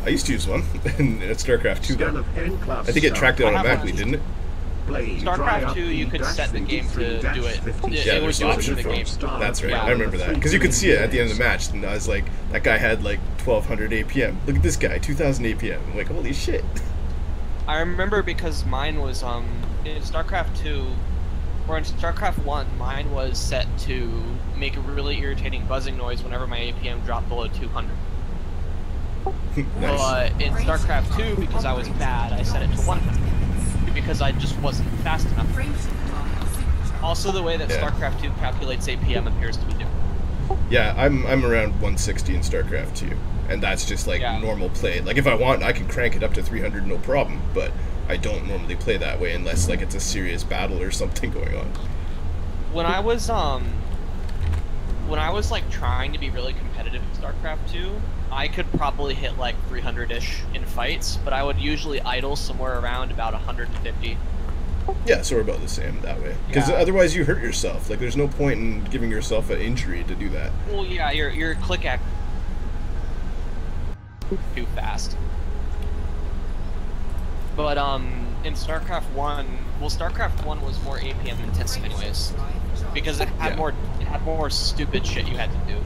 I used to use one in StarCraft 2 Scan though. of N-class I think it tracked it I have automatically, one. didn't it? StarCraft 2, you could set the game to do it. Yeah, It would there's do it option for the for game. That's right, Yeah. I remember that. Because you could see it at the end of the match, and I was like, that guy had like 1200 APM. Look at this guy, 2000 APM. I'm like, holy shit. I remember because mine was in StarCraft 2, or in StarCraft 1, mine was set to make a really irritating buzzing noise whenever my APM dropped below 200. Nice. But in StarCraft 2, because I was bad, I set it to 100 because I just wasn't fast enough. Also, the way that Yeah. StarCraft 2 calculates APM appears to be different. Yeah, I'm around 160 in StarCraft 2, and that's just like normal play. Like if I want, I can crank it up to 300 no problem, but I don't normally play that way unless like it's a serious battle or something going on. When I was like trying to be really competitive in StarCraft 2, I could probably hit like 300-ish in fights, but I would usually idle somewhere around about 150. Yeah, so we're about the same that way. Because Yeah. otherwise you hurt yourself. Like, there's no point in giving yourself an injury to do that. Well, yeah, your click act too fast. But in StarCraft 1, well, StarCraft 1 was more APM intensive anyways, because it had more stupid shit you had to do.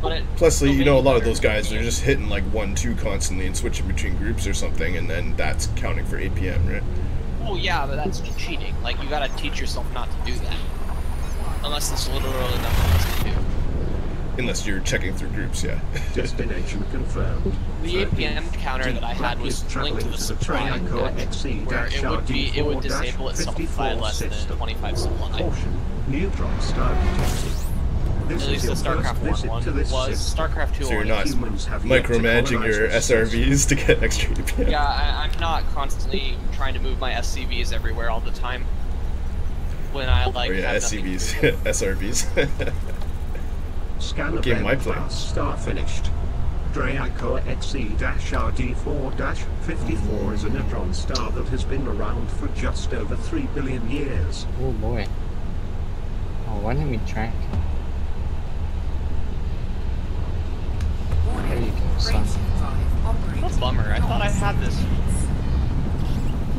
But Plus, you know, a lot of those guys, they're just hitting like 1-2 constantly and switching between groups or something, and then that's counting for APM, right? Well, yeah, but that's cheating. Like, you gotta teach yourself not to do that. Unless there's literally nothing else to do. Unless you're checking through groups, yeah. Destination confirmed. The APM counter that I had was linked to the supply net, where it would disable itself by less than 25 supply. Caution, neutron star detected. At least the StarCraft 1 was. StarCraft 2 So you're only not micromanaging your SRVs to get extra APM. Yeah, I'm not constantly trying to move my SCVs everywhere all the time. When I like. Or yeah, have SCVs, SRVs. Scan game am I playing? Star finished. Draco XE-RD4-54 is a neutron star that has been around for just over 3 billion years. Oh boy. Oh, why didn't we track? There you go, son. What a bummer. I thought I had this.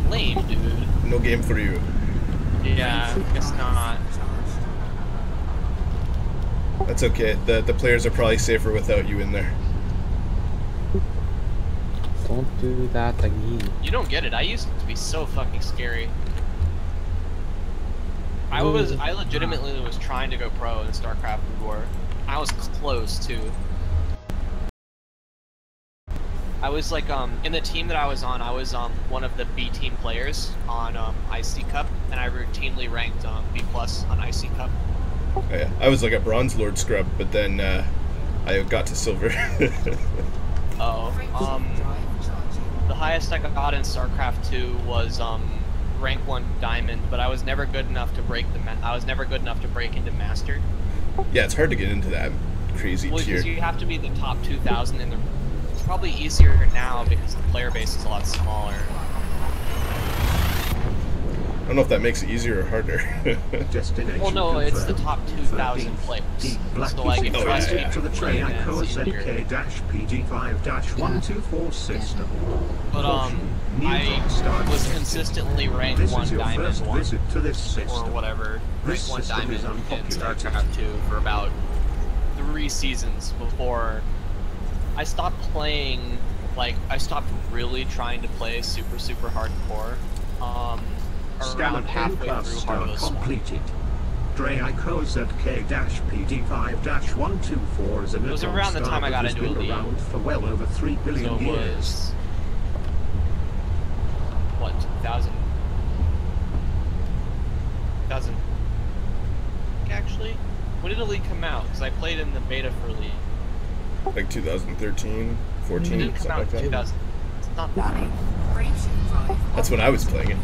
Lame, dude. No game for you. Yeah, I guess not. That's okay. The players are probably safer without you in there. Don't do that again. You don't get it. I used to be so fucking scary. I legitimately was trying to go pro in StarCraft before. I was close too. I was like, in the team that I was on, one of the B team players on IC Cup, and I routinely ranked B+ on IC Cup. Oh, yeah. I was like a Bronze Lord scrub, but then I got to Silver. Oh, the highest I got in StarCraft 2 was rank 1 Diamond, but I was never good enough to break into Master. Yeah, it's hard to get into that crazy Well, tier. because you have to be the top 2,000 in the. It's probably easier now because the player base is a lot smaller. I don't know if that makes it easier or harder. Destination Well, no, it's the confirmed. top 2,000 players. So like, if Oh, you ask yeah, me yeah. To the to play, then Draco it's easier. ZK-PD5-124 system. But I was consistently ranked This 1 is your Diamond first 1 visit to this or system. whatever, rank This 1 system Diamond is in unpopulated. StarCraft 2 for about 3 seasons before I stopped playing. Like, I stopped really trying to play super hardcore. Around halfway through Heart of the Swarm. Completed. Draco ZK-PD5-124 is a It was around the time I got into Elite. around for well over 3 billion So it years. was what, 2000? Actually, when did Elite come out? Because I played in the beta for Elite. Like 2013, 14, It didn't come something out like in that. 2000. It's not that. That's when I was playing it.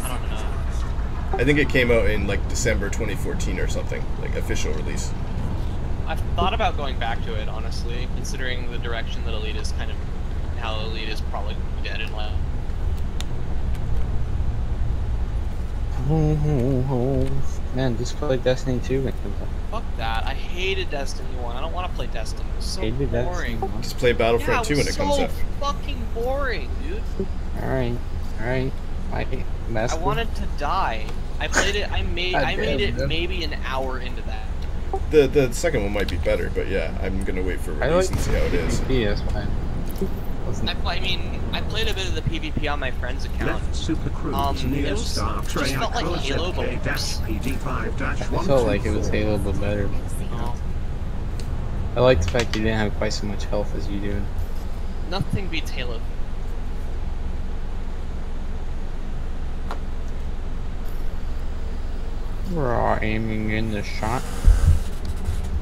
I don't know. I think it came out in like December 2014 or something, like official release. I've thought about going back to it, honestly, considering the direction that Elite is kind of, how Elite is probably dead in life. Man, just play Destiny 2. Fuck that. I hated Destiny 1. I don't want to play Destiny. It's so Hated boring. Destiny 1. Just play Battlefront 2 when it comes so out. fucking boring, dude. Alright. I wanted to die. I played it. I made it man. maybe an hour into that. The second one might be better, but yeah, I'm gonna wait for release and see how it is. Yes, fine. I mean, I played a bit of the PvP on my friend's account. Left Super Cruise near it was- Star it just felt like Halo, but worse. ZK-PD5-124. I felt like it was Halo, but better. Oh, I like the fact you didn't have quite so much health as you do. nothing beats Halo. Raw aiming in the shot.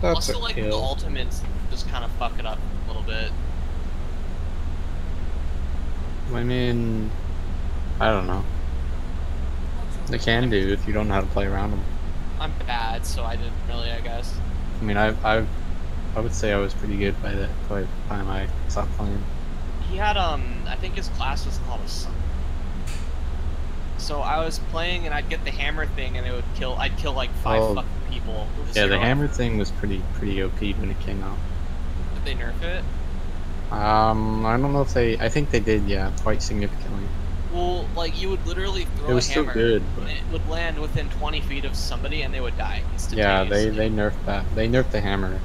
That's Also, a like, the kill. ultimates just kind of fuck it up a little bit. I mean, I don't know. They can do if you don't know how to play around them. I'm bad, so I didn't really, I guess. I mean, I've I would say I was pretty good by the time I stopped playing. He had I think his class was called a sun. So I was playing and I'd get the hammer thing and it would kill. I'd kill like 5 fucking people. Yeah, the hammer thing was pretty OP when it came out. Did they nerf it? I don't know if they. I think they did. Yeah, quite significantly. Well, like you would literally throw It was a hammer, still good, but... and it would land within 20 feet of somebody, and they would die Yeah, instantaneously. they nerfed that. They nerfed the hammer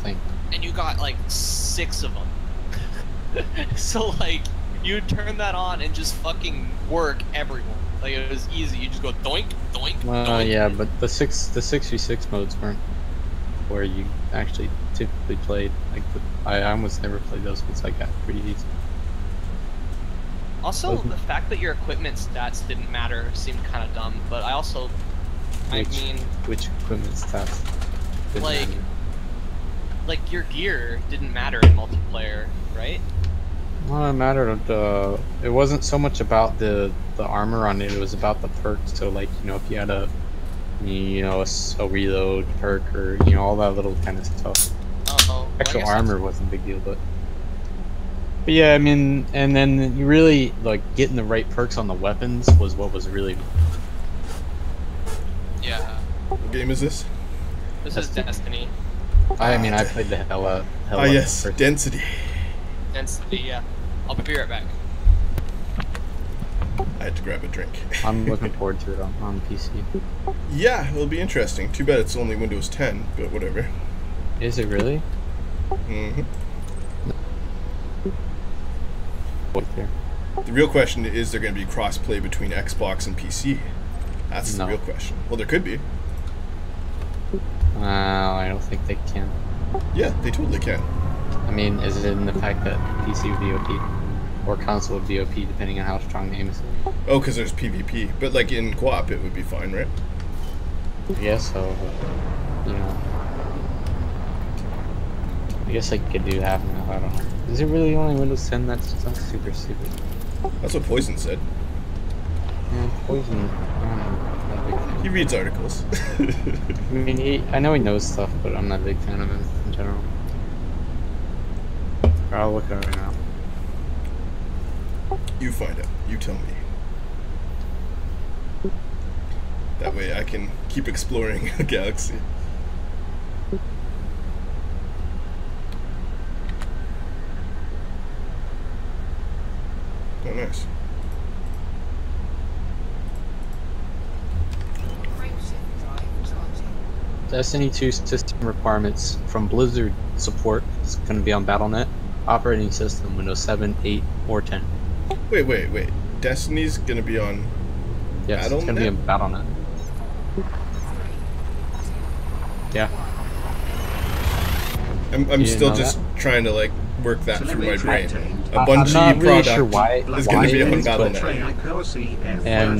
thing. And you got like 6 of them. So like you'd turn that on and just fucking work everyone. Like it was easy. You just go doink, doink, doink. Yeah, but the 6v6 modes weren't where you actually typically played. Like I almost never played those ones. I got pretty easy. Also, the fact that your equipment stats didn't matter seemed kind of dumb, but I also, which equipment stats? Like your gear didn't matter in multiplayer, right? Well, it mattered. It wasn't so much about the armor on it. It was about the perks. So, like, you know, if you had a reload perk or all that little kind of stuff. Actual armor wasn't a big deal, but yeah, I mean, and then you really like getting the right perks on the weapons was what was really. Yeah. What game is this? This is Destiny. I mean, I played the hell out. Yes, Density. Density, yeah. I'll be right back. I had to grab a drink. I'm looking forward to it on PC. Yeah, it'll be interesting. Too bad it's only Windows 10, but whatever. Is it really? Mm-hmm. The real question is there going to be cross-play between Xbox and PC? That's the real question. Well, there could be. I don't think they can. Yeah, they totally can. I mean, is it in the fact that PC would be OP? Or console would be OP, depending on how strong the aim is? Oh, because there's PvP. But, like, in co-op, it would be fine, right? I guess so. I guess I could do half now, I don't know. Is it really only Windows 10? That's super stupid. That's what Poison said. Yeah, Poison, I don't know. Not a big fan. He reads articles. I mean, I know he knows stuff, but I'm not a big fan of him in general. I'll look at it right now. You find out. You tell me. That way I can keep exploring the galaxy. Oh, nice. Destiny 2 system requirements from Blizzard support is going to be on Battle.net. Operating system, Windows 7, 8, or 10. Wait. Destiny's going to be on Yes, Battle.net? it's going to be on Battle.net. Yeah. I'm still just trying to, like, work that through my brain. A Bungie I'm not really product sure why is going to be on it is, Battle.net. And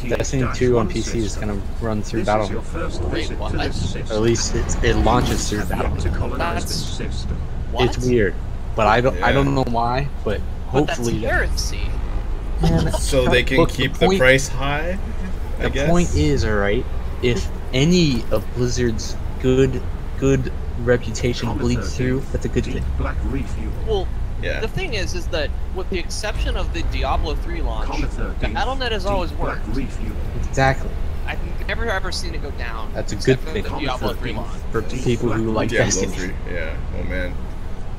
Destiny 2 on PC is going to run through Battle.net. Or at least it launches through Battle.net. It's weird, but I don't know why. But hopefully, heresy. So they can keep the price high. I guess. The point is, alright, if any of Blizzard's good reputation bleeds through, that's a good thing. Well, yeah. The thing is that with the exception of the Diablo 3 launch, Battle.net has always worked. Exactly. I've never ever seen it go down. That's a good thing for the Diablo 3 launch. For people who like Diablo Destiny. 3. Yeah. Oh man,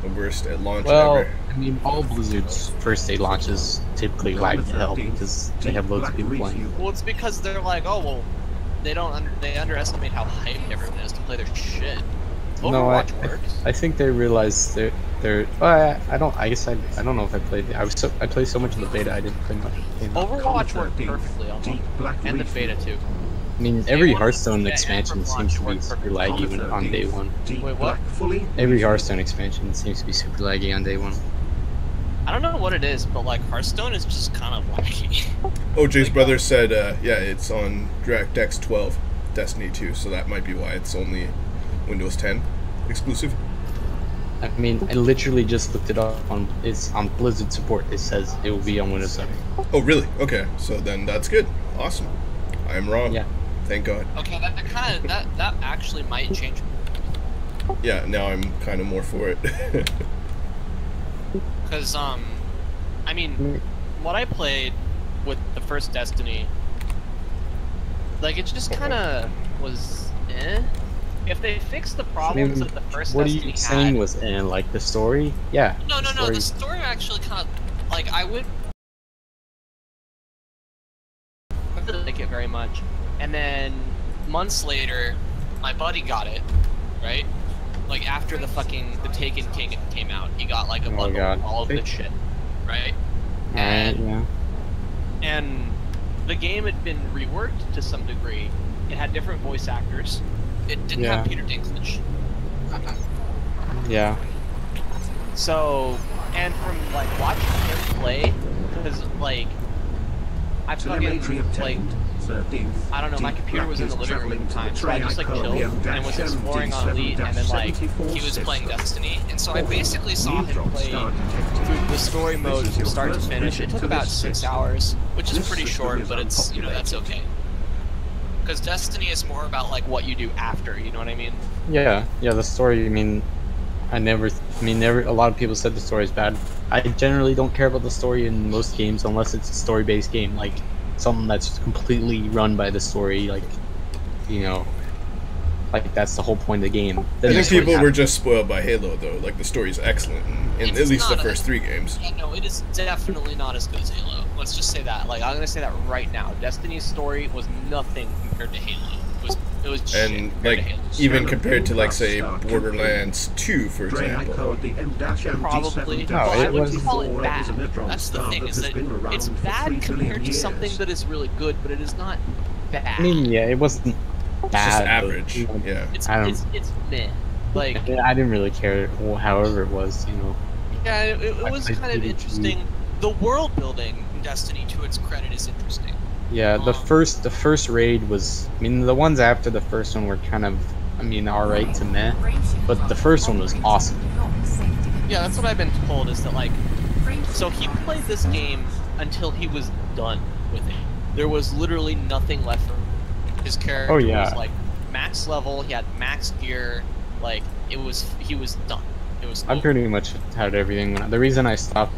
the worst at launch Well, ever. I mean, all Blizzard's first day launches typically lag to hell because they have loads of people playing. Well, it's because they're like, oh well, they underestimate how hyped everyone is to play their shit. Overwatch works. I think they realize they're. I don't know if I played. I played so much of the beta. I didn't play much of the game. Overwatch worked perfectly on and the beta too. I mean, every Hearthstone expansion seems to be super laggy on day one. Wait, what? Every Hearthstone expansion seems to be super laggy on day one. I don't know what it is, but like Hearthstone is just kind of laggy. OJ's brother said, yeah, it's on DirectX 12, Destiny 2, so that might be why it's only Windows 10 exclusive. I mean, I literally just looked it up it's on Blizzard support. It says it will be on Windows 7. Oh, really? Okay, so then that's good. Awesome. I am wrong. Yeah. Thank God. Okay, that actually might change. yeah, now I'm kind of more for it. Because, I mean, what I played with the first Destiny, like, it just kind of was eh. If they fixed the problems that the first what are Destiny you saying had... was in, like, the story? Yeah. No, the story actually kind of, like, I would like it very much. And then, months later, my buddy got it, right? Like, after the Taken King came out, he got, like, a bundle of all of this shit, right? Yeah. And the game had been reworked to some degree. It had different voice actors. It didn't have Peter Dinklage. Yeah. So, and from, like, watching him play, because, like, I fucking, like, I don't know, my computer was in the living room at the time, so I just, like, chilled and was exploring on Elite, and then, like, he was playing Destiny, and so I basically saw him play through the story mode from start to finish. It took about 6 hours, which is pretty short, but it's, you know, that's okay. Because Destiny is more about, like, what you do after, you know what I mean? Yeah, the story, I mean, a lot of people said the story is bad. I generally don't care about the story in most games unless it's a story-based game, like something that's completely run by the story, like, you know, like that's the whole point of the game. I think people were just spoiled by Halo, though. Like, the story's excellent in at least the first 3 games. Yeah, no, it is definitely not as good as Halo. Let's just say that. Like, I'm gonna say that right now. Destiny's story was nothing compared to Halo. It was shit. And, like, even compared to, like, say, Borderlands 2, for example. Probably. No, I it wouldn't was... call it bad. That's the thing, is that it's bad compared to something that is really good, but it is not bad. I mean, yeah, it wasn't bad. It's just average, yeah. It's meh. Like, yeah, I didn't really care, however it was, you know. Yeah, it was kind of interesting. The world building in Destiny, to its credit, is interesting. Yeah, the first raid was, I mean, the ones after the first one were kind of, I mean, alright to meh, but the first one was awesome. Yeah, that's what I've been told, is that, like, so he played this game until he was done with it. There was literally nothing left for him. His character was, like, max level, he had max gear, like, he was done. It was cool. I pretty much had everything. The reason I stopped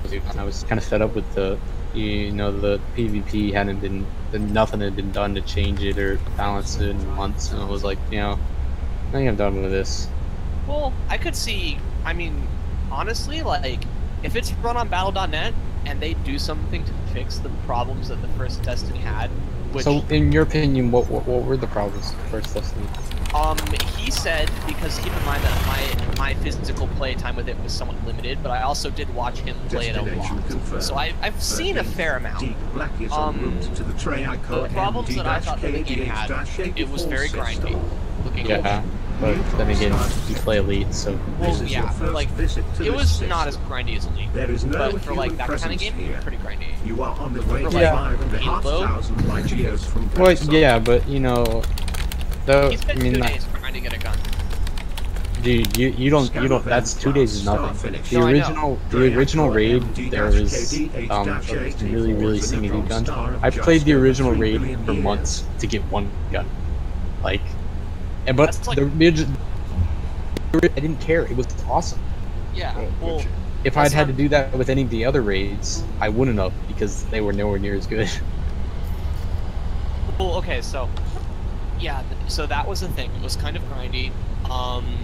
was I was kind of fed up with the, you know, the PvP hadn't been, nothing had been done to change it or balance it in months, and I was like, you know, I think I'm done with this. Well, I could see, I mean, honestly, like, if it's run on Battle.net and they do something to fix the problems that the first Destiny had, which... So, in your opinion, what were the problems with the first Destiny? He said, because keep in mind that my physical play time with it was somewhat limited, but I also did watch him play it a lot. So I've seen a fair amount. The problems that I thought that the game had, it was very grindy. Yeah, but then again, you play Elite, so... Well, yeah, like, it was not as grindy as Elite, but for, like, that kind of game, it was pretty grindy. You are on the way to Yeah. 5,500 light years from Well, yeah, but, you know... Though, He spent 2 days trying to get a gun. Dude, you don't, that's 2 days is nothing. The original raid, there was, really, really singing good guns. I played the original raid for months to get one gun. Like, and but Like, I didn't care, it was awesome. Yeah, well... If I'd had to do that with any of the other raids, I wouldn't have, because they were nowhere near as good. Well, okay, so... Yeah, so that was the thing. It was kind of grindy.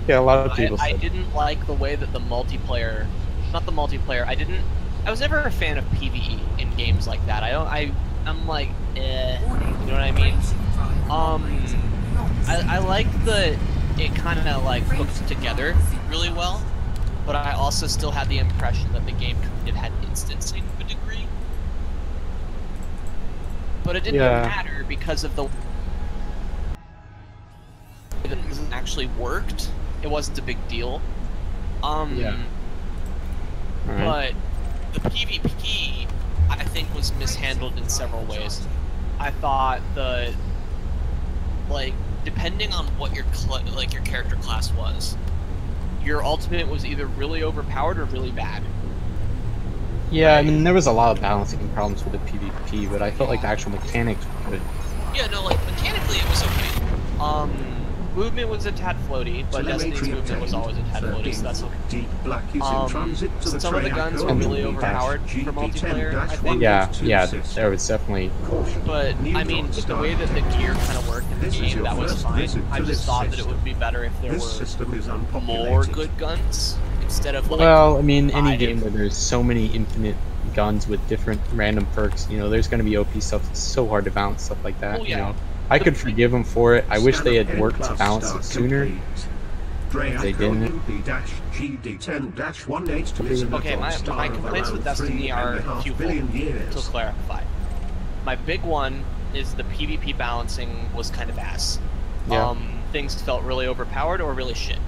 Yeah, a lot of people I said. didn't like the way that the multiplayer... Not the multiplayer, I was never a fan of PvE in games like that. I'm like, eh, you know what I mean? I like the... It kind of, like, hooked together really well, but I also still had the impression that the game kind of had instancing to a degree. But it didn't matter because of the... that it actually worked. It wasn't a big deal. Yeah. But the PvP, I think, was mishandled in several ways. I thought like, depending on what your character class was, your ultimate was either really overpowered or really bad. Yeah, I mean, there was a lot of balancing problems with the PvP, but I felt like the actual mechanics were good. Yeah, no, like, mechanically it was okay. movement was a tad floaty, but Destiny's movement was always a tad floaty, so that's okay. Deep black is in transit to the Some of the guns were really overpowered for multiplayer, I think. Yeah, there was definitely. But I mean, with the way that the gear kind of worked in the game, that was fine. I just thought that it would be better if there were more good guns instead of like. Well, I mean, any game where there's so many infinite guns with different random perks, you know, there's going to be OP stuff. It's so hard to balance stuff like that. Well, yeah. You know, I could forgive them for it. I wish they had worked to balance it sooner. They didn't. Okay, my complaints with Destiny are twofold, to clarify. My big one is the PvP balancing was kind of ass. Yeah. Things felt really overpowered or really shit.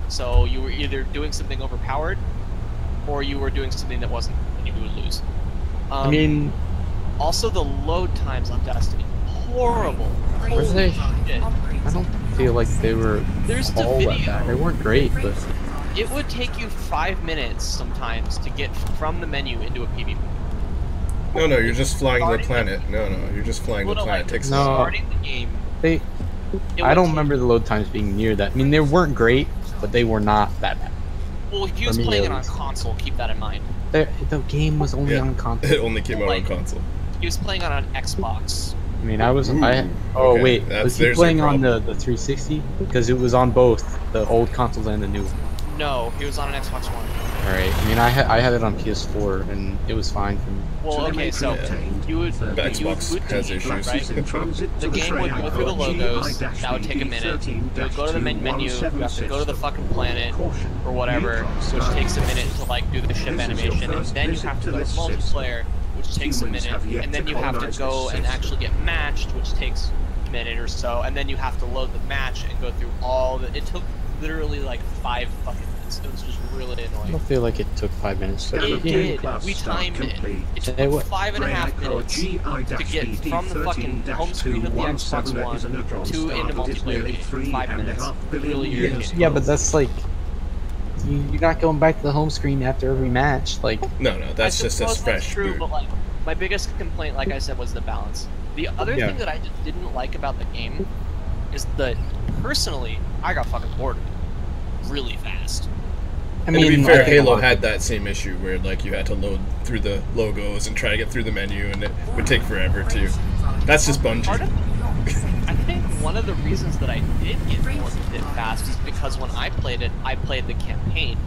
So you were either doing something overpowered, or you were doing something that wasn't, and you would lose. I mean... Also, the load times on Destiny, horrible. Were they? Shit. I don't feel like they were all that bad. They weren't great, but... It would take you 5 minutes sometimes to get from the menu into a PvP. No, you're just flying the planet. No, you're just flying the planet. Takes starting the game. I don't remember the load times being near that. I mean, they weren't great, but they were not that bad. Well, he was playing it on console, keep that in mind. The game was only on console. It only came out on console. He was playing on an Xbox. I mean, wait, was he playing on the 360? Because it was on both the old consoles and the new one. No, he was on an Xbox One. Alright, I mean, I had it on PS4, and it was fine for me. Well, okay, so you would Xbox has issues. Right? The game would go through the logos, that would take a minute. You would go to the main menu, you have to go to the fucking planet, or whatever, which takes a minute to, like, do the ship animation, and then you have to go to multiplayer, which takes a minute, and then you have to go and actually get matched, which takes a minute or so, and then you have to load the match and go through all the... It took literally, like, 5 fucking minutes. It was just really annoying. I don't feel like it took 5 minutes. It did. We timed it. It took 5.5 minutes to get from the fucking home screen of the Xbox One to into multiplayer. 5 minutes. Really irritating. Yeah, but that's like... You're not going back to the home screen after every match, like... No, that's just as fresh. That's true, but like, my biggest complaint, like I said, was the balance. The other thing that I just didn't like about the game is that, personally, I got fucking bored really fast. I mean, to be fair, Halo had that same issue where like you had to load through the logos and try to get through the menu, and it would take forever too. That's just Bungie. I think one of the reasons that I did get bored with it fast is because when I played the campaign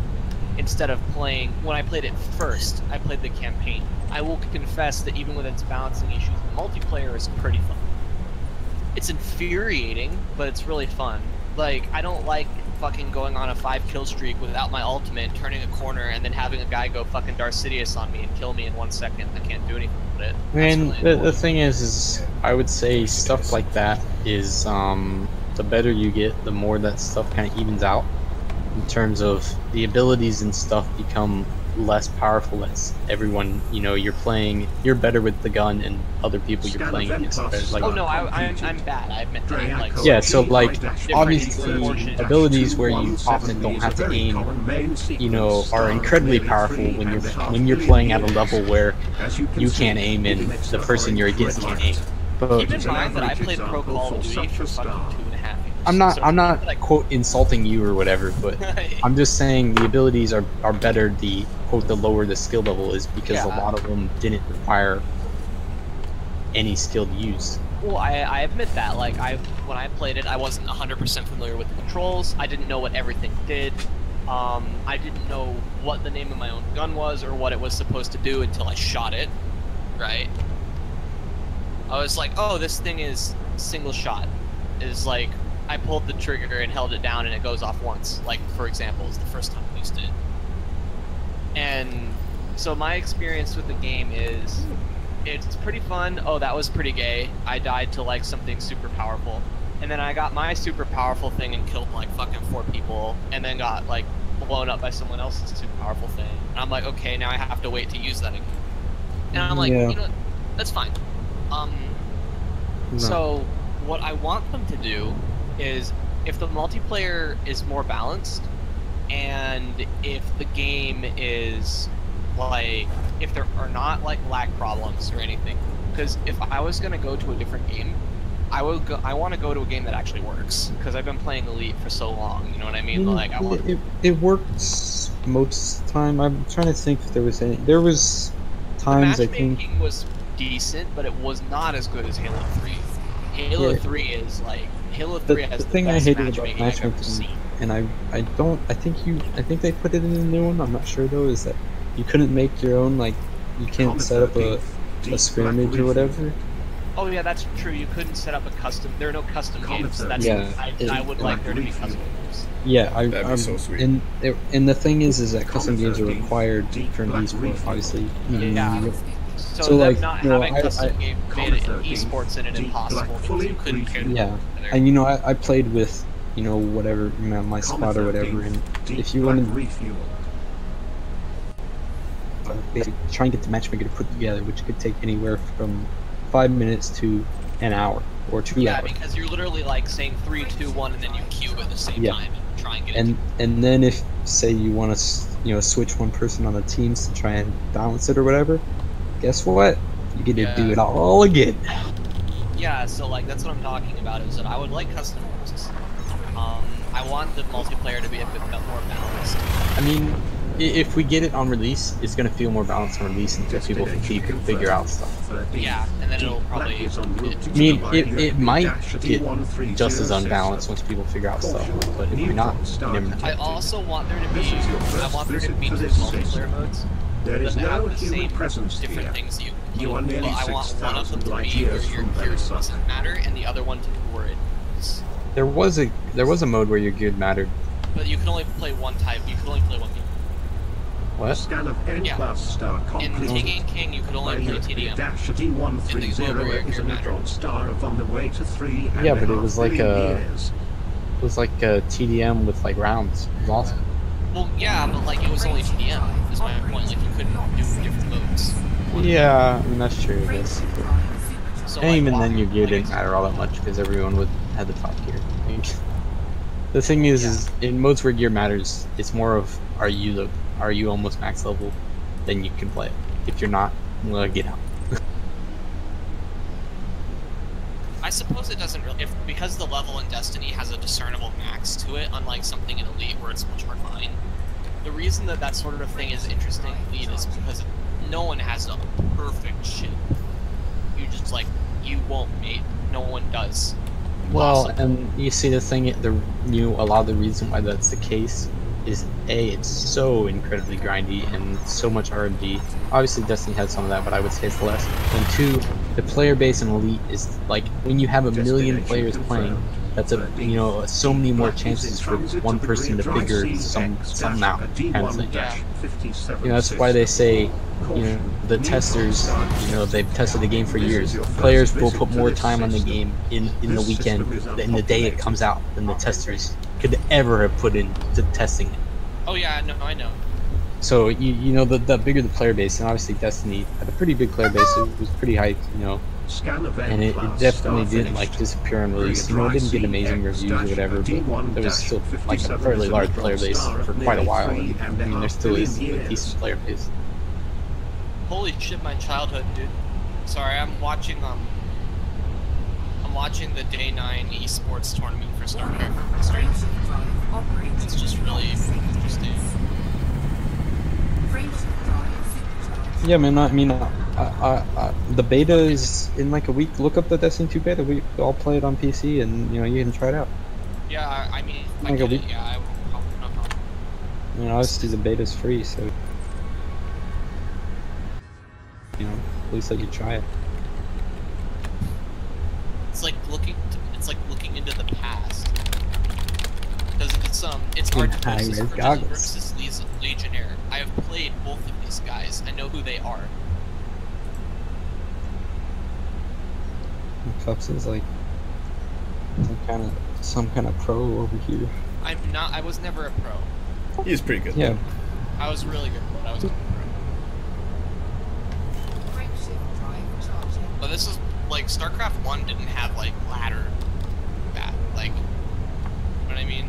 instead of playing. When I played it first, I played the campaign. I will confess that even with its balancing issues, the multiplayer is pretty fun. It's infuriating, but it's really fun. Like, I don't like fucking going on a 5-kill streak without my ultimate, turning a corner, and then having a guy go fucking Darth Sidious on me and kill me in 1 second. I can't do anything with it. I mean, the thing is I would say stuff like that is, the better you get, the more that stuff kind of evens out. In terms of the abilities and stuff become less powerful as everyone, you know, you're better with the gun and other people you're playing against. Like, oh no, I'm bad, I admit that. Like, yeah, so like, obviously, abilities where you often don't have to aim, you know, are incredibly powerful when you're playing at a level where you can't aim and the person you're against can't aim. But keep in mind that I played Pro Call of Duty for fucking 2.5 years. I'm not like, quote, insulting you or whatever, but I'm just saying the abilities are better the, quote, the lower the skill level is, because a lot of them didn't require any skilled use. Well, I admit that. Like, when I played it, I wasn't 100% familiar with the controls. I didn't know what everything did. I didn't know what the name of my own gun was or what it was supposed to do until I shot it, right? I was like, oh, this thing is single shot. Is like, I pulled the trigger and held it down and it goes off once. Like, for example, is the first time I used it. And so my experience with the game is, it's pretty fun. Oh, that was pretty gay. I died to like something super powerful. And then I got my super powerful thing and killed like fucking 4 people, and then got like blown up by someone else's super powerful thing. And I'm like, okay, now I have to wait to use that again. And I'm like, you know what? That's fine. So what I want them to do is, if the multiplayer is more balanced, and if the game is like, if there are not like lag problems or anything, because if I was gonna go to a different game, I want to go to a game that actually works because I've been playing Elite for so long. You know what I mean? Like I want. It works most time. I'm trying to think if there was any. There was times The I think. matchmaking was decent, but it was not as good as Halo 3. Halo 3 is like Halo 3 has the thing I best hated about matchmaking I've ever matchmaking, seen. and I think they put it in the new one. I'm not sure though. Is that you couldn't make your own, like you can't set up a scrimmage or whatever. Oh yeah, that's true. You couldn't set up a custom. There are no custom games. That's Yeah, I would like there to be custom games. Yeah, That'd be so sweet. And the thing is that custom games are required for an esport, obviously. Yeah. So them like, not you know, having custom game made it esports in it impossible because you couldn't pair them Yeah, together. and you know, I played with, you know, whatever, my squad or whatever, and if you want to basically try and get the matchmaker to put together, which could take anywhere from 5 minutes to an hour or 2 Yeah, hours. because you're literally like saying 3, 2, 1, and then you queue at the same Yeah. time and try and get it. And then if say you want to, you know, switch one person on the teams to try and balance it or whatever, guess what? You get to do it all again. Yeah, so like that's what I'm talking about is that I would like custom hosts. I want the multiplayer to be a bit more balanced. I mean, if we get it on release, it's gonna feel more balanced on release until people can figure out stuff. Yeah, and then it'll probably. I mean, it might get just as unbalanced once people figure out stuff, but if you're not, you never know. I also want there to be. I want there to be 2 multiplayer modes. There is that no have the human same presence different here. things you can You are do, but nearly I want one of them 6,000 to light be where years your from gear Verisata. doesn't matter, and the other one to be where it is. There was a mode where your gear mattered. But you can only play one type. You can only play one game. What? Scan of Yeah. N-class star In complete. Taking King, you can only play TDM. Dash D130 is a neutron star of on the way to 3 and Yeah, a but it half was like billion a- years. It was like a TDM with like rounds. It was awesome. Well, yeah, but like it was only TDM. Is my point. Like you couldn't do different modes. Yeah, I mean that's true. I guess. So, And like, even then, your gear like, didn't matter all that much because everyone had the top gear. I think. The thing is in modes where gear matters, it's more of are you almost max level, then you can play it. If you're not, well, get out. I suppose it doesn't really, because the level in Destiny has a discernible max to it, unlike something in Elite where it's much more fine. The reason that sort of thing is interesting in Elite is because no one has a perfect ship. You just like you won't mate. No one does. Well, Possible. and you see the thing, a lot of the reason why that's the case is it's so incredibly grindy and so much RNG. Obviously, Destiny has some of that, but I would say it's less. And 2, the player base in Elite is like when you have a million players playing, that's so many more chances for one person to figure something out, kind of thing. That's why they say, the testers, they've tested the game for years. Players will put more time on the game in the weekend, in the day it comes out, than the testers could ever have put into testing it. Oh yeah, no, I know. So the bigger the player base, and obviously Destiny had a pretty big player base. It was pretty hyped, and it definitely didn't disappear on release. It didn't get amazing reviews or whatever, but there was still like a fairly large player base for quite a while. And, I mean, there still is a decent player base. Holy shit, my childhood, dude. Sorry, I'm watching the Day 9 esports tournament for StarCraft stream. It's just really interesting. Yeah, man. The beta is in like a week. Look up the Destiny 2 beta. We all play it on PC, and you can try it out. Yeah, I mean, I Like a get it, week. yeah, I would no problem. Obviously the beta's free, so at least let you try it. It's like looking into the past. Because it's hard to high-res versus goggles. versus Legionnaire. I have played both of these guys. I know who they are. Cups is like some kind of pro over here. I was never a pro. He's pretty good. Yeah. I was really good, but I was never a pro. But this is like StarCraft 1 didn't have like ladder combat, like, you know what I mean?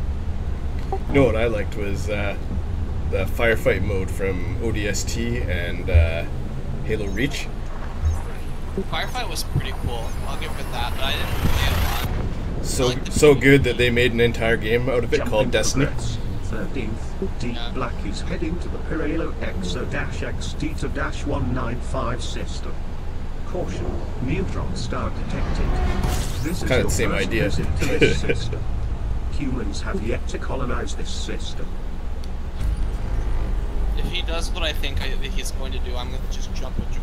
You know what I liked was the firefight mode from ODST and Halo Reach. Firefight was pretty cool. I'll give it that, but I didn't play it a lot. So good that they made an entire game out of it called Destiny. 13th, Deep Black is heading to the Pirello EXO-XT-195 system. Caution, neutron star detected. This is Kind of your the same first idea. visit to this system. Humans have yet to colonize this system. If he does what I think he's going to do, I'm going to just jump with you.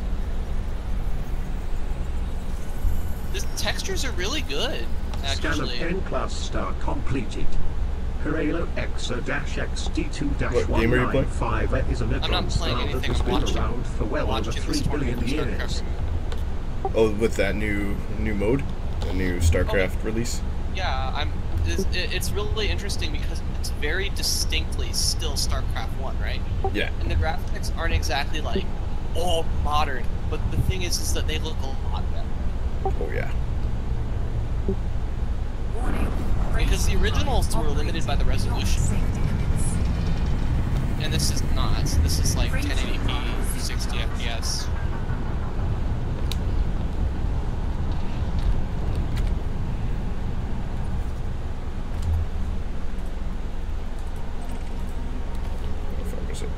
The textures are really good, Scan of actually. N-class star completed. Pirello What game are you playing? EXO-195 is a I'm neutron not playing star that anything, has I'm been watching. around for well over Watching 3 this billion tournament years. StarCraft. Oh, with that new mode, a new StarCraft release. Yeah, it's really interesting because it's very distinctly still StarCraft 1, right? Yeah. And the graphics aren't exactly like all modern, but the thing is that they look a lot better. Oh yeah. Warning. Because the originals were limited by the resolution. And this is not. This is like 1080p, 60 FPS.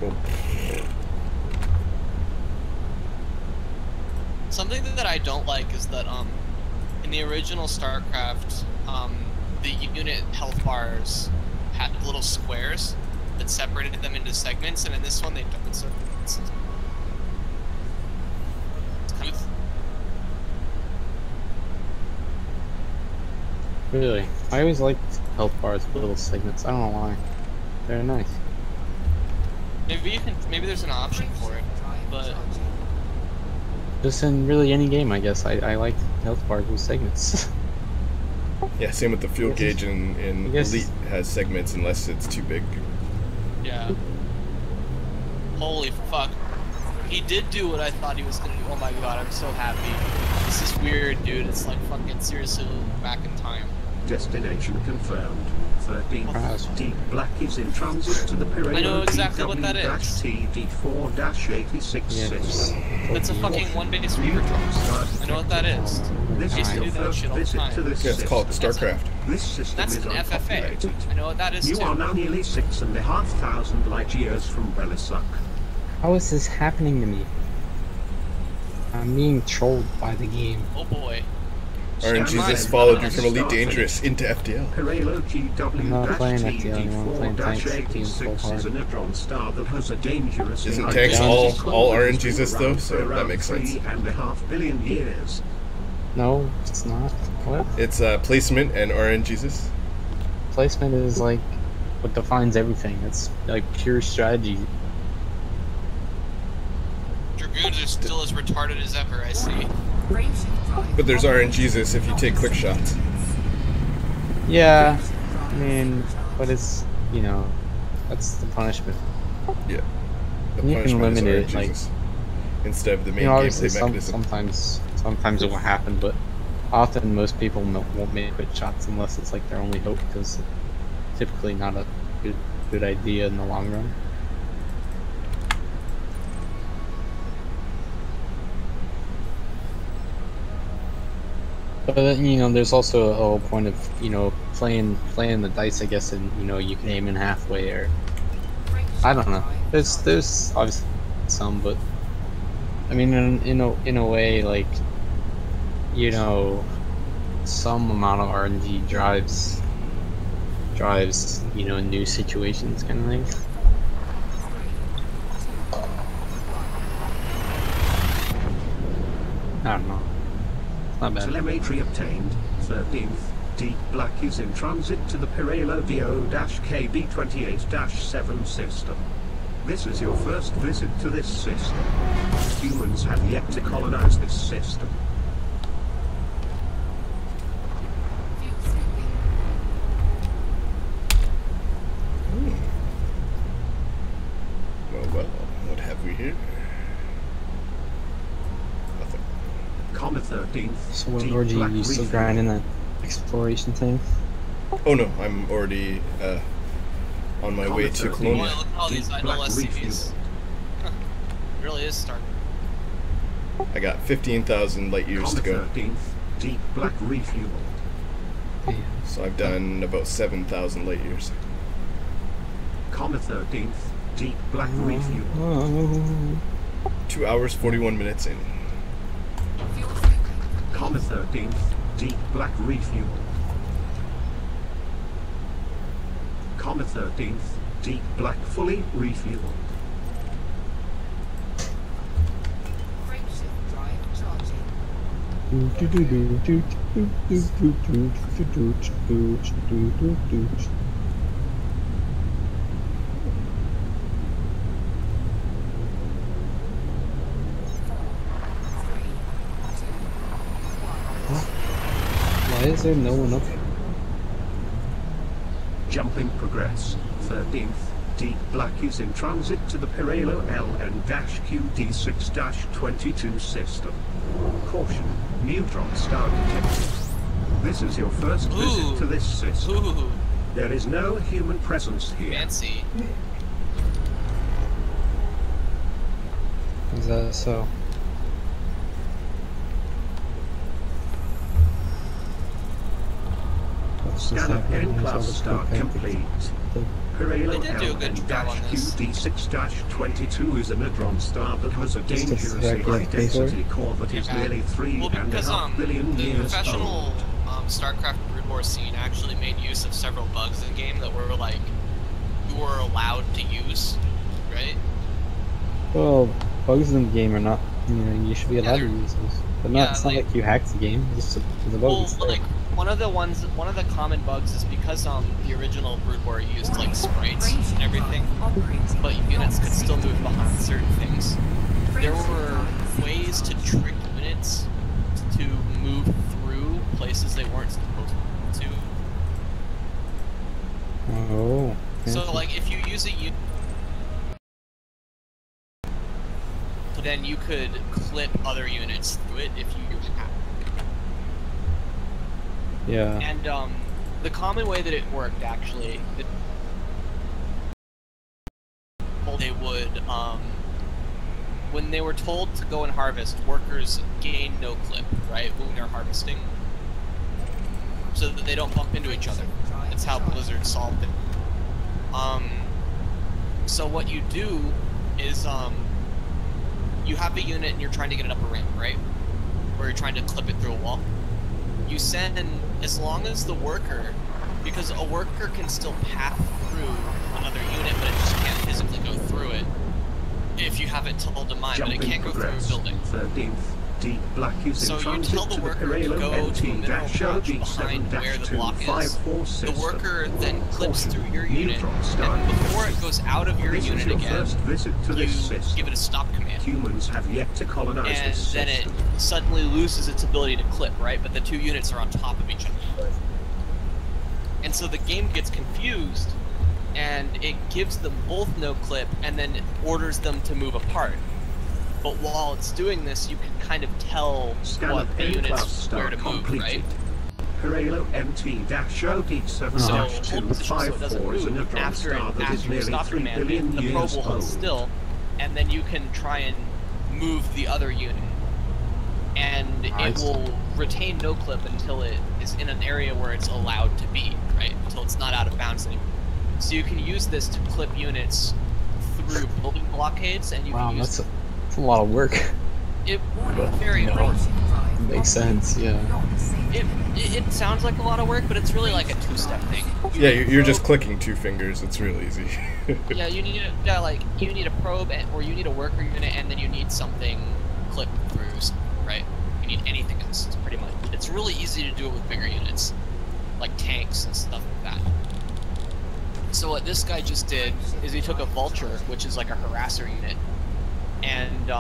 Oh. Something that I don't like is that in the original StarCraft, the unit health bars had little squares that separated them into segments, and in this one they don't. So it's kind of Really, I always liked health bars with little segments. I don't know why. They're nice. maybe there's an option for it, but Just in really any game, I guess. I like health bars with segments. Yeah, same with the fuel gauge in I guess- Elite has segments unless it's too big. yeah. Holy fuck. He did do what I thought he was gonna do. Oh my god, I'm so happy. This is weird, dude. It's like fucking seriously back in time. Destination confirmed. 13th, Wow. Deep Black is in transit to the Pirello I know exactly what that is. TW-TD4-86 Yes. system. That's a fucking one-base reaper Neutron drop. star I know what that is. This I used is to your do that first shit all the visit time. to this Yeah, it's called system. StarCraft. This system That's is an FFA. unpopulated. I know what that is You too. are now nearly 6,500 light years from Belisuk. How is this happening to me? I'm being trolled by the game. Oh boy. RNG Never just mind. followed you from Elite Dangerous into FDL. Pirello I'm not playing FTL anymore, I'm playing tanks, being GW-TD4-86 full is a neutron star that has a dangerous... Isn't high tanks density all core that has RNGs been though, around so for that around makes sense. 3.5 billion years. No, it's not. What? It's placement and RNGesus. Placement is like what defines everything. It's like pure strategy. Dragoons are still as retarded as ever, I see. But there's RNGesus if you take quick shots. Yeah, I mean, but it's, you know, that's the punishment. Yeah. The You can punishment is limit it, like- RNGesus instead of the main You know, obviously gameplay mechanism. sometimes it will happen, but often most people won't make quick shots unless it's like their only hope, because it's typically not a good idea in the long run. But then, you know, there's also a whole point of, you know, playing the dice, I guess, and, you know, you can aim in halfway, or I don't know. There's obviously some, but I mean, in a way, like, you know, some amount of RNG drives, you know, new situations, kind of thing. I don't know. It's not bad. Telemetry obtained. 13th, Deep Black is in transit to the Pirello DO-KB28-7 system. This is your first visit to this system. Humans have yet to colonize this system. Well, what have we here? Nothing. Comet 13th, So what Deep orgy Black you still refuel. grinding that exploration thing? Oh no, I'm already on my way to Comet Colonia. Boy, look at all these Deep idle Black SCVs. refuel. It really is stark. I got 15,000 light years to go. 13th, deep black refuel. So I've done about 7,000 light years. 13th, deep black refuel. 2 hours, 41 minutes in. 13th, deep black refuel. 13th, deep black fully refueled. Frameshift drive charging. Why is there no one up? Jumping progress. 13th, deep black is in transit to the Pirello LN-QD6-22 system. Caution, neutron star detected. This is your first visit to this system. Ooh, There is no human presence here. fancy. Is that so? Scan of N-class star complete. Pirello They did do a good job on this. LN-QD6-22 is a neutron star that has a dangerously high-density core that is nearly Well, because 3.5 billion the years professional old. StarCraft Brood War scene actually made use of several bugs in game that were like you were allowed to use, right? Well, bugs in the game are not. You know, you should be allowed to they're- use those. But not. yeah, It's not like- like you hacked the game. It's just the bug. Well, is there. like one of the common bugs is because the original Brood War used like sprites and everything, but units could still move behind certain things. There were ways to trick units to move through places they weren't supposed to. Oh. So, okay. like, if you use a unit, then you could clip other units through it if you have. Yeah. And the common way that it worked, actually, they would when they were told to go and harvest, workers gain no clip, right, when they're harvesting, so that they don't bump into each other. That's how Blizzard solved it. So what you do is you have a unit and you're trying to get it up a ramp, right? Or you're trying to clip it through a wall. You send, as long as the worker, because a worker can still pass through another unit, but it just can't physically go through it. If you have it told to mine, but it can't go through a building. 13th, deep black is So in you transit tell the to worker to Pirello go to a mineral patch behind where the block is. LT-7-254 The system. worker then clips through your unit, Neutron star and before it goes out of your This is unit your again, first visit to you this system. give it a stop command. Humans have yet to colonize And this then it system. suddenly loses its ability to clip, right? But the two units are on top of each other. And so the game gets confused, and it gives them both no clip, and then it orders them to move apart. But while it's doing this, you can kind of tell Scan what of the N-class units star where to move, completed. right? Pirello So hold position so it doesn't MT-LT-7-254 is a move. neutron After star that is the nearly stop 3 command, billion the probe years will hold old. still, and then you can try and move the other unit. And it will retain no clip until it is in an area where it's allowed to be, right? Until it's not out of bounds anymore. So you can use this to clip units through building blockades, and you Wow, can use that's a lot of work. it very important. Makes sense. Yeah. It sounds like a lot of work, but it's really like a two-step thing. Yeah, you're just clicking two fingers. It's real easy. Yeah, you need you need a probe, or you need a worker unit, and then you need something clipped through, right? You need anything else, pretty much. It's really easy to do it with bigger units, like tanks and stuff like that. So what this guy just did is he took a vulture, which is like a harasser unit, and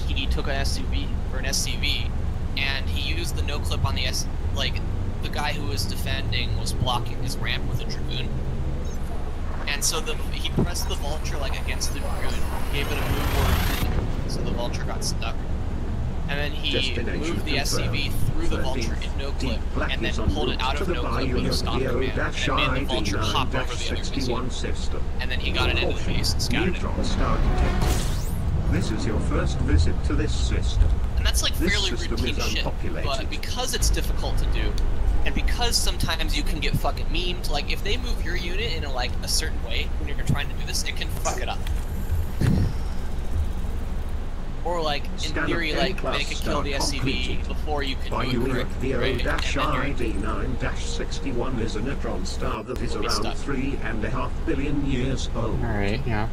he took an SUV or an SCV, and he used the no clip on the the guy who was defending was blocking his ramp with a dragoon. And so he pressed the vulture like against the dragoon, gave it a move forward, so the vulture got stuck. And then he moved the SCV through the vulture in no clip, and then pulled it out of no clip with a stop command, and made the vulture hop over the other unit. And then he got it into the base and scouted it. Neutron star detected. This is your first visit to this system. And that's like This fairly system routine is shit. unpopulated. But because it's difficult to do, and because sometimes you can get fucking memed, like if they move your unit in like a certain way when you're trying to do this, it can fuck it up. Or like in Scan theory, of like N-class they could kill the star SCV completed. before you can By do it correctly, right? And then you're- ID9-61 is a neutron star that is Will be around stuck. 3.5 billion years old. Alright, yeah.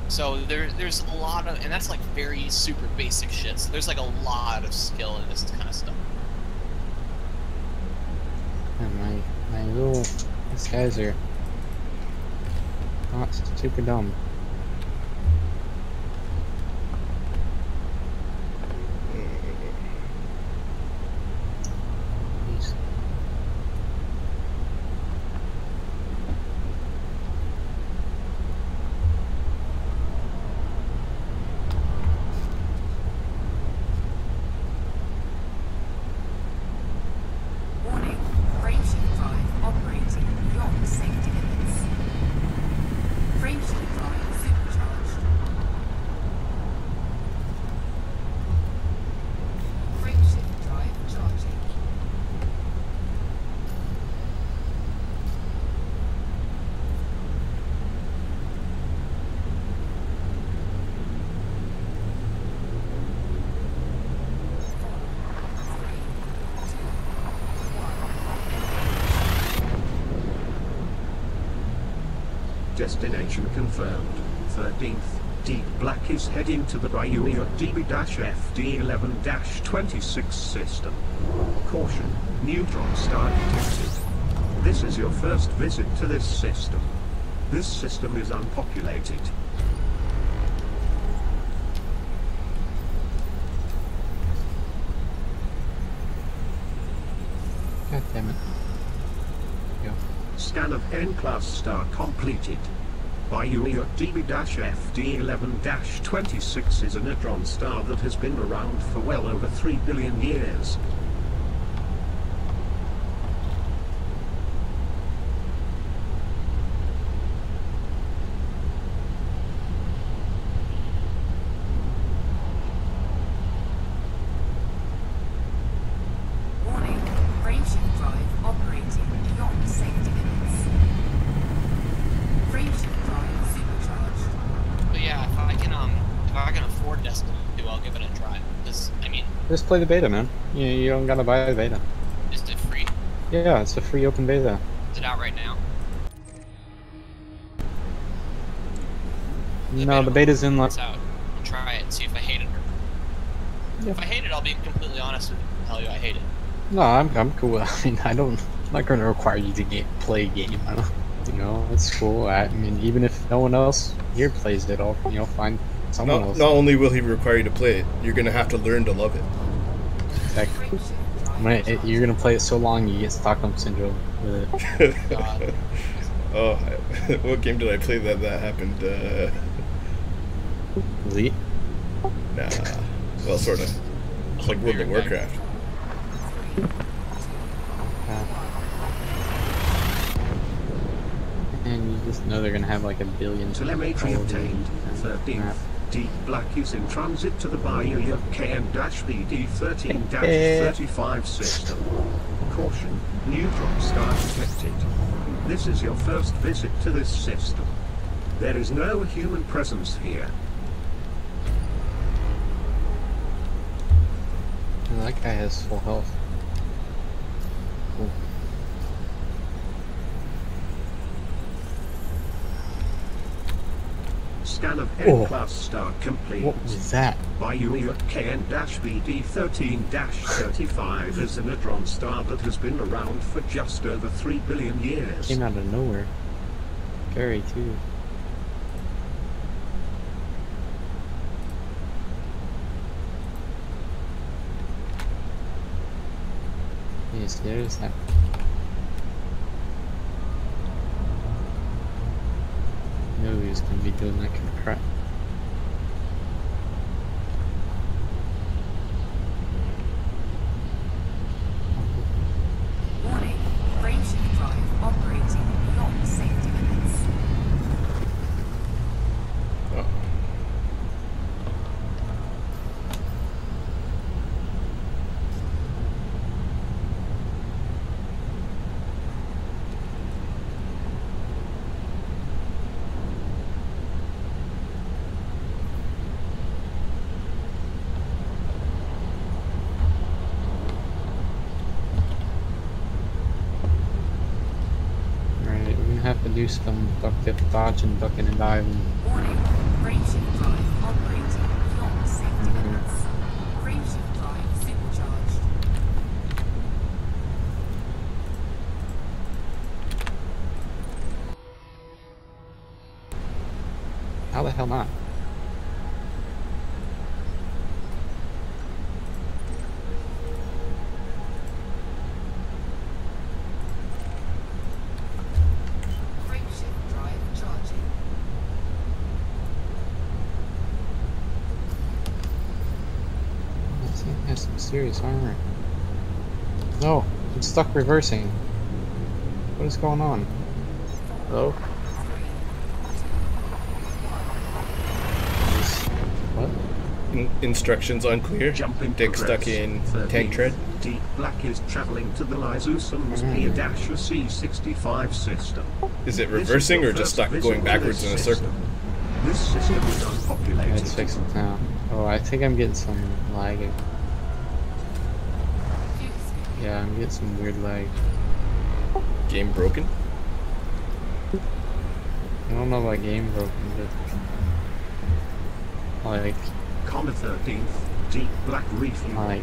So there's a lot of, and that's like very super basic shit. So there's like a lot of skill in this kind of stuff. And my little, these guys are not super dumb. Jeez. Warning, frameshift drive operating beyond safety limits. Frameshift drive supercharged. Frameshift drive charging. Destination confirmed. 13th. Deep Black is heading to the Bayou DB-FD11-26 system. Caution, neutron star detected. This is your first visit to this system. This system is unpopulated. God damn it. Go. Scan of N-class star completed. Bayou DB-FD11-26 is a neutron star that has been around for well over 3 billion years. Warning, frameshift drive operating beyond safety limits. Frameshift drive supercharged. But yeah, if I can afford Destiny 2, I'll give it a try. Because I mean, Just play the beta, man. You don't gotta buy the beta. is it free? Yeah, it's a free open beta. Is it out right now? No, the beta's in like. It's out. I'll try it and see if I hate it. Yeah. If I hate it, I'll be completely honest with you. Tell you I hate it. No, I'm cool. I mean, I'm not gonna require you to play a game. I don't, you know, it's cool. I mean, even if no one else here plays it, I'll find someone else. Not only will he require you to play it, you're gonna have to learn to love it. Exactly. You're gonna play it so long you get Stockholm syndrome with it. God. Oh, what game did I play that happened? Elite? Nah. Well, sort of. It's like World of Warcraft. And you just know they're gonna have like a billion. Telemetry obtained. 13th. Deep Black is in transit to the Bayou KN-BD13-35 system. Caution, neutron star detected. This is your first visit to this system. There is no human presence here. And that guy has full health. Cool. Scan of N-class star complete. What was that? Bayou KN-BD13-35 is a neutron star that has been around for just over 3 billion years. Came out of nowhere. Very too. Yes, there's that. Knew he was gonna be doing that kind of crap. Warning, frameshift drive operating beyond safety limits. Oh. have to do some dodging, ducking, and diving. Warning, frameshift drive operating beyond safety limits. Frameshift drive supercharged. How the hell not? Frameshift drive charging. This thing has some serious armor. No, it's stuck reversing. What is going on? Hello? What? Instructions unclear. Jumping Dick stuck in tank tread. Deep Black is traveling to the Lysousum's C-65 system. Is it This is reversing your or just first stuck visit going to backwards this in a system. circle? This system is unpopulated. Let's fix it now. Oh, I think I'm getting some lagging. Yeah, I'm getting some weird lag. Game broken? I don't know about game broken, but like Comet 13th, Deep Black refuel.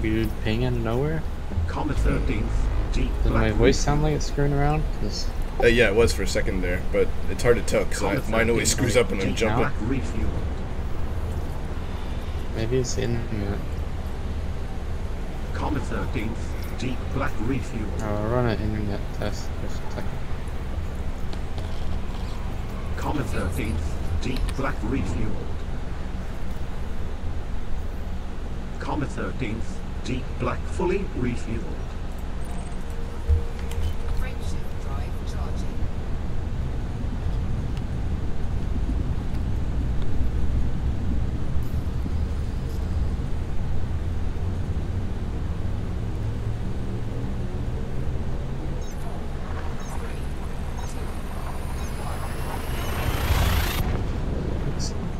weird ping out of nowhere. Comet 13th, Deep Does Black my voice sound like it's screwing around? 'Cause Yeah, it was for a second there, but it's hard to tell because mine always screws up when I'm Deep jumping. Black refuel. maybe it's the internet. Comet 13th, Deep Black refuel. I'll run an internet test just a second. Comet 13th, Deep Black refuel. Comet 13th, Deep Black fully refueled. Frameshift drive charging.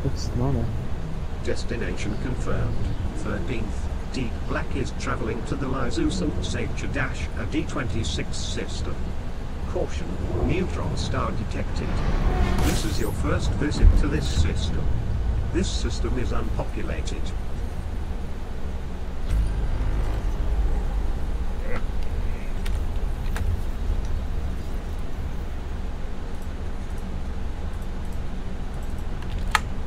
Looks normal. Destination confirmed. 13th, Deep Black is traveling to the Lysousum a D26 system. Caution, neutron star detected. This is your first visit to this system. This system is unpopulated.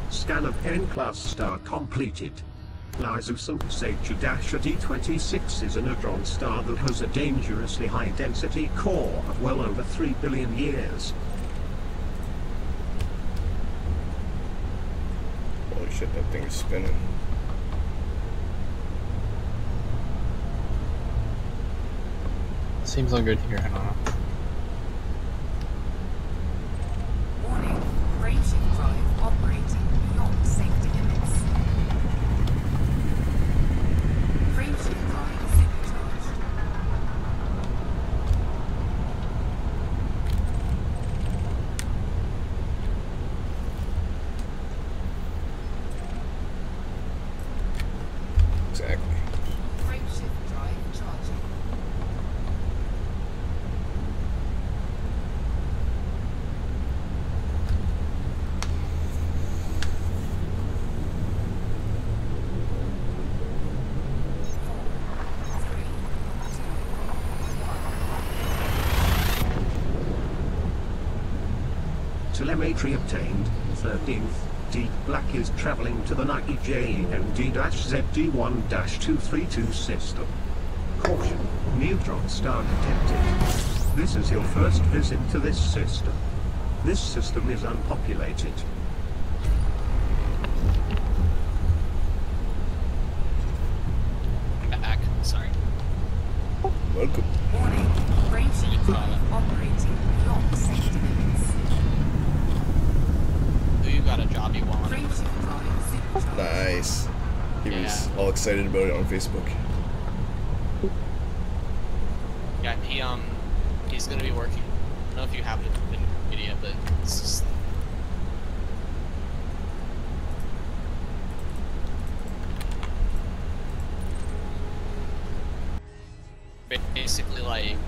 Scan of N-class star completed. Lysousum a D26 is a neutron star that has a dangerously high-density core of well over 3 billion years. Holy shit, that thing is spinning. Seems all good here. I don't know. Warning, frameshift drive operating beyond safety limits. Frameshift drive supercharged. Exactly. Frameshift drive charging. Telemetry obtained. 13th, Deep Black is traveling to the JMD-ZD1-232 system. Caution, neutron star detected. This is your first visit to this system. This system is unpopulated. I'm back. Sorry. Welcome. Warning, frameshift drive operating beyond safety limits. So you got a job you want. Frameshift drive supercharged. Nice. He was Yeah. all excited about it on Facebook. Yeah, he's gonna be working. I don't know if you have it in video, but it's just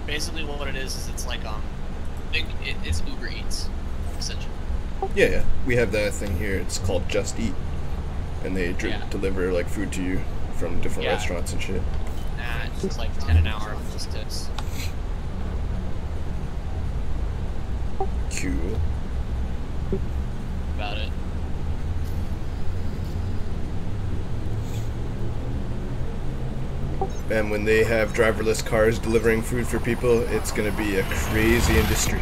basically what it is it's like It's Uber Eats, essentially. Yeah. We have that thing here. It's called Just Eat, and they deliver like food to you from different restaurants and shit. Nah, it's like 10 an hour plus tips. Cool. About it. And when they have driverless cars delivering food for people, it's going to be a crazy industry.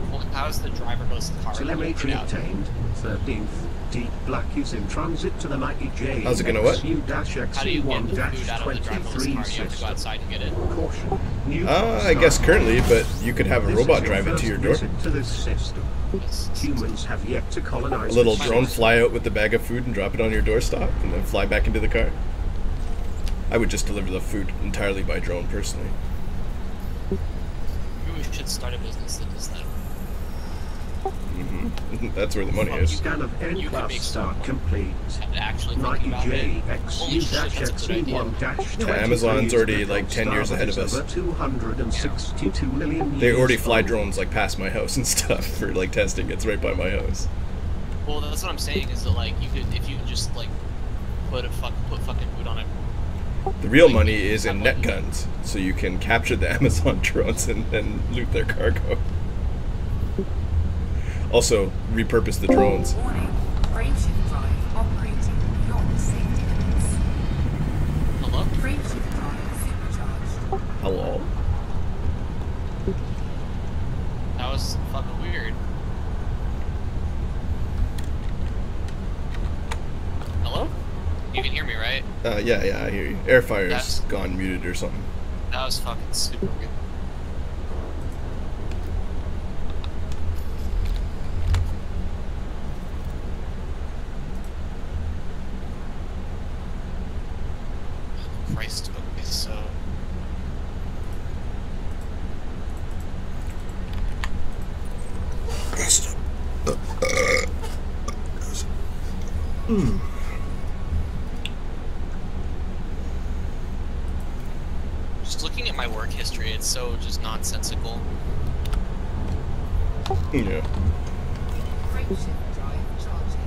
Well, how's the driverless car? Telemetry obtained. 13th. Deep Black is in transit to the 90J. How's it going to what? How do you get the food out of the driverless car? Do you have to go outside and get it? Caution. I guess currently, but you could have a robot drive it to your door. To this system. Humans have yet to colonize A little this drone system. fly out with the bag of food and drop it on your doorstep, and then fly back into the car. I would just deliver the food entirely by drone, personally. Maybe we should start a business that does that. That's where the money is. Scan of You could N-class make start some complete. Actually thinking about it. 90J Holy shit, that's a good idea. XU1-23 Yeah, Amazon's already like 10 years ahead of us. over 262 million They already years fly old. drones like past my house and stuff for like testing. It's right by my house. Well, that's what I'm saying is that like you could if you just like put fucking food on it. The real money is in net guns, so you can capture the Amazon drones and then loot their cargo. Also, repurpose the drones. Warning. Frameshift drive operating beyond safety limits. Hello? Frameshift drive supercharged. Hello? That was fucking weird. Hello? You can hear me, right? Yeah, I hear you. Airfire's That's- gone muted or something. That was fucking super weird. Christ, okay, so... Just looking at my work history, it's so just nonsensical. Yeah. Frameshift drive charging.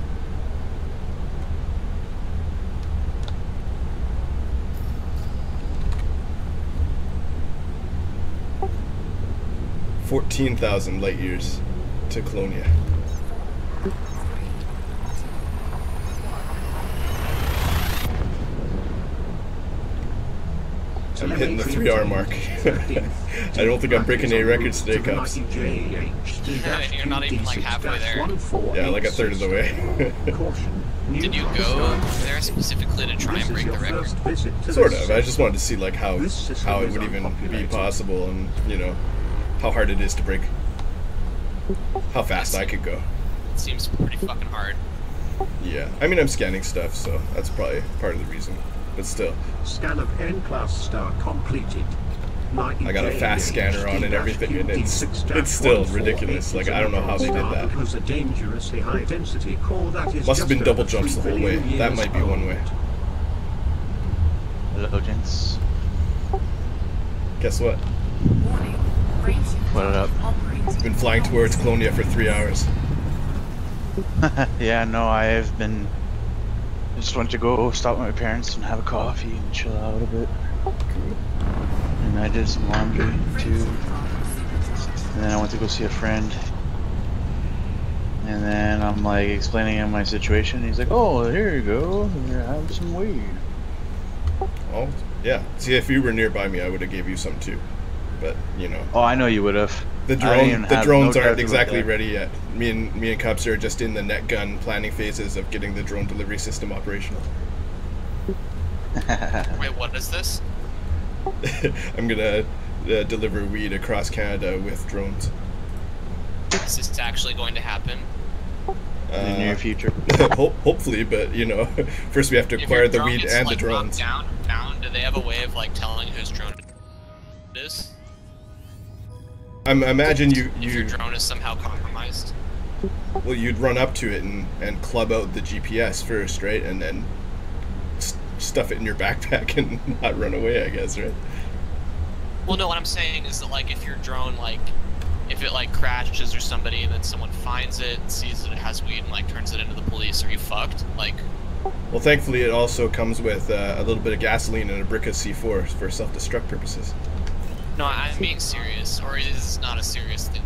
— 14,000 light years to Colonia. I'm hitting the 3-hour mark. I don't think I'm breaking any records today, cops. You're not even like halfway there. Yeah, like a third of the way. Did you go there specifically to try and break the record? Sort of. I just wanted to see like how it would even be possible, and you know how hard it is to break. How fast I could go. It seems pretty fucking hard. Yeah, I mean I'm scanning stuff, so that's probably part of the reason. But still, Scan of N-class star completed. I got a fast scanner on and everything, and it's still ridiculous. Like I don't know how they did that. Was a dangerously high density core that is Must have been just double over jumps the 3 whole way. billion That years might be one way. Hello, gents. Guess what? Warning. Frameshift What up? drive operating Been flying beyond towards safety Colonia for limits. 3 hours. Yeah, no, I have been. I just went to go stop with my parents and have a coffee and chill out a bit. And I did some laundry too. Frameshift drive supercharged. And then I went to go see a friend. And then I'm like explaining him my situation. He's like, "Oh, here you go. Here, have some weed." Oh, yeah. See, if you were nearby me, I would have gave you some too. But you know, Oh, I know you would have. the I didn't even drones have no aren't character exactly with that. ready yet. Me and Cups are just in the net gun planning phases of getting the drone delivery system operational. Wait, what is this? I'm gonna deliver weed across Canada with drones. Is this actually going to happen? In the near future. Hopefully, but you know, first we have to If acquire your the drone weed gets, and the like, knocked drones. down or found, do they have a way of like telling whose drone it is? I imagine If your you drone is somehow compromised. well, you'd run up to it and club out the GPS first, right, and then stuff it in your backpack and not run away, I guess, right? Well, no, what I'm saying is that like if your drone like if it like crashes or somebody and then someone finds it and sees that it has weed and like turns it into the police, are you fucked? Like, well, thankfully it also comes with a little bit of gasoline and a brick of C4 for self-destruct purposes. no, I'm being serious, or is this not a serious thing?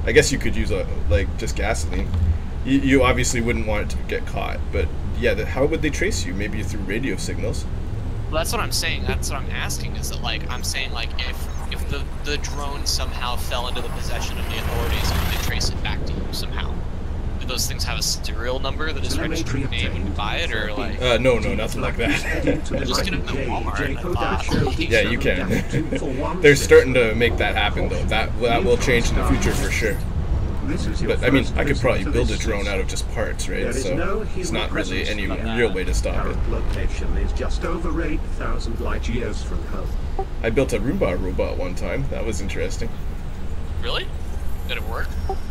I guess you could use like just gasoline. You obviously wouldn't want it to get caught, but yeah, how would they trace you? Maybe through radio signals. Well, that's what I'm saying. That's what I'm asking. Is that like I'm saying like if the drone somehow fell into the possession of the authorities, could they trace it back to you somehow? Do those things have a serial number that is registered to your name when you buy it, or like? No, nothing like that. Just get it at Walmart. And I thought, yeah, you can. They're starting to make that happen though. That will change in the future for sure. But I mean, I could probably build a drone out of just parts, right? So it's not really any real way to stop it. Location is just over 8,000 light years from home. I built a Roomba robot one time. That was interesting. Really? Did it work?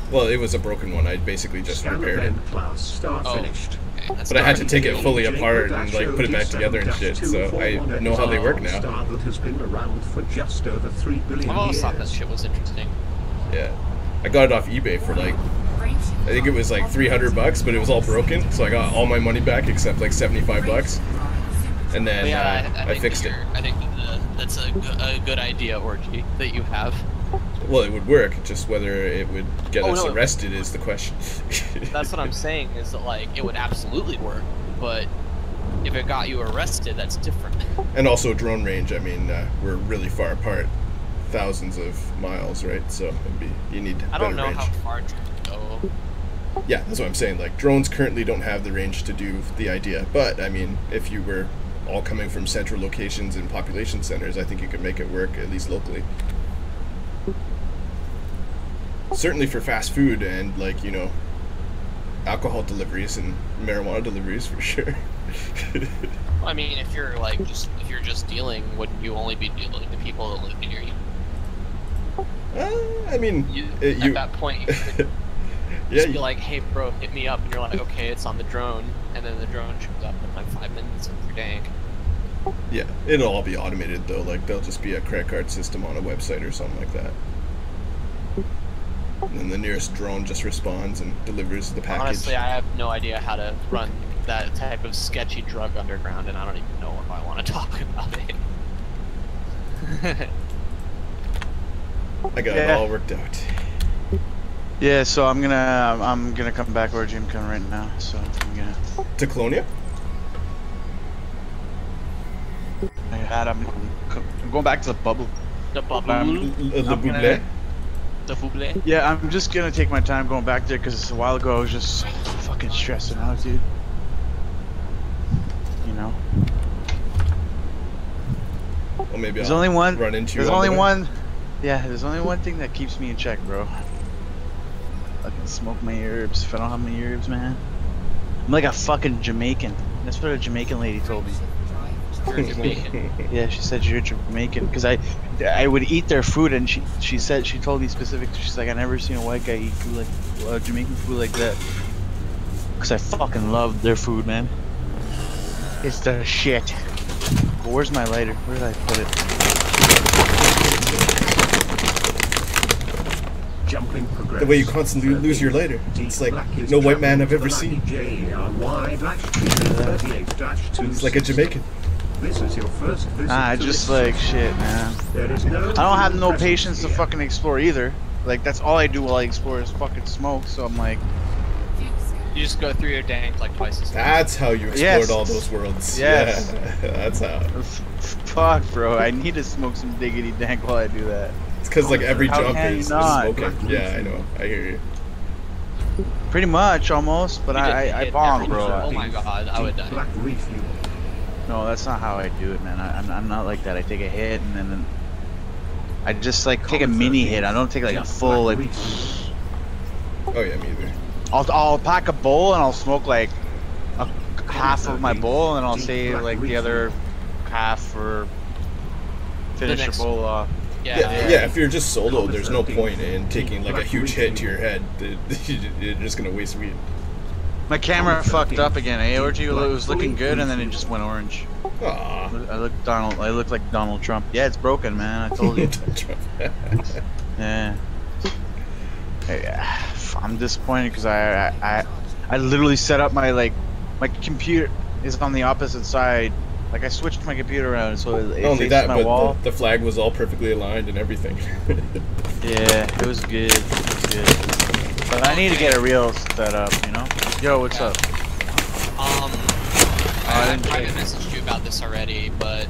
Well, it was a broken one. I basically just repaired it. Finished. Okay, But I had to take it fully apart and like put it back together and shit. So I know how they work now. That has been around for just over 3 billion I've always years. thought that shit was interesting. Yeah. I got it off eBay for like, I think it was like $300, but it was all broken. So I got all my money back except like $75. And then I fixed it. I think that's a good idea, Orgy, that you have. Well, it would work, just whether it would get us arrested is the question. That's what I'm saying, is that like it would absolutely work, but if it got you arrested, that's different. And also drone range, I mean, we're really far apart. Thousands of miles, right? So you need better range. I don't know how far drones go. Yeah, that's what I'm saying. Like, drones currently don't have the range to do the idea, but I mean, if you were all coming from central locations and population centers, I think you could make it work, at least locally. Certainly for fast food and, like, you know, alcohol deliveries and marijuana deliveries for sure. I mean, if you're just dealing, wouldn't you only be dealing to people that live near you? I mean, at that point, you could just be like, "Hey, bro, hit me up," and you're like, "Okay, it's on the drone," and then the drone shows up in like 5 minutes of your dank. Yeah, it'll all be automated though. Like, there'll just be a credit card system on a website or something like that. And then the nearest drone just responds and delivers the package. Honestly, I have no idea how to run that type of sketchy drug underground, and I don't even know if I want to talk about it. I got it all worked out. Yeah, so I'm gonna come back, or Jim coming right now. So I'm gonna to Colonia. I'm going back to the bubble. The bubble. The bouble. The bouble. Yeah, I'm just gonna take my time going back there because a while ago I was just fucking stressing out, dude. You know. Well, maybe there's I'll only one. Run into you. There's only one. Yeah, there's only one thing that keeps me in check, bro. I can smoke my herbs. If I don't have my herbs, man, I'm like a fucking Jamaican. That's what a Jamaican lady told me. You're Jamaican. Yeah, she said you're Jamaican because I would eat their food, and she told me specifically. She's like, I never seen a white guy eat food like Jamaican food like that. Because I fucking love their food, man. It's the shit. But where's my lighter? Where did I put it? The way you constantly lose your lighter. It's like no white man I've ever seen. He's like a Jamaican. I just like shit, man. I don't have no patience to fucking explore either. Like, that's all I do while I explore is fucking smoke, so I'm like... You just go through your dank like twice as fast. That's how you explored all those worlds. Yes. Yeah, that's how. Fuck, bro. I need to smoke some diggity dank while I do that. It's because, like, every How jump can is you not? smoking. Yeah, I know. I hear you. Pretty much, almost, but I bomb, bro. Oh my god, I would die. No, that's not how I do it, man. I'm not like that. I take a hit and then I just like take a mini hit. I don't take like a full like. Oh yeah, me either. I'll pack a bowl and I'll smoke like half of my bowl and I'll save like the other half for finish the bowl off. Yeah, if you're just solo, there's no point in taking like a huge hit to your head. You're just gonna waste weed. My camera fucked up again. Orgy, it was looking good, and then it just went orange. Aww. I look like Donald Trump. Yeah, it's broken, man. I told you. Yeah. I'm disappointed because I literally set up my computer is on the opposite side. Like I switched my computer around so it only faces that, my but wall. the flag was all perfectly aligned and everything. Yeah, it was good. It was good. But I need to get a real setup, you know? Yo, what's up? I private messaged you about this already, but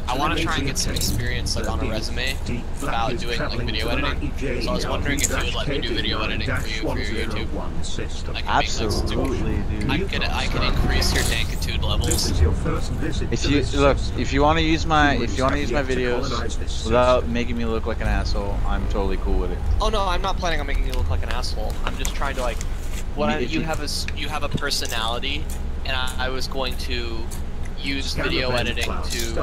I want to try and get some experience like on a resume about doing like video editing. So I was wondering if you would let me do video editing for you for your YouTube. Absolutely, dude. I could increase your dankitude levels. If you want to use my videos without making me look like an asshole, I'm totally cool with it. Oh no, I'm not planning on making you look like an asshole. I'm just trying to like, you have a personality, and I was going to use video editing to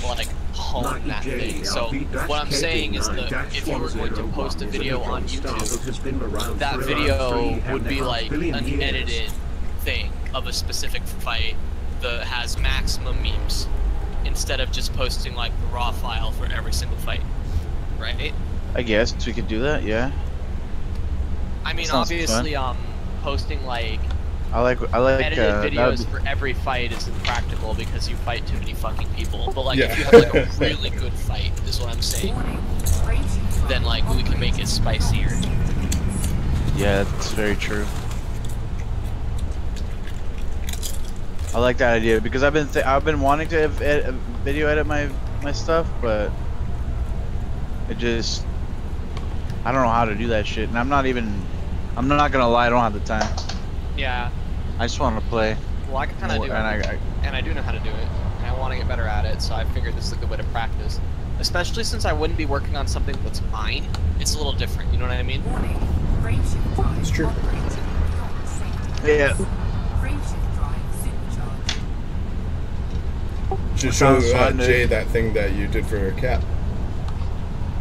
like hone that thing. So what I'm saying is that if you were going to post a video on YouTube, that video would be like an edited thing of a specific fight that has maximum memes, instead of just posting like the raw file for every single fight, right? I guess we could do that, yeah. I mean, obviously, posting like I like edited videos for every fight is impractical because you fight too many fucking people. But like, if you have like a really good fight, is what I'm saying, then like we can make it spicier. Yeah, that's very true. I like that idea because I've been wanting to video edit my stuff, but it just I don't know how to do that shit, and I'm not gonna lie, I don't have the time. Yeah. I just want to play. Well, I can kind of do it, and I do know how to do it, and I want to get better at it, so I figured this is a good way to practice. Especially since I wouldn't be working on something that's mine, it's a little different, you know what I mean? It's true. Yeah. Should show Jay that thing that you did for Cap.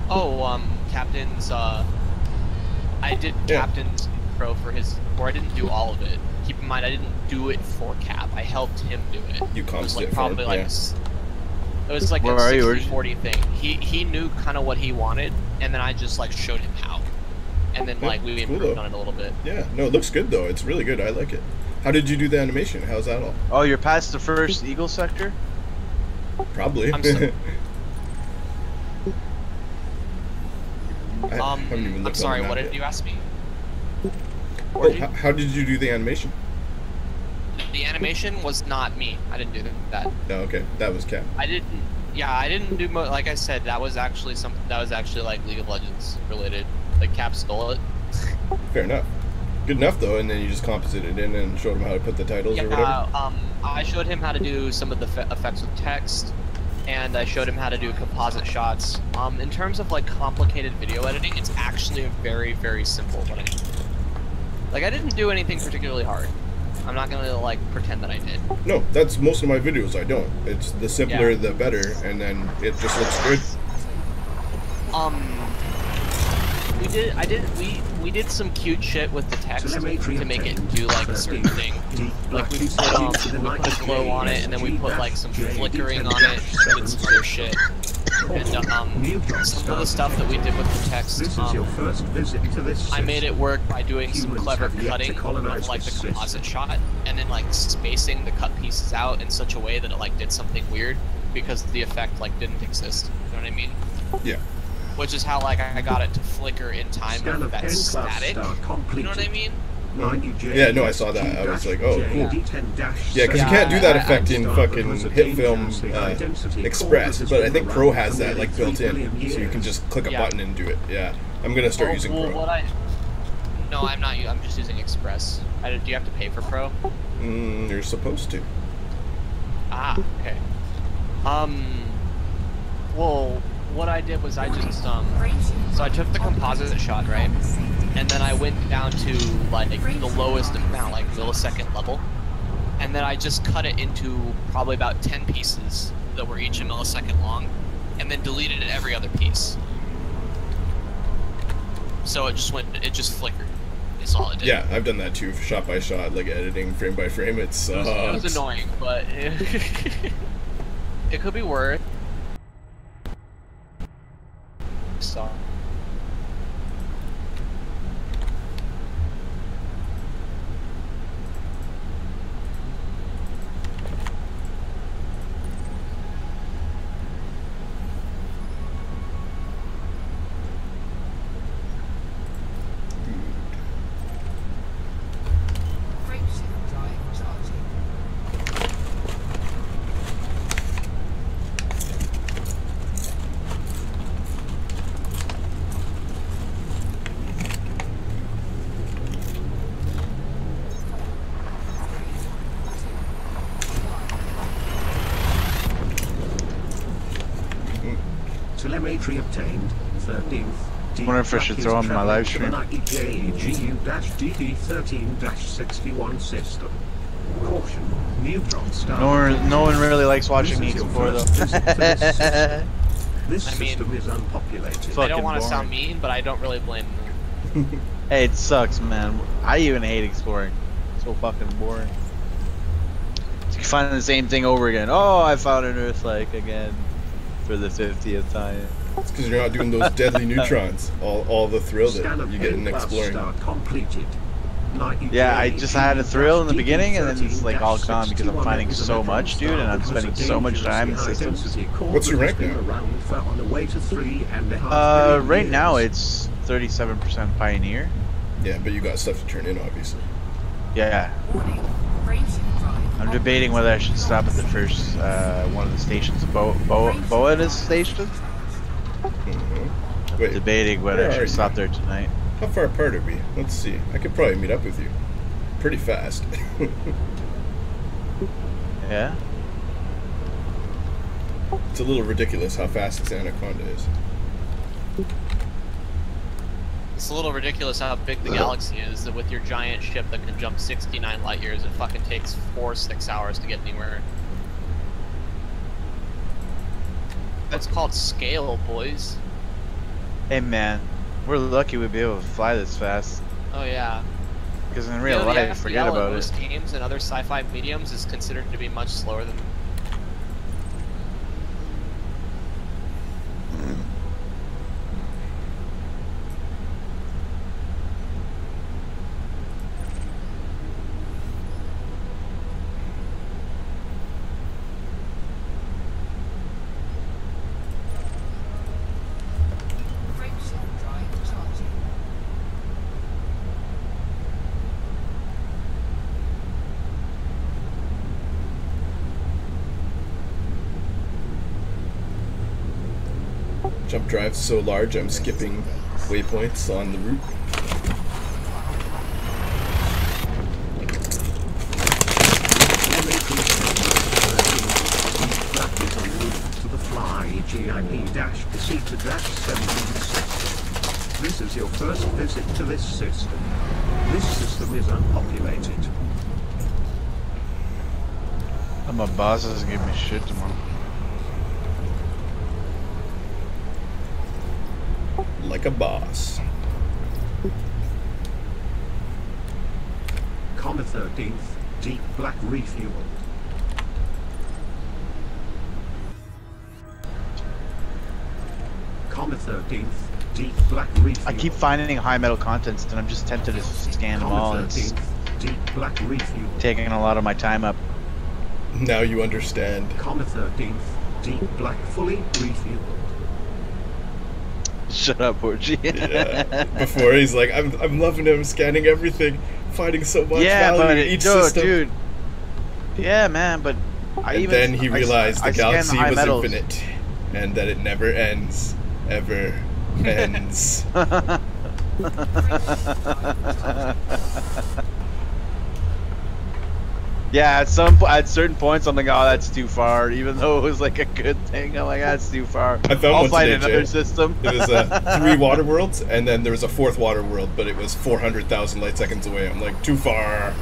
Oh, Captain's, I did Captain's Pro for his, or I didn't do all of it. Keep in mind, I didn't do it for Cap. I helped him do it. You comped it was like for probably him, like yeah. It was like Where a are you? 60-40 thing. He knew kind of what he wanted, and then I just like showed him how, and then like we improved on it a little bit. Yeah, no, it looks good though. It's really good. I like it. How did you do the animation? How's that all? Oh, you're past the first eagle sector? Probably. I'm so, I'm sorry. What did you ask me? Oh, how did you do the animation? The animation was not me. I didn't do that. No, okay, that was Cap. I didn't. Yeah, I didn't do. Like I said, that was actually something. That was actually like League of Legends related. Like Cap stole it. Fair enough. Good enough though, and then you just composited in and showed him how to put the titles or whatever. I showed him how to do some of the effects with text, and I showed him how to do composite shots. In terms of like complicated video editing, it's actually a very, very simple what I did. Like I didn't do anything particularly hard. I'm not gonna like pretend that I did. No, that's most of my videos. I don't. It's the simpler the better, and then it just looks good. We did some cute shit with the text to make it do like a certain thing. Like we put a glow on it, and then we put like some flickering on it, did some other shit. And some of the stuff that we did with the text, I made it work by doing some clever cutting of like the composite shot, and then like spacing the cut pieces out in such a way that it like did something weird because the effect like didn't exist. You know what I mean? Yeah. Which is how like I got it to flicker in time with that static. You know what I mean? Yeah, no, I saw that. I was like, oh, cool. Yeah, because you can't do that effect in fucking HitFilm Express, but I think Pro has that like built in, so you can just click a button and do it. Yeah, I'm gonna start using Pro. No, I'm not. I'm just using Express. Do you have to pay for Pro? You're supposed to. Ah, okay. Well, what I did was I just so I took the composite shot, right? And then I went down to like the lowest amount, like millisecond level, and then I just cut it into probably about 10 pieces that were each a millisecond long, and then deleted every other piece. So it just flickered Is all it did. Yeah, I've done that too, shot by shot, like editing frame by frame. It sucks. It was annoying, but it could be worse. So. Frameshift drive charging. Telemetry obtained. 13th. I wonder if I should throw on my live stream. JEGU-DT13-61 system. Caution. Neutron star. No one really likes watching me explore though. This I mean, system is unpopulated. I don't want to boring. sound mean, but I don't really blame them. Hey, it sucks, man. I even hate exploring. So fucking boring. You find the same thing over again. Oh, I found an Earth like again for the 50th time. It's because you're not doing those deadly neutrons. All the thrill that you get in exploring. Star completed. Yeah, I just had a thrill in the beginning, and then it's like all gone because I'm finding so much, dude, and I'm spending so much time in systems. What's your rank now? Right now it's 37% Pioneer. Yeah, but you got stuff to turn in, obviously. Yeah. Warning. Frameshift drive. I'm debating whether I should stop at the first one of the stations, Boa station. Wait, Debating whether where I are should you? stop there tonight. How far apart are we? Let's see. I could probably meet up with you. Pretty fast. Yeah. It's a little ridiculous how fast this Anaconda is. It's a little ridiculous how big the galaxy is, that with your giant ship that can jump 69 light years, it fucking takes 4-6 hours to get anywhere. That's called scale, boys. Hey man, we're lucky we'd be able to fly this fast. Oh yeah. Because in real the life, forget FPL in about most it. games and other sci-fi mediums is considered to be much slower than. Frameshift drive charging. Jump drive's so large, I'm skipping waypoints on the route. To the fly GIP-Casita-716. This is your first visit to this system. This system is unpopulated. My boss doesn't give me shit tomorrow. Like a boss. Comma 13th, deep black refuel. Comma 13th, deep black refuel. I keep finding high metal contents, and I'm just tempted to scan them all. Comma And it's 13th, deep black refuel. taking a lot of my time up. Now you understand. Comma 13th, deep black fully refueled. Shut up, Orgy. Yeah. Before he's like, I'm loving him, scanning everything, finding so much Yeah, value but in each no, system. dude. Yeah, man, but And then he realized the galaxy was metals. infinite, and that it never ends, ever ends. Yeah, at certain points I'm like, oh, that's too far. Even though it was like a good thing, I'm like, that's too far. I found I'll one find today, another Jay. system. It was 3 water worlds, and then there was a 4th water world, but it was 400,000 light seconds away. I'm like, too far.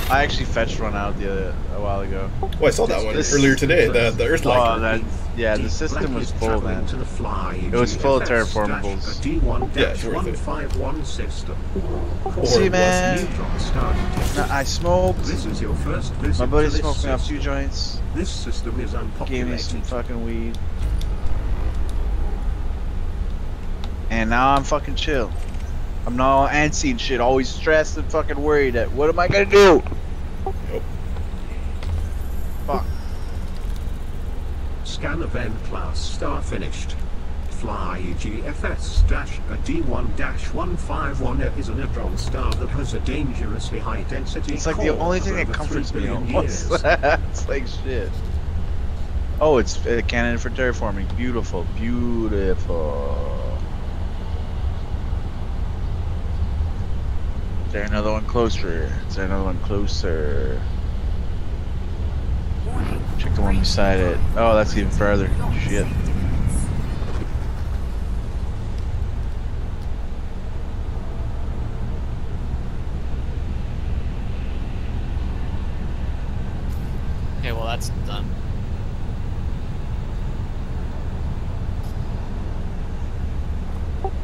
I actually fetched one out a while ago. Oh, I saw that one earlier today. The Earth Oh, Light. yeah, the system was full, man. It was full of terraformables. Yeah, it's worth it. See, man, I smoked. This is your first visit My buddy to this smoked me off 2 system. joints. This system is Gave me some unpopulated. fucking weed. And now I'm fucking chill. I'm not all antsy and shit, always stressed and fucking worried that what am I gonna do? Nope. Fuck. Scan event class star finished. Fly GFS-D1-151 is a neutron star that has a dangerously high density. It's like the core only of thing that over 3 comforts me billion almost. years. It's like shit. Oh, it's a cannon for terraforming. Beautiful, beautiful. Is there another one closer? Is there another one closer? Check the one beside it. Oh, that's even further. Shit. Okay, well that's done.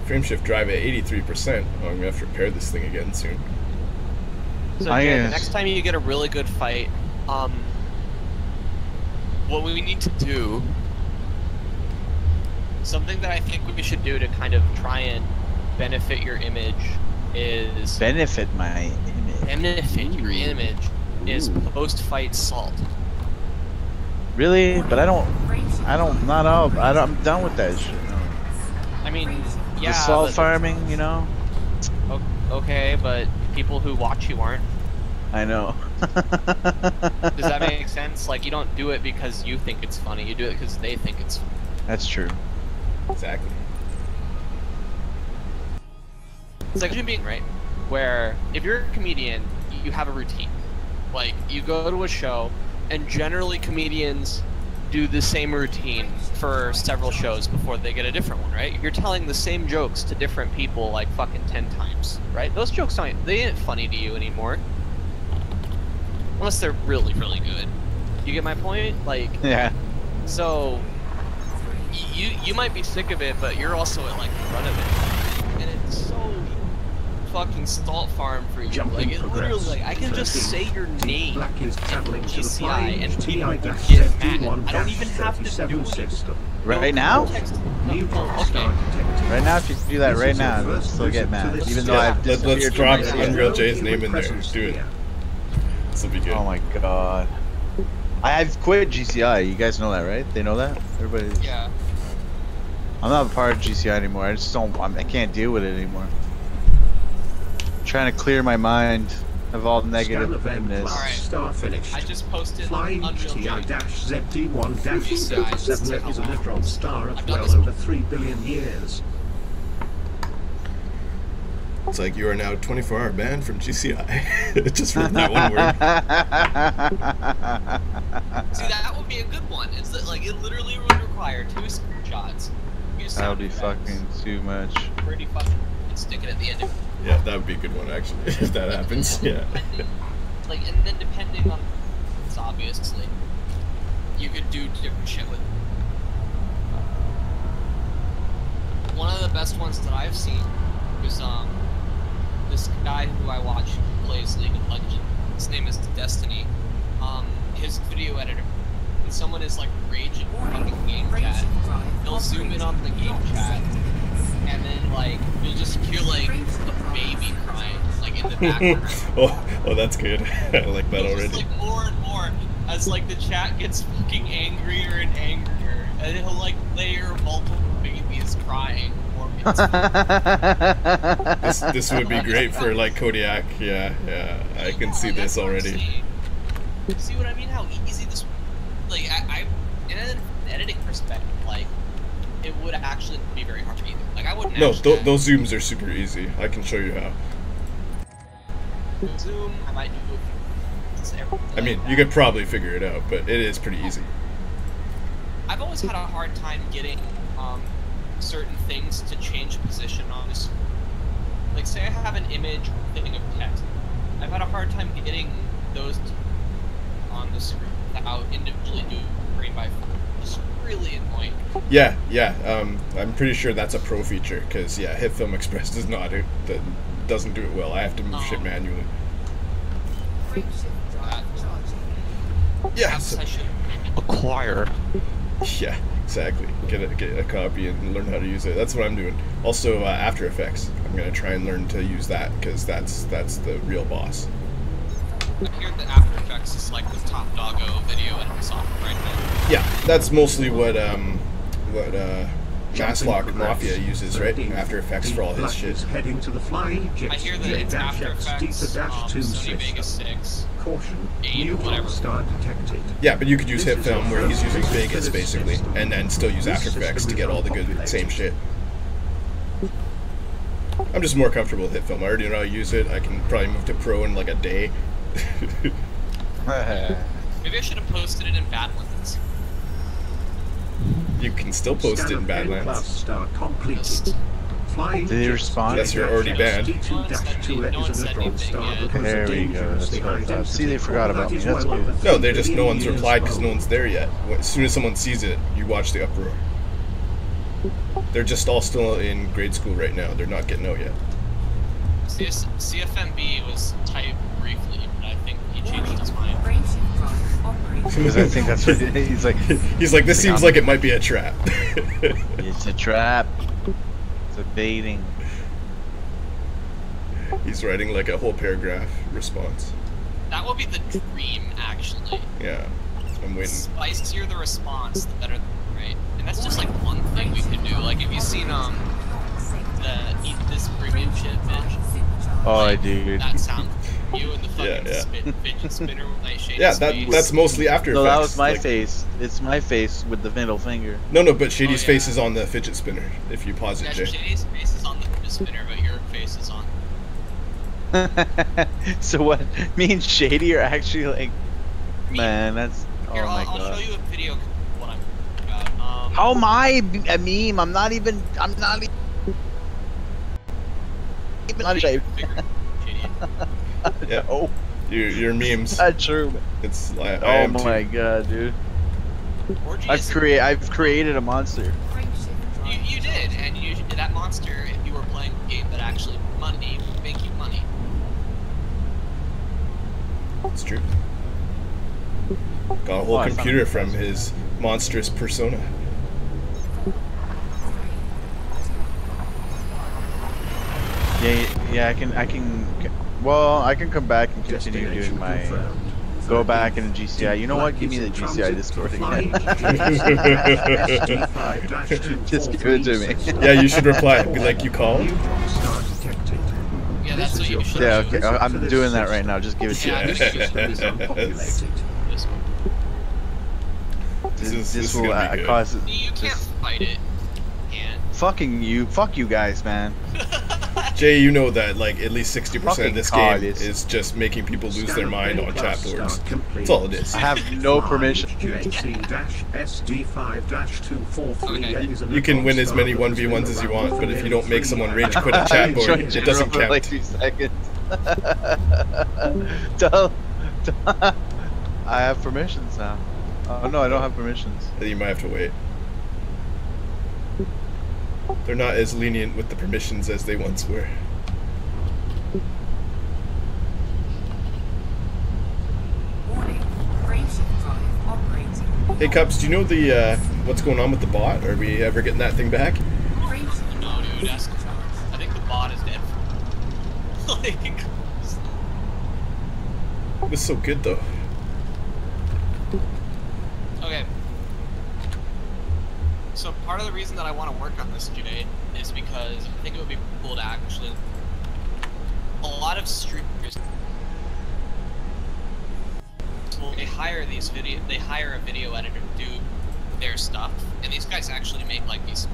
Frameshift drive at 83%. Oh, I'm gonna have to repair this thing again soon. So Jay, the next time you get a really good fight, what we need to do, something that I think we should do to kind of try and benefit your image is... Benefit my image. Benefit your image is post-fight salt. Really? But I'm done with that shit. I mean, yeah, the salt but- farming, you know? Okay, but people who watch you aren't. I know. Does that make sense? Like, you don't do it because you think it's funny, you do it because they think it's funny. That's true. Exactly. It's like human being, right? Where if you're a comedian, you have a routine. Like, you go to a show, and generally comedians do the same routine for several shows before they get a different one, right? You're telling the same jokes to different people like fucking 10 times, right? Those jokes they ain't funny to you anymore. Unless they're really, really good. You get my point? Like, Yeah. so you might be sick of it, but you're also at like the front of it. And it's so fucking salt farm for you. Jumping Like, it literally, like, I can just say your name Black is traveling to the GCI and people flying would get mad. I don't even have to do it. system. Right now? Neutron star detected. Right now, if you do that This right is your now, I'll first still get visit to mad. this Even though system. I've Let's disappeared drop from my Unreal scene. J's name in there. Do it. This will be good. Oh my god. I've quit GCI. You guys know that, right? They know that? Everybody. Yeah. I'm not a part of GCI anymore. I just don't. I can't deal with it anymore. I'm trying to clear my mind of all negativeness. Alright. Star finished. I just posted Flying Unreal Jam. HTI-ZD1-37 is a neutron star of I've done well this over 3 billion years. It's like you are now 24-hour banned from GCI. Just from that one word. See, that would be a good one. It's that, like, it literally would require 2 screenshots. That would be fucking too much. Pretty fucking and stick it at the end of it. Yeah, that would be a good one actually. If that happens, yeah. Like, and then depending on it's obviously, you could do different shit with it. One of the best ones that I've seen was this guy who I watch who plays League of Legends. His name is Destiny. His video editor. When someone is like raging in fucking game chat, he'll zoom in on the game chat, and then like you'll just hear like a baby crying like in the background. oh, that's good. I like that It's already. just, like, more and more as like the chat gets fucking angrier and angrier, and he'll like layer multiple babies crying. This would be great for like Kodiak. Yeah, I can see this already. See what I mean? How easy this, like, I in an editing perspective, like, it would actually be very hard to either. Like, I wouldn't. No, actually those zooms are super easy. I can show you how. zoom. I might do. I mean, you could probably figure it out, but it is pretty easy. I've always had a hard time getting certain things to change position on this. Like, say I have an image or thing of text. I've had a hard time getting those on the screen without individually doing frame by frame. It's really annoying. Yeah, I'm pretty sure that's a pro feature because yeah, Hit Film Express does not doesn't do it well. I have to move shit manually. Yeah. So, Acquire. yeah, exactly. Get a copy and learn how to use it. That's what I'm doing. Also, After Effects. I'm gonna try and learn to use that because that's the real boss. I hear that After Effects is like the top doggo video editing software right now. Yeah, that's mostly what Maslock Mafia uses, right? After Effects for all his shit. Heading to the flying I hear that it's After Effects, Sony Vegas 6, Caution, 8, new whatever. star detected. Yeah, but you could use Hit Film where he's using Vegas basically, and then still use After Effects to get all the good same shit. I'm just more comfortable with Hit Film. I already know how to use it. I can probably move to Pro in like a day. Maybe I should have posted it in Badlands. You can still post it in Badlands. Star completed. Flying Did he respond? Yes, you're already banned. There we go. That's what I thought. See, they forgot about me. That's good. No, they just no one's replied because no one's there yet. As soon as someone sees it, you watch the uproar. They're just all still in grade school right now. They're not getting out yet. CFMB was typed briefly, but I think he changed his mind. Because I think that's what he's like. He's like, this seems like it might be a trap. It's a trap. It's a baiting. He's writing like a whole paragraph response. That would be the dream, actually. Yeah, I'm The waiting. spicier the response, the better, right? And that's just like one thing we could do. Like, if you've seen the Eat This Premium shit, bitch. Oh, like, dude. That sound, you and the fucking Yeah. fidget spinner with night shade. Yeah, that's mostly After Effects. No, that was my like, face. It's my face with the middle finger. No, but Shady's yeah. face is on the fidget spinner. If you pause it, Yeah, Jay. Shady's face is on the fidget spinner, but your face is on. So what? Me and Shady are actually like, man, that's. Oh Here, my I'll god. show you a video of what I'm talking about. How am I a meme? I'm not even. I'm not even. Shady. Yeah. Oh, Your memes. not true. It's I Oh am too. my god, dude. Orgy I've is- created a monster. You did, and that monster, if you were playing a game that actually money would make you money. It's true. Got a whole Oh, I found computer it. from his monstrous persona. Yeah, I can. Well, I can come back and continue doing my. Go back in the GCI. You know what? Give me the GCI Discord again. Just give it to me. Yeah, you should reply. Be like, you called? Yeah, that's what you should Yeah, do. okay. I'm doing that right now. Just give it to Yeah, me. you should. This This is will gonna be good. cause. You can't fight it. Can't. Fucking you. Fuck you guys, man. Jay, you know that like at least 60% of Fucking this COD game is- is just making people lose their mind on chat boards. That's all it is. I have no permission. You can win as many 1v1s as you want, but if you don't make someone rage quit a chat board, Join it general doesn't for count. like 2 seconds. I have permissions now. Oh no, I don't have permissions. Then you might have to wait. They're not as lenient with the permissions as they once were. Hey Cups, do you know the what's going on with the bot? Are we ever getting that thing back? No, dude, I think the bot is dead. Like, It was so good though. okay. So part of the reason that I want to work on this, Jay, is because I think it would be cool to actually. A lot of streamers. Well, they hire a video editor to do their stuff, and these guys actually make like these.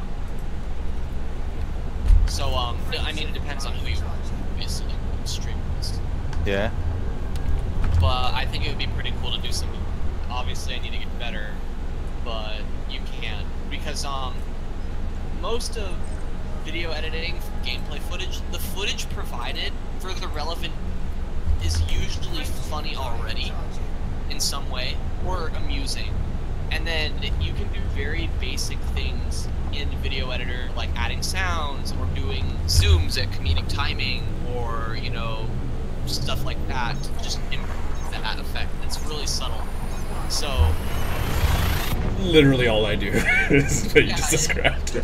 So I mean, it depends on who you obviously streamers. Yeah. But I think it would be pretty cool to do some. Obviously, I need to get better, but you can because most of video editing, gameplay footage, the footage provided for the relevant is usually funny already in some way or amusing. And then you can do very basic things in the video editor, like adding sounds or doing zooms at comedic timing, or, you know, stuff like that to just improve that effect. It's really subtle. So literally all I do is what you just described.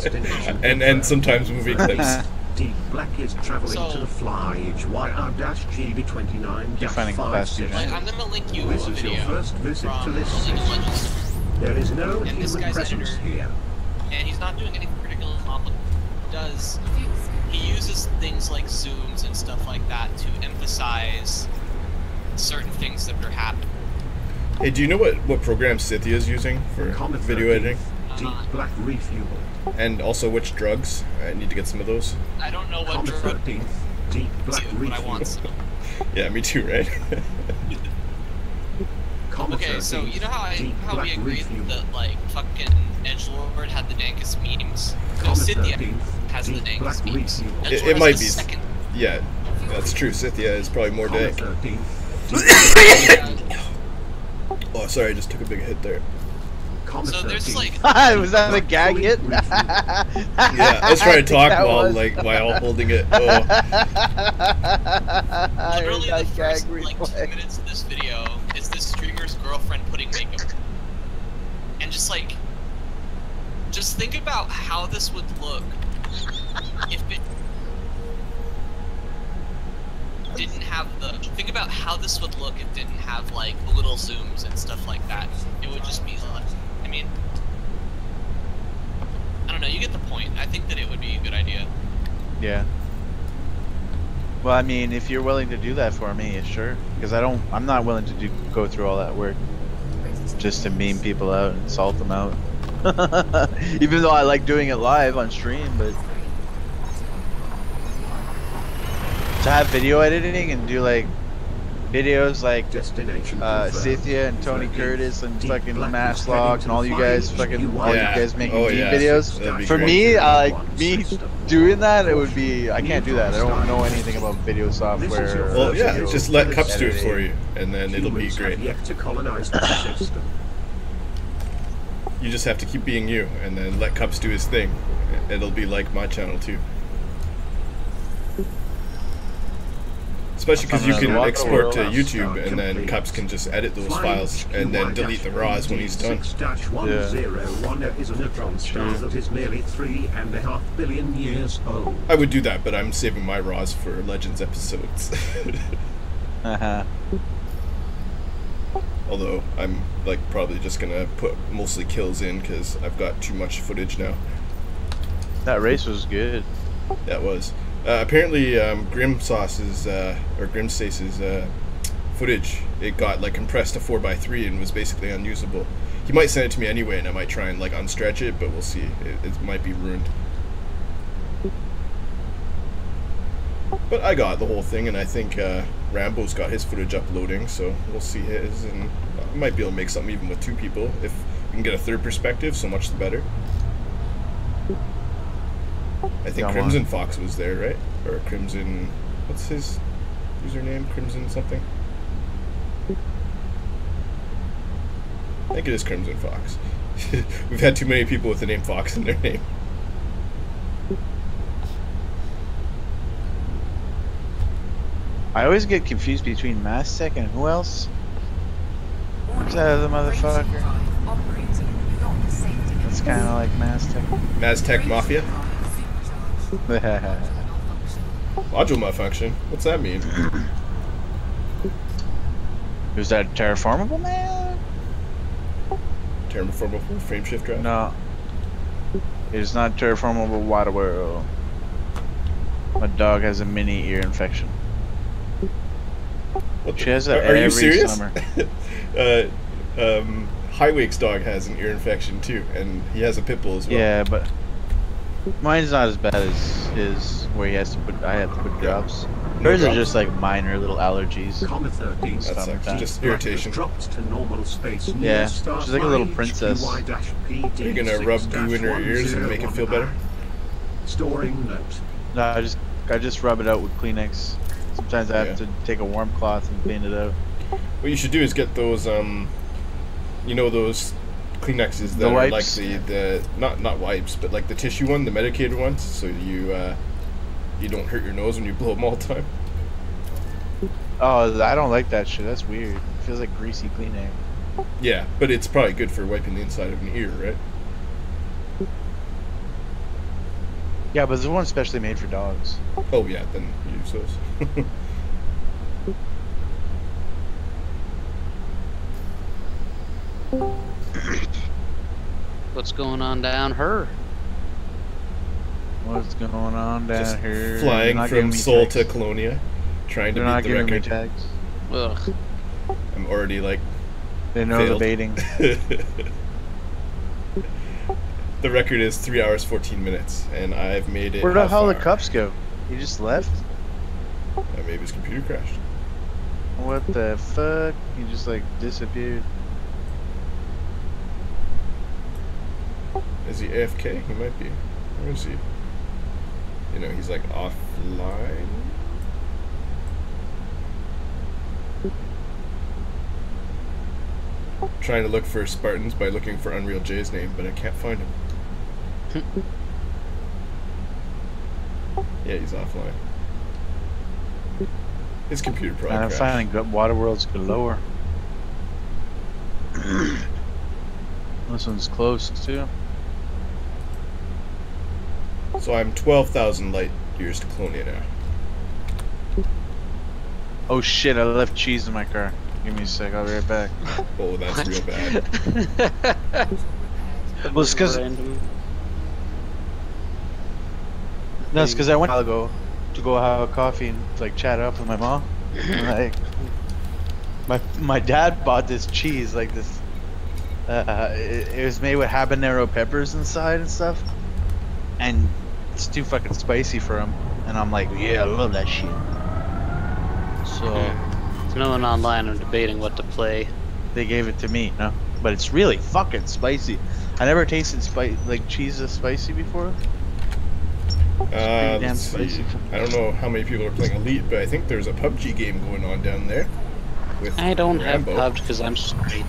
and sometimes movie clips. Deep Black is traveling to the fly HYR-GB29-5. You're finding faster. Like, I'm gonna link you This a is your video first visit to from this League of system. Legends. There is no And this human guy's presence editor, here. and he's not doing anything particularly complicated. He uses things like zooms and stuff like that to emphasize certain things that are happening. Hey, do you know what program Cynthia is using for Comet video 13, editing? Deep Black refuel. And also which drugs? I need to get some of those. I don't know what Comet drug 13, Deep Black to, but I want refuel. some. Yeah, me too, right? Comet Okay, so 13, you know how Deep we Black agreed refuel. that like fucking Edgelord had the dankest memes? No, Comet Cynthia 13, has the Deep Black dankest memes. refuel. It Edgelord might has be. the second. Yeah, that's true. Cynthia is probably more Comet dank. 13, Oh, sorry, I just took a big hit there. Comet So there's 13, like Was that a gag hit? Yeah, I was trying to talk while holding it. Oh. literally I the gag first like 2 replay. minutes of this video is this streamer's girlfriend putting makeup, and just think about how this would look if it didn't have the. Think about how this would look if it didn't have like little zooms and stuff like that. It would just be like, I mean, I don't know. You get the point. I think that it would be a good idea. Yeah. Well, I mean, if you're willing to do that for me, sure. Because I'm not willing to go through all that work just to meme people out and salt them out. Even though I like doing it live on stream, but to have video editing and do like videos like destination Cynthia and Tony Curtis and Deep fucking Black Mass is Lock heading and all to you the guys fly fucking all you Yeah. guys making Oh, meme yeah. videos. That'd be For great. me, me doing that, it would be I can't do that. I don't know anything about video software. Well, yeah, video just let Cups do it editing. for you, and then it'll be Humans great. have yet to colonize the system. You just have to keep being you, and then let Cups do his thing. It'll be like my channel too. Especially because you can export to YouTube, and then Cups can just edit those files and then delete the RAWs when he's done. 6-101 is a neutron star that is nearly 3.5 billion years old. I would do that, but I'm saving my RAWs for Legends episodes. Although I'm like probably just gonna put mostly kills in because I've got too much footage now. That race was good. That was. Apparently, Grimstace's footage, it got like compressed to 4:3 and was basically unusable. He might send it to me anyway, and I might try and like unstretch it, but we'll see. It might be ruined. But I got the whole thing, and I think Rambo's got his footage uploading, so we'll see his, and I might be able to make something even with 2 people. If we can get a third perspective, so much the better. I think Crimson Fox was there, right? Or Crimson... What's his username? Crimson something? I think it is Crimson Fox. We've had too many people with the name Fox in their name. I always get confused between Mastech and who else? Who's that other motherfucker? That's kind of like Mastech. Maztec Mafia? Module malfunction? What's that mean? Is that terraformable, man? Terraformable frame shift drive? No. It is not terraformable water world. My dog has a mini ear infection. She has that Are you every serious? summer. Highwake's dog has an ear infection too, and he has a pit bull as well. Yeah, but mine's not as bad as his, where he has to put. I have to put drops. No Hers are drops? just like minor little allergies. Comet 13 That sucks. Stomach Just Black has irritation. dropped to normal space near Yeah, star she's like a little fly princess. HQY-PD Are you gonna rub goo in her ears and make it feel better? Storing note. No, I just rub it out with Kleenex. Sometimes I have to take a warm cloth and clean it out. What you should do is get those, you know, those Kleenexes that are like the not wipes, but like the tissue one, the medicated ones, so you don't hurt your nose when you blow them all the time. Oh, I don't like that shit. That's weird. It feels like greasy cleaning. Yeah, but it's probably good for wiping the inside of an ear, right? Yeah, but there's one specially made for dogs. Oh yeah, then use those. What's going on down her? What's going on down Just here? flying from Seoul to Colonia, trying to beat the record. Tags. Ugh. I'm already like. They know failed. the baiting. The record is 3 hours 14 minutes, and I've made it. Where the hell the cups go? He just left? Maybe his computer crashed. What the fuck? He just like disappeared. Is he AFK? He might be. Where is he? You know, he's like offline. Trying to look for Spartans by looking for Unreal J's name, but I can't find him. Yeah, he's offline. His computer probably I'm crashed. finding good Waterworlds galore. This one's close too. So I'm 12,000 light years to Colonia now. Oh shit, I left cheese in my car. Give me a sec, I'll be right back. Oh, that's real bad. Well, it's because no, it's because I went a while ago to go have a coffee and like chat up with my mom. And, like, my dad bought this cheese, like this. It was made with habanero peppers inside and stuff, and it's too fucking spicy for him. And I'm like, yeah, I love that shit. So there's no one online are debating what to play. They gave it to me, no, but it's really fucking spicy. I never tasted like cheese this spicy before. Let's see. I don't know how many people are playing Elite, but I think there's a PUBG game going on down there. With I don't Rambo. have PUBG because I'm straight.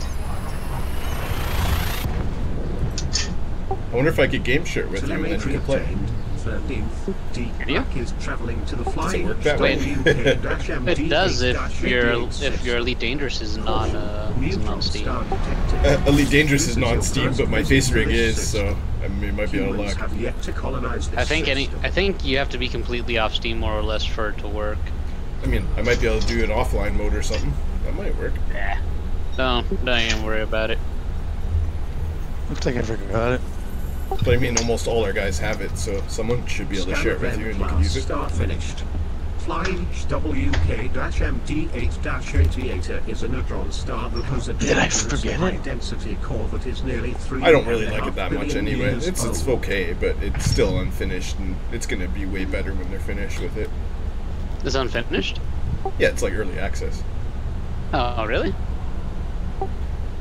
I wonder if I could game share with you and then you could play. 13th, D you? is traveling to the flying. Does it work that way? It does if your Elite Dangerous is non Steam. Elite Dangerous is non-Steam, but my face rig is, so I mean, it might be out of luck. I think you have to be completely off Steam more or less for it to work. I mean, I might be able to do an offline mode or something. That might work. Yeah. Don't even worry about it. Looks like I forgot it. But I mean, almost all our guys have it, so someone should be able to share it with you and you can use it. Start finished. Flying WK-MD8-Aviator is a neutron star that has a high-density core that is nearly 3. I don't really like it that much anyway. It's okay, but it's still unfinished, and it's gonna be way better when they're finished with it. It's unfinished? Yeah, it's like early access. Oh, really?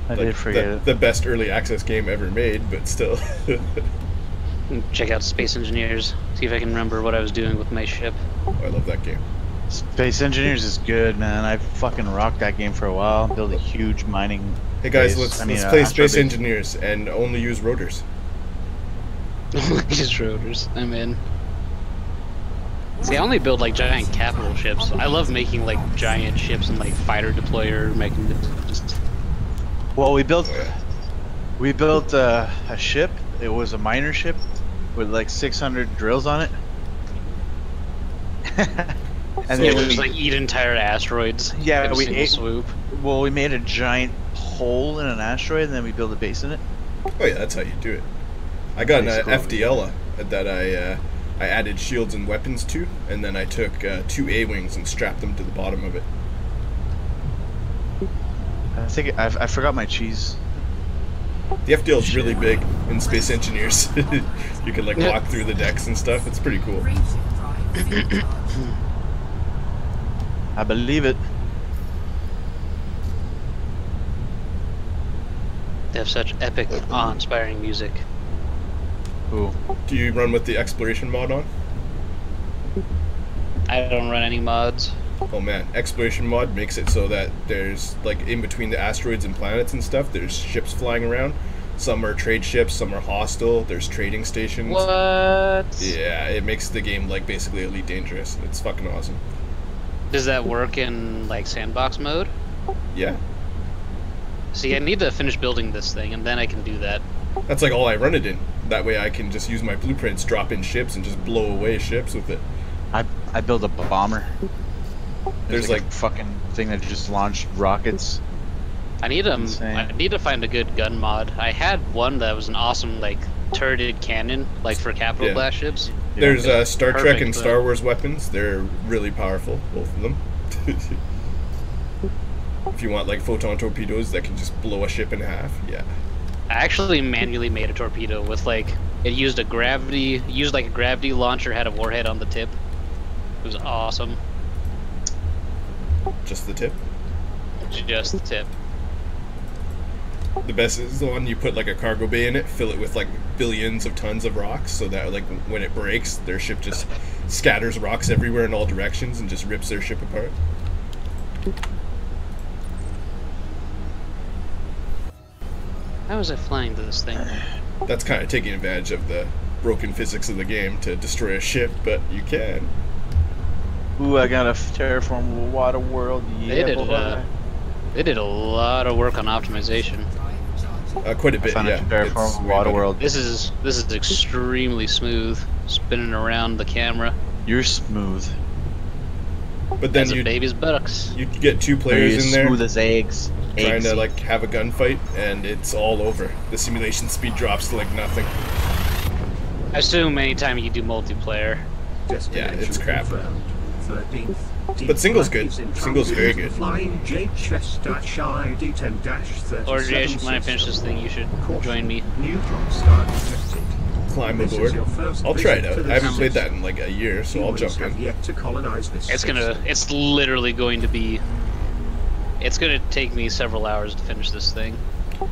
I did forget it. The best early access game ever made, but still. Check out Space Engineers. See if I can remember what I was doing with my ship. Oh, I love that game. Space Engineers is good, man. I fucking rocked that game for a while. Built a huge mining. Hey guys, base. let's play Space Engineers and only use rotors. Just rotors. I'm in. See, I only build like giant capital ships. I love making like giant ships and like fighter deployer, making just. Well, we built a ship. It was a miner ship with like 600 drills on it. And it was like eat entire asteroids. Yeah, we ate swoop. Well, we made a giant hole in an asteroid, and then we built a base in it. Oh yeah, that's how you do it. I got an FDL that I added shields and weapons to, and then I took 2 A-wings and strapped them to the bottom of it. I think I forgot my cheese. The FDL is really big in Space Engineers. You can like walk through the decks and stuff. It's pretty cool. I believe it. They have such epic, awe-inspiring music. Cool. Do you run with the exploration mod on? I don't run any mods. Oh man, exploration mod makes it so that there's, like, in between the asteroids and planets and stuff, there's ships flying around. Some are trade ships, some are hostile, there's trading stations. What? Yeah, it makes the game, like, basically Elite Dangerous. It's fucking awesome. Does that work in like sandbox mode? Yeah. See, I need to finish building this thing, and then I can do that. That's like all I run it in. That way I can just use my blueprints, drop in ships, and just blow away ships with it. I built a bomber. There's like a fucking thing that just launched rockets. I need to find a good gun mod. I had one that was an awesome like turreted cannon, like for capital blast ships. There's Star Trek Perfect, and Star Wars weapons. They're really powerful, both of them. If you want like photon torpedoes that can just blow a ship in half, yeah. I actually manually made a torpedo with like it used like a gravity launcher, had a warhead on the tip. It was awesome. Just the tip? Just the tip. The best is the one you put like a cargo bay in it, fill it with like billions of tons of rocks, so that like when it breaks, their ship just scatters rocks everywhere in all directions and just rips their ship apart. How was I flying this thing? That's kind of taking advantage of the broken physics of the game to destroy a ship, but you can. Ooh, I got a terraformable water world. Yeah, they did a lot of work on optimization. Quite a bit, yeah. Terraformable water world. This is extremely smooth, spinning around the camera. You're smooth. But then you baby's buttocks. You get two players in there, smooth as eggs. trying to like have a gunfight, and it's all over. The simulation speed drops to like nothing. I assume anytime you do multiplayer. Yeah, it's crap. 13th. But single's good. Single's very good. Flying J Chess-I D10-37. Or Jay, when I finish this thing, you should join me. Neutron star detected. Climb aboard. I'll try it out. I haven't played that in like a year, so I'll jump in. Yet to colonize this it's literally going to be. It's gonna take me several hours to finish this thing.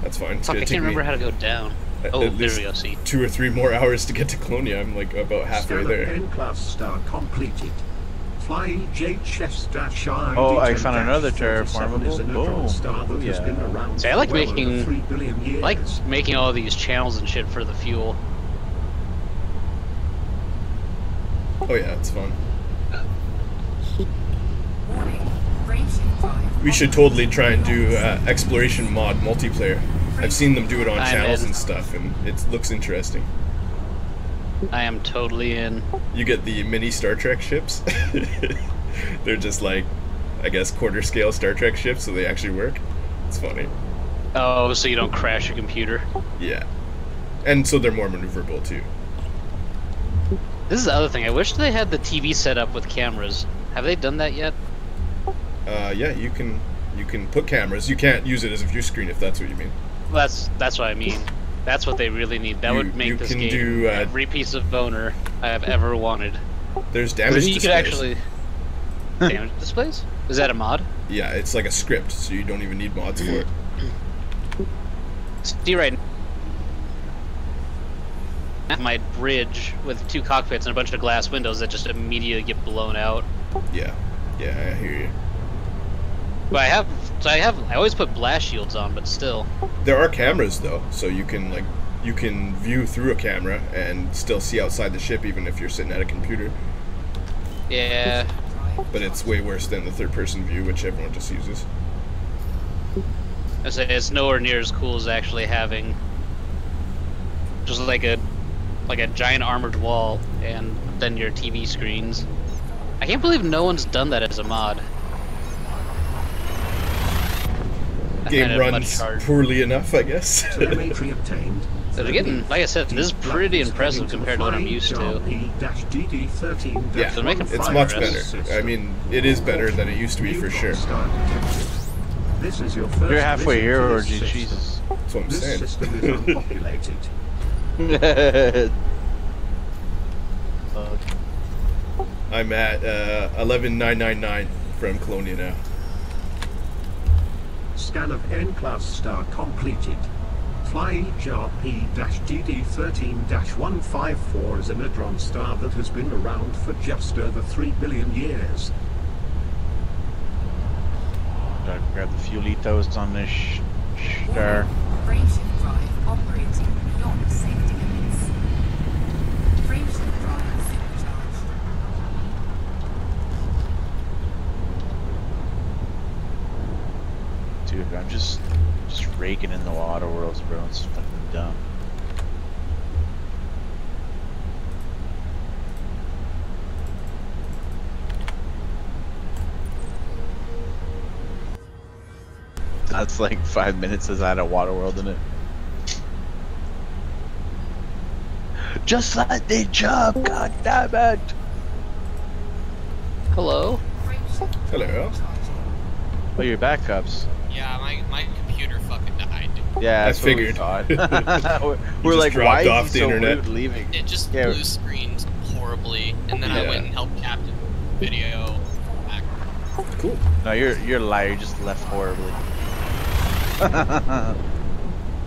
That's fine. Fuck, I can't remember how to go down. Oh, there we go. See. 2 or 3 more hours to get to Colonia. I'm like about halfway there. N-class star completed. Flying J Chess-I. Oh, I found another terraformable. Boom. Yeah. See, I like making all these channels and shit for the fuel. Oh yeah, it's fun. Warning. Rangeship drive. We should totally try and do exploration mod multiplayer. I've seen them do it on channels and stuff, and it looks interesting. I am totally in. You get the mini Star Trek ships. They're just like, I guess, quarter scale Star Trek ships, so they actually work. It's funny. Oh, so you don't crash your computer? Yeah. And so they're more maneuverable too. This is the other thing. I wish they had the TV set up with cameras. Have they done that yet? Yeah, you can put cameras. You can't use it as a view screen if that's what you mean. Well, that's what I mean. That's what they really need. That would make this game every piece of boner I have ever wanted. There's damage displays. You could actually damage displays. Is that a mod? Yeah, it's like a script, so you don't even need mods for it. See right now, my bridge with 2 cockpits and a bunch of glass windows that just immediately get blown out. Yeah, I hear you. But I always put blast shields on, but still. There are cameras though, so you can view through a camera and still see outside the ship even if you're sitting at a computer. Yeah. But it's way worse than the third-person view, which everyone just uses. I say it's nowhere near as cool as actually having just like a giant armored wall and then your TV screens. I can't believe no one's done that as a mod. Game runs poorly enough, I guess. Telemetry obtained. They're getting, like I said, this is pretty impressive compared to what I'm used to. Yeah, they're making it's much better. I mean, it is better than it used to be for sure. You're halfway here, or Jesus? That's what I'm saying. This system is unpopulated. I'm at 11999 from Colonia now. Scan of N-class star completed. Fly HRP-DD13-154 is a neutron star that has been around for just over 3 billion years. Gotta grab the fuelitos on this star. Frameshift drive operating beyond safety limits. Frameshift drive supercharged. Dude, I'm just raking in the water worlds, bro. It's fucking dumb. That's like 5 minutes as I had a water world in it. Just let me jump, god damn it! Hello? Hello. Oh, your backups. Yeah, my computer fucking died. Yeah, I that's what we figured. thought. we're just like, dropped why off is the he so internet. rude leaving? It just Yeah. blue screened horribly, and then I Yeah. went and helped Captain Video back. Cool. No, you're a liar. You just left horribly.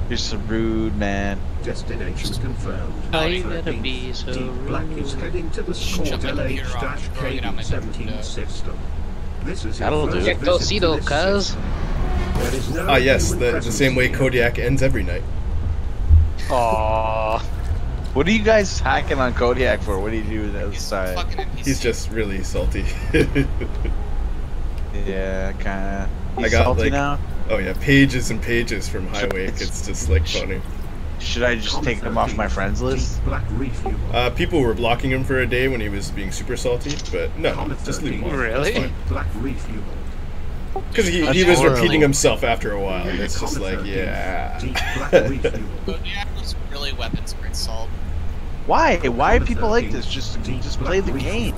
You're so rude, man. Destination confirmed. How you gonna be so Deep Black is rude? heading to the Shut my computer off, throwing it out my KD-17 window. system. This is your That'll first do. visit to Cito, this cuz. system. There is no Ah, yes, human the presence same way here. Kodiak ends every night. Aww. What are you guys hacking on Kodiak for? What do you do with the other He's side? fucking NPC. He's just really salty. Yeah, kinda. I He's got, salty like- now? Oh yeah, pages and pages from Highwake. It's just like funny. Should I just take him off my friends list? Deep Black refuel. People were blocking him for a day when he was being super salty, but no, just leave him off. Really? It's fine. Black refuel. Because he That's was horrible. repeating himself after a while, and it's just like, Deep yeah. Black refuel. Kodiak was really weapons grade salt. Why? Why people like this? Just play the game.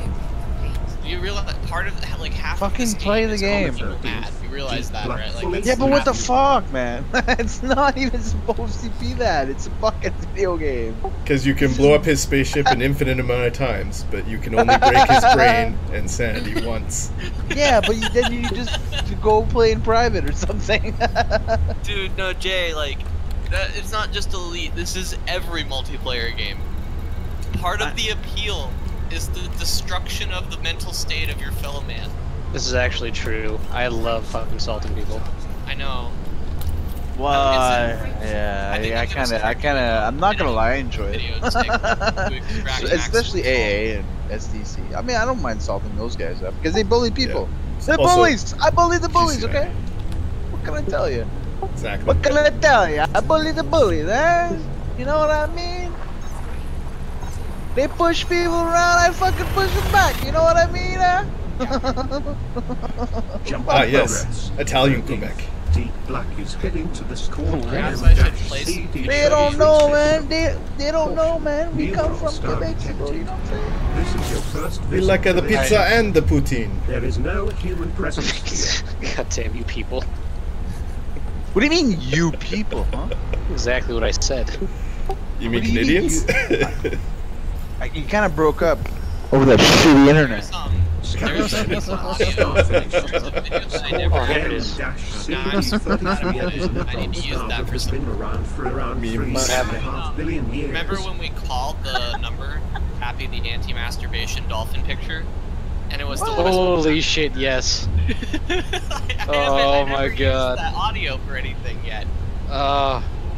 You realize part of like half Fucking of this play game the is game. calling people mad. You realize that, right? Like that's Yeah, but what the half- fuck, man? It's not even supposed to be that. It's a fucking video game. Because you can blow up his spaceship an infinite amount of times, but you can only break his brain and sanity once. Yeah, but then you just go play in private or something. Dude, no, Jay, like, that, it's not just Elite, this is every multiplayer game. Part of the appeal is the destruction of the mental state of your fellow man. This is actually true. I love fucking insulting people. I know. Why? I think Yeah, I'm gonna start I kinda, I'm not gonna lie, I enjoy it. Videos, like, to extract Especially maximum AA and SDC. I mean, I don't mind salting those guys up because they bully people. They're Also, bullies. I bully the bullies. GCI. Okay. What can I tell you? Exactly. What can I tell you? I bully the bullies, eh? You know what I mean? They push people around, I fucking push them back. You know what I mean, eh? Jump Ah, on yes. progress. Italian Quebec. Deep Black is heading to the score. Perhaps I should place- They don't know, man. They don't know, man. We come from Quebec, bro. You know what I'm saying? This is your first We visit like to the this pizza and the poutine. There is no human presence here. God damn you people. What do you mean, you people, huh? Exactly what I said. You mean What do you mean, Canadians? You kind of broke up over that shitty internet. There's some audio. There's a video that I never edited. I need to use that for some. Remember when we called the number Happy the anti-masturbation dolphin picture? And it was the Holy shit, yes. Oh my used God. that audio for anything yet.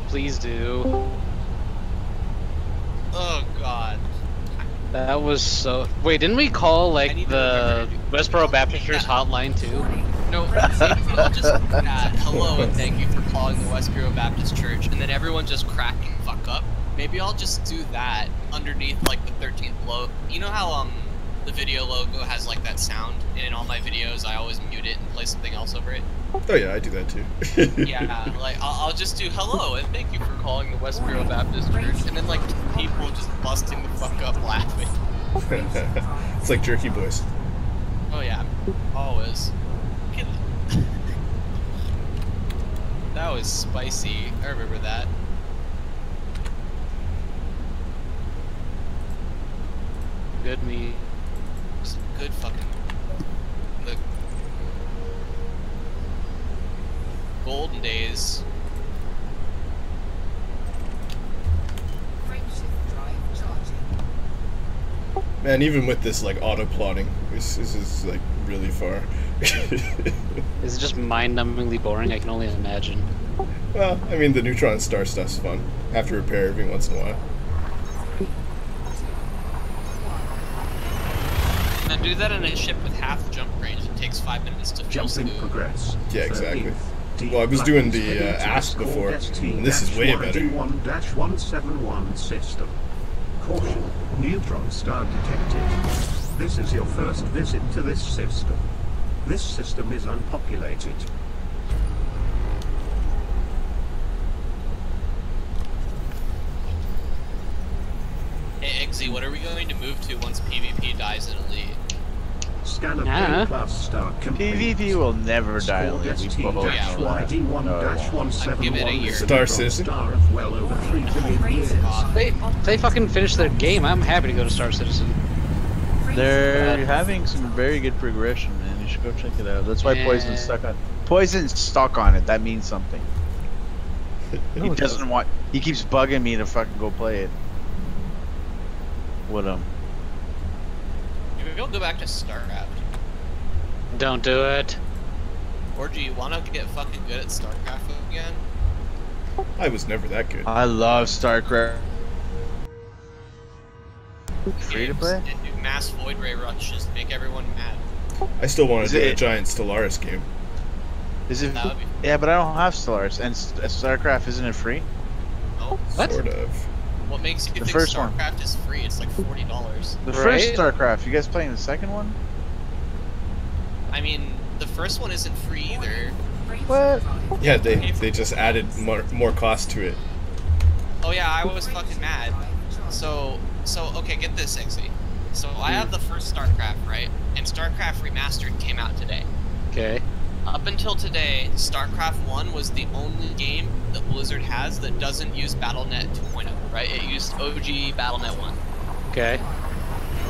Please do. Oh god. That was so. Wait, didn't we call I like need to the remember to do- Westboro Baptist Church hotline too? No, I'll just hello and thank you for calling the Westboro Baptist Church, and then everyone just crack and fuck up. Maybe I'll just do that underneath like the 13th logo. You know how the video logo has like that sound, and in all my videos I always mute it and play something else over it. Oh yeah, I do that too. Yeah, like I'll just do hello and thank you for calling the Westboro Baptist Church, and then like people just busting the fuck up laughing. It's like Jerky Boys. Oh yeah, always. That was spicy. I remember that. Good me. Some good fucking. The golden days. Frameshift drive charging. And even with this like auto plotting, this is like really far. Is it just mind-numbingly boring? I can only imagine. Well, I mean the neutron star stuff's fun. Have to repair every once in a while. And then do that in a ship with half the jump range. It takes 5 minutes to fill Jumping progress. Yeah, exactly. Well, I was doing the ASP before, and this is way better. 1-171 system. Caution, neutron star detected. This is your first visit to this system. This system is unpopulated. Hey, Eggsy, what are we going to move to once PvP dies in Elite? Scan of A-class star complete. PvP will never die on it. We both Give it a year. Star Citizen. Star of well over 3 billion years. They fucking finished their game. I'm happy to go to Star Citizen. They're having some very good progression, man. You should go check it out. That's why Poison's stuck on. Poison's stuck on it. That means something. He doesn't want. He keeps bugging me to fucking go play it. With him. Maybe we'll go back to StarCraft. Don't do it. Or do you want to get fucking good at StarCraft again? I was never that good. I love StarCraft. Free to play? And do mass void ray rushes to make everyone mad. I still want Is to do a it- giant Stellaris game. Is it? That would be Yeah, but I don't have Stellaris, and StarCraft isn't it free? no. What? Sort of. What makes you The think first one. StarCraft is free? It's like $40. The Right. first StarCraft. You guys playing the second one? I mean, the first one isn't free either. What? Yeah, they just added more cost to it. Oh yeah, I was fucking mad. So okay, get this, Eggsy. So I have the first StarCraft, right? And StarCraft Remastered came out today. Okay. Up until today, StarCraft 1 was the only game that Blizzard has that doesn't use BattleNet 2.0, right? It used OG BattleNet 1. Okay.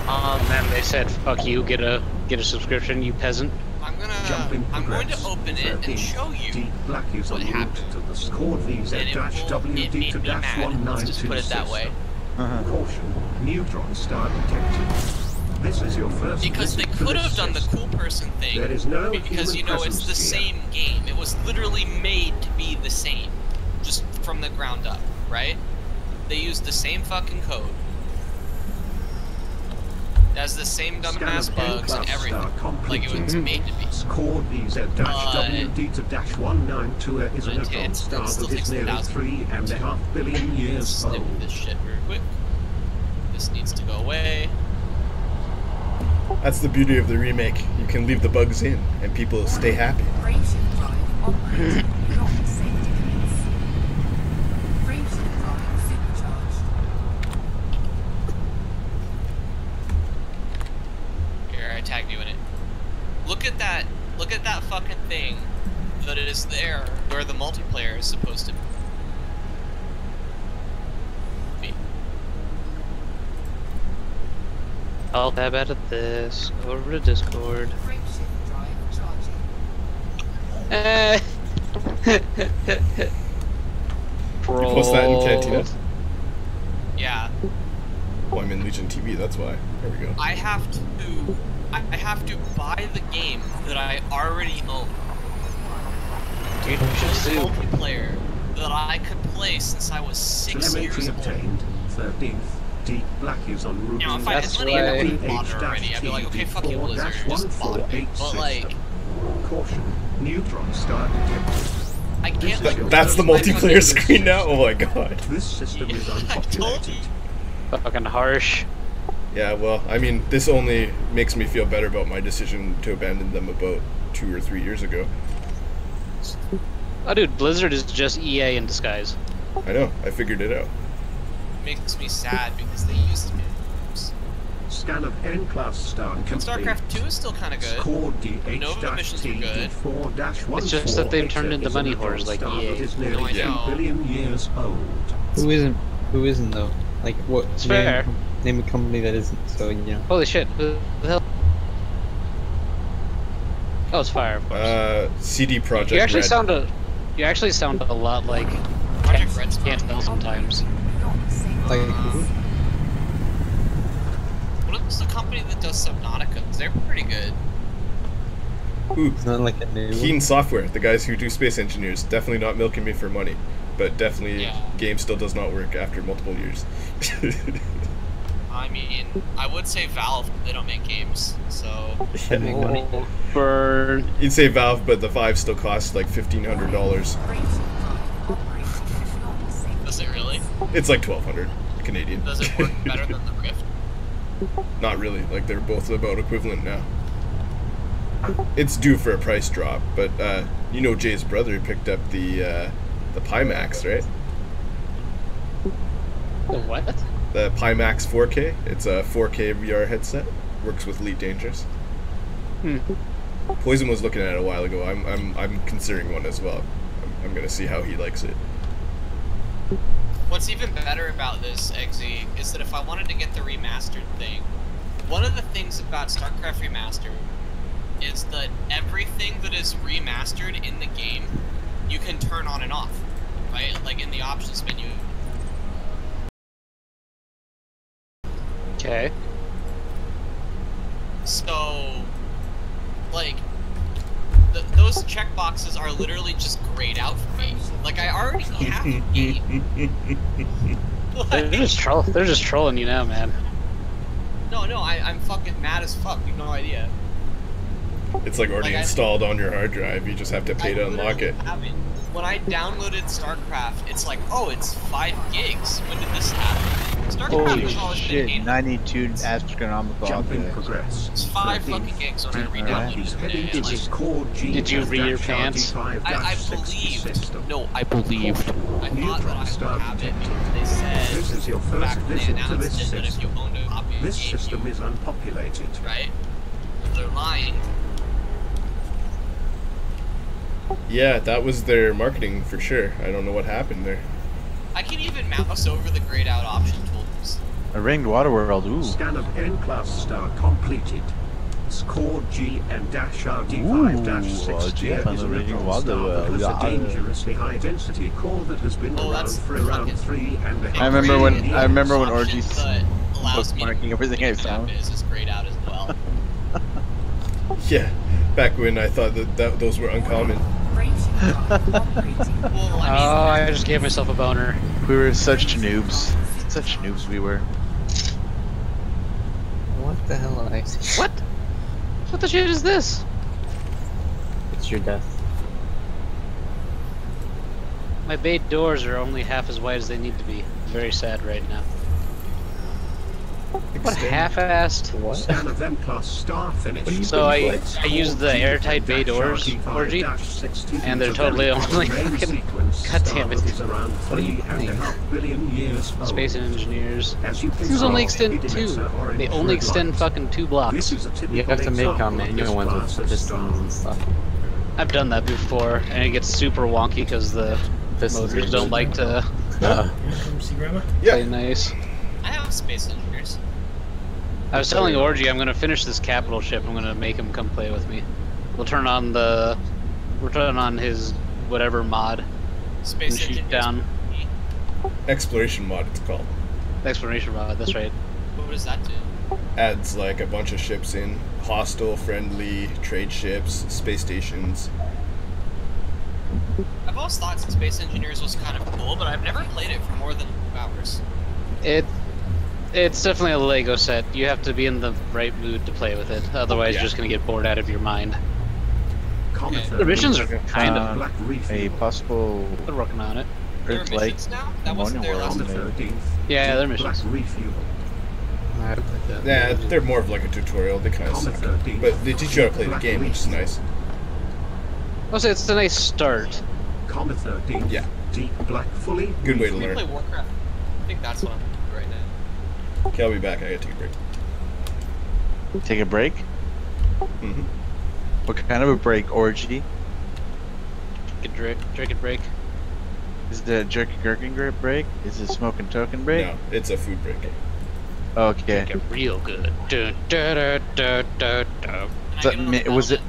And then they said, "Fuck you, get a subscription, you peasant." I'm Jumping going to progress. open it and 13. show you Deep black is what en route happened. to the score And it made VZ-WD me to mad. Let's just put it that way. Caution, neutron star detected. This is your first Because they visit to could this have done the system. cool person thing. There is no Because, you human know, it's the presence here. same game. It was literally made to be the same. Just from the ground up, right? They used the same fucking code. It has the same dumbass bugs and everything. Like it was made to be. Score VZ-WD to -192 is a neutron star still that is takes nearly 3.5 billion years Snip old. this shit real quick. This needs to go away. That's the beauty of the remake. You can leave the bugs in, and people stay happy. Frameshift drive operating. Not safety limits. Frameshift drive supercharged. Here, I tagged you in it. Look at that fucking thing that is there where the multiplayer is supposed to be. I'll tab out of this. Go over to Discord. Frameshift drive charging. Post that in Cantina. Yeah. Oh, I'm in Legion TV, that's why. There we go. I have to buy the game that I already own. Dude, you should This sue. multiplayer that I could play since I was 6 years Telemetry old. obtained. 13th. Deep black is en route. Now, if I had money and I bought it already, I'd be like, okay, fuck you, Blizzard, just bought it. But like, Caution, neutron star detected. I can't like. That's the go to my multiplayer fucking- screen now? Oh my god. This system is I told unpopulated. you. Fucking harsh. Yeah, well, I mean, this only makes me feel better about my decision to abandon them about 2 or 3 years ago. Oh, dude, Blizzard is just EA in disguise. I know, I figured it out. Makes me sad because they used me. Scan of N-class star And complete. StarCraft 2 is still kind of good. Score Nova missions were good. DH-TD4-14 It's just that they've turned into money whores like star EA. that is No, nearly I 2 know. billion years old. Who isn't though? Like what? It's fair. Name a company that isn't. So yeah. Holy shit, who the hell? Oh, it's Fire, of course. CD Projekt You actually Red. you actually sound a lot like Project Red's can't tell sometimes. Not safe. Like What It's the company that does Subnautica. They're pretty good. Ooh, It's not like a new Keen Software, the guys who do Space Engineers, definitely not milking me for money, but definitely Yeah. game still does not work after multiple years. I mean, I would say Valve, they don't make games, so... They make money. Burn. You'd say Valve, but the Vive still costs like $1,500. Does it really? It's like $1,200 Canadian. Does it work better than the Rift? Not really. Like they're both about equivalent now. It's due for a price drop, but you know Jay's brother picked up the Pimax, right? The what? The Pimax 4K. It's a 4K VR headset. Works with Elite Dangerous. Poison was looking at it a while ago. I'm considering one as well. I'm gonna see how he likes it. What's even better about this, Eggsy, is that if I wanted to get the remastered thing, one of the things about StarCraft Remastered is that everything that is remastered in the game, you can turn on and off, right? Like in the options menu. Okay. So, like, those checkboxes are literally just grayed out for me. Like, I already have the game. They're just trolling you now, man. No, I'm fucking mad as fuck. You have no idea. It's like already installed on your hard drive. You just have to pay to unlock it. When I downloaded StarCraft, it's like, oh, it's 5 gigs. When did this happen? StarCraft Holy was always shit, been 92 astronomical Jumping objects. progress. It's 5 fucking gigs when I re-downloaded it. Did you read your pants? I believed. No, I believed. I thought that I would have it because they said This is your back first when they visit to announced this it that if you system. owned a copy of the This game, system is unpopulated. right? They're lying. Yeah, that was their marketing for sure. I don't know what happened there. I can even mouse over the grayed out option tools. A ringed water world, ooh. Scan of N-class star completed. Score GM-RD5-60 Jeep on is the a ringed neutron water star world, that has yeah. a dangerously high density core that has been Oh, around that's for around fucking- 3.5 I remember when years. Orgy's That allows me to bookmarking everything I found. is grayed out as well. Yeah, back when I thought that those were uncommon. Well, Oh, I just gave myself a boner. We were such noobs. Such noobs we were. What the hell, Icy? What? What the shit is this? It's your death. My bay doors are only half as wide as they need to be. Very sad right now. What half-assed? Scan of M-class star finished. So I used the airtight bay doors, Orgy, and they're totally only fucking. God damn it. Space Engineers. These only extend 2. They only extend fucking 2 blocks. You have to make manual ones with pistons and stuff. I've done that before, and it gets super wonky because the motors don't like to play nice. I have Space Engineers. I was telling Orgy I'm gonna finish this capital ship. I'm gonna make him come play with me. We'll turn on his whatever mod Space and shoot Engineers. down Exploration mod, it's called. exploration mod. That's right. What does that do? Adds like a bunch of ships in, hostile, friendly, trade ships, space stations. I've always thought Space Engineers was kind of cool, but I've never played it for more than 2 hours. It's definitely a Lego set. You have to be in the right mood to play with it. Otherwise, you're just gonna get bored out of your mind. The missions are kind of a possible they're working on it. There are Earth-like missions now? That wasn't ammonia there last world. time. Yeah, they're missions. Yeah, they're more of like a tutorial. They kind of suck, but they teach you how to play the game, which is nice. I'll say it's a nice start. Comet 13. Yeah. Deep black fully. Good way to We play learn. Warcraft. I think that's what I'm doing right now. Okay, I'll be back. I gotta take a break. Take a break? Mm-hmm. What kind of a break, Orgy? Drink and break. Is it a jerky gherkin break? Is it a smoking token break? No, it's a food break. Okay. Get real good. Dun, dun, dun, dun, dun, dun. Was it?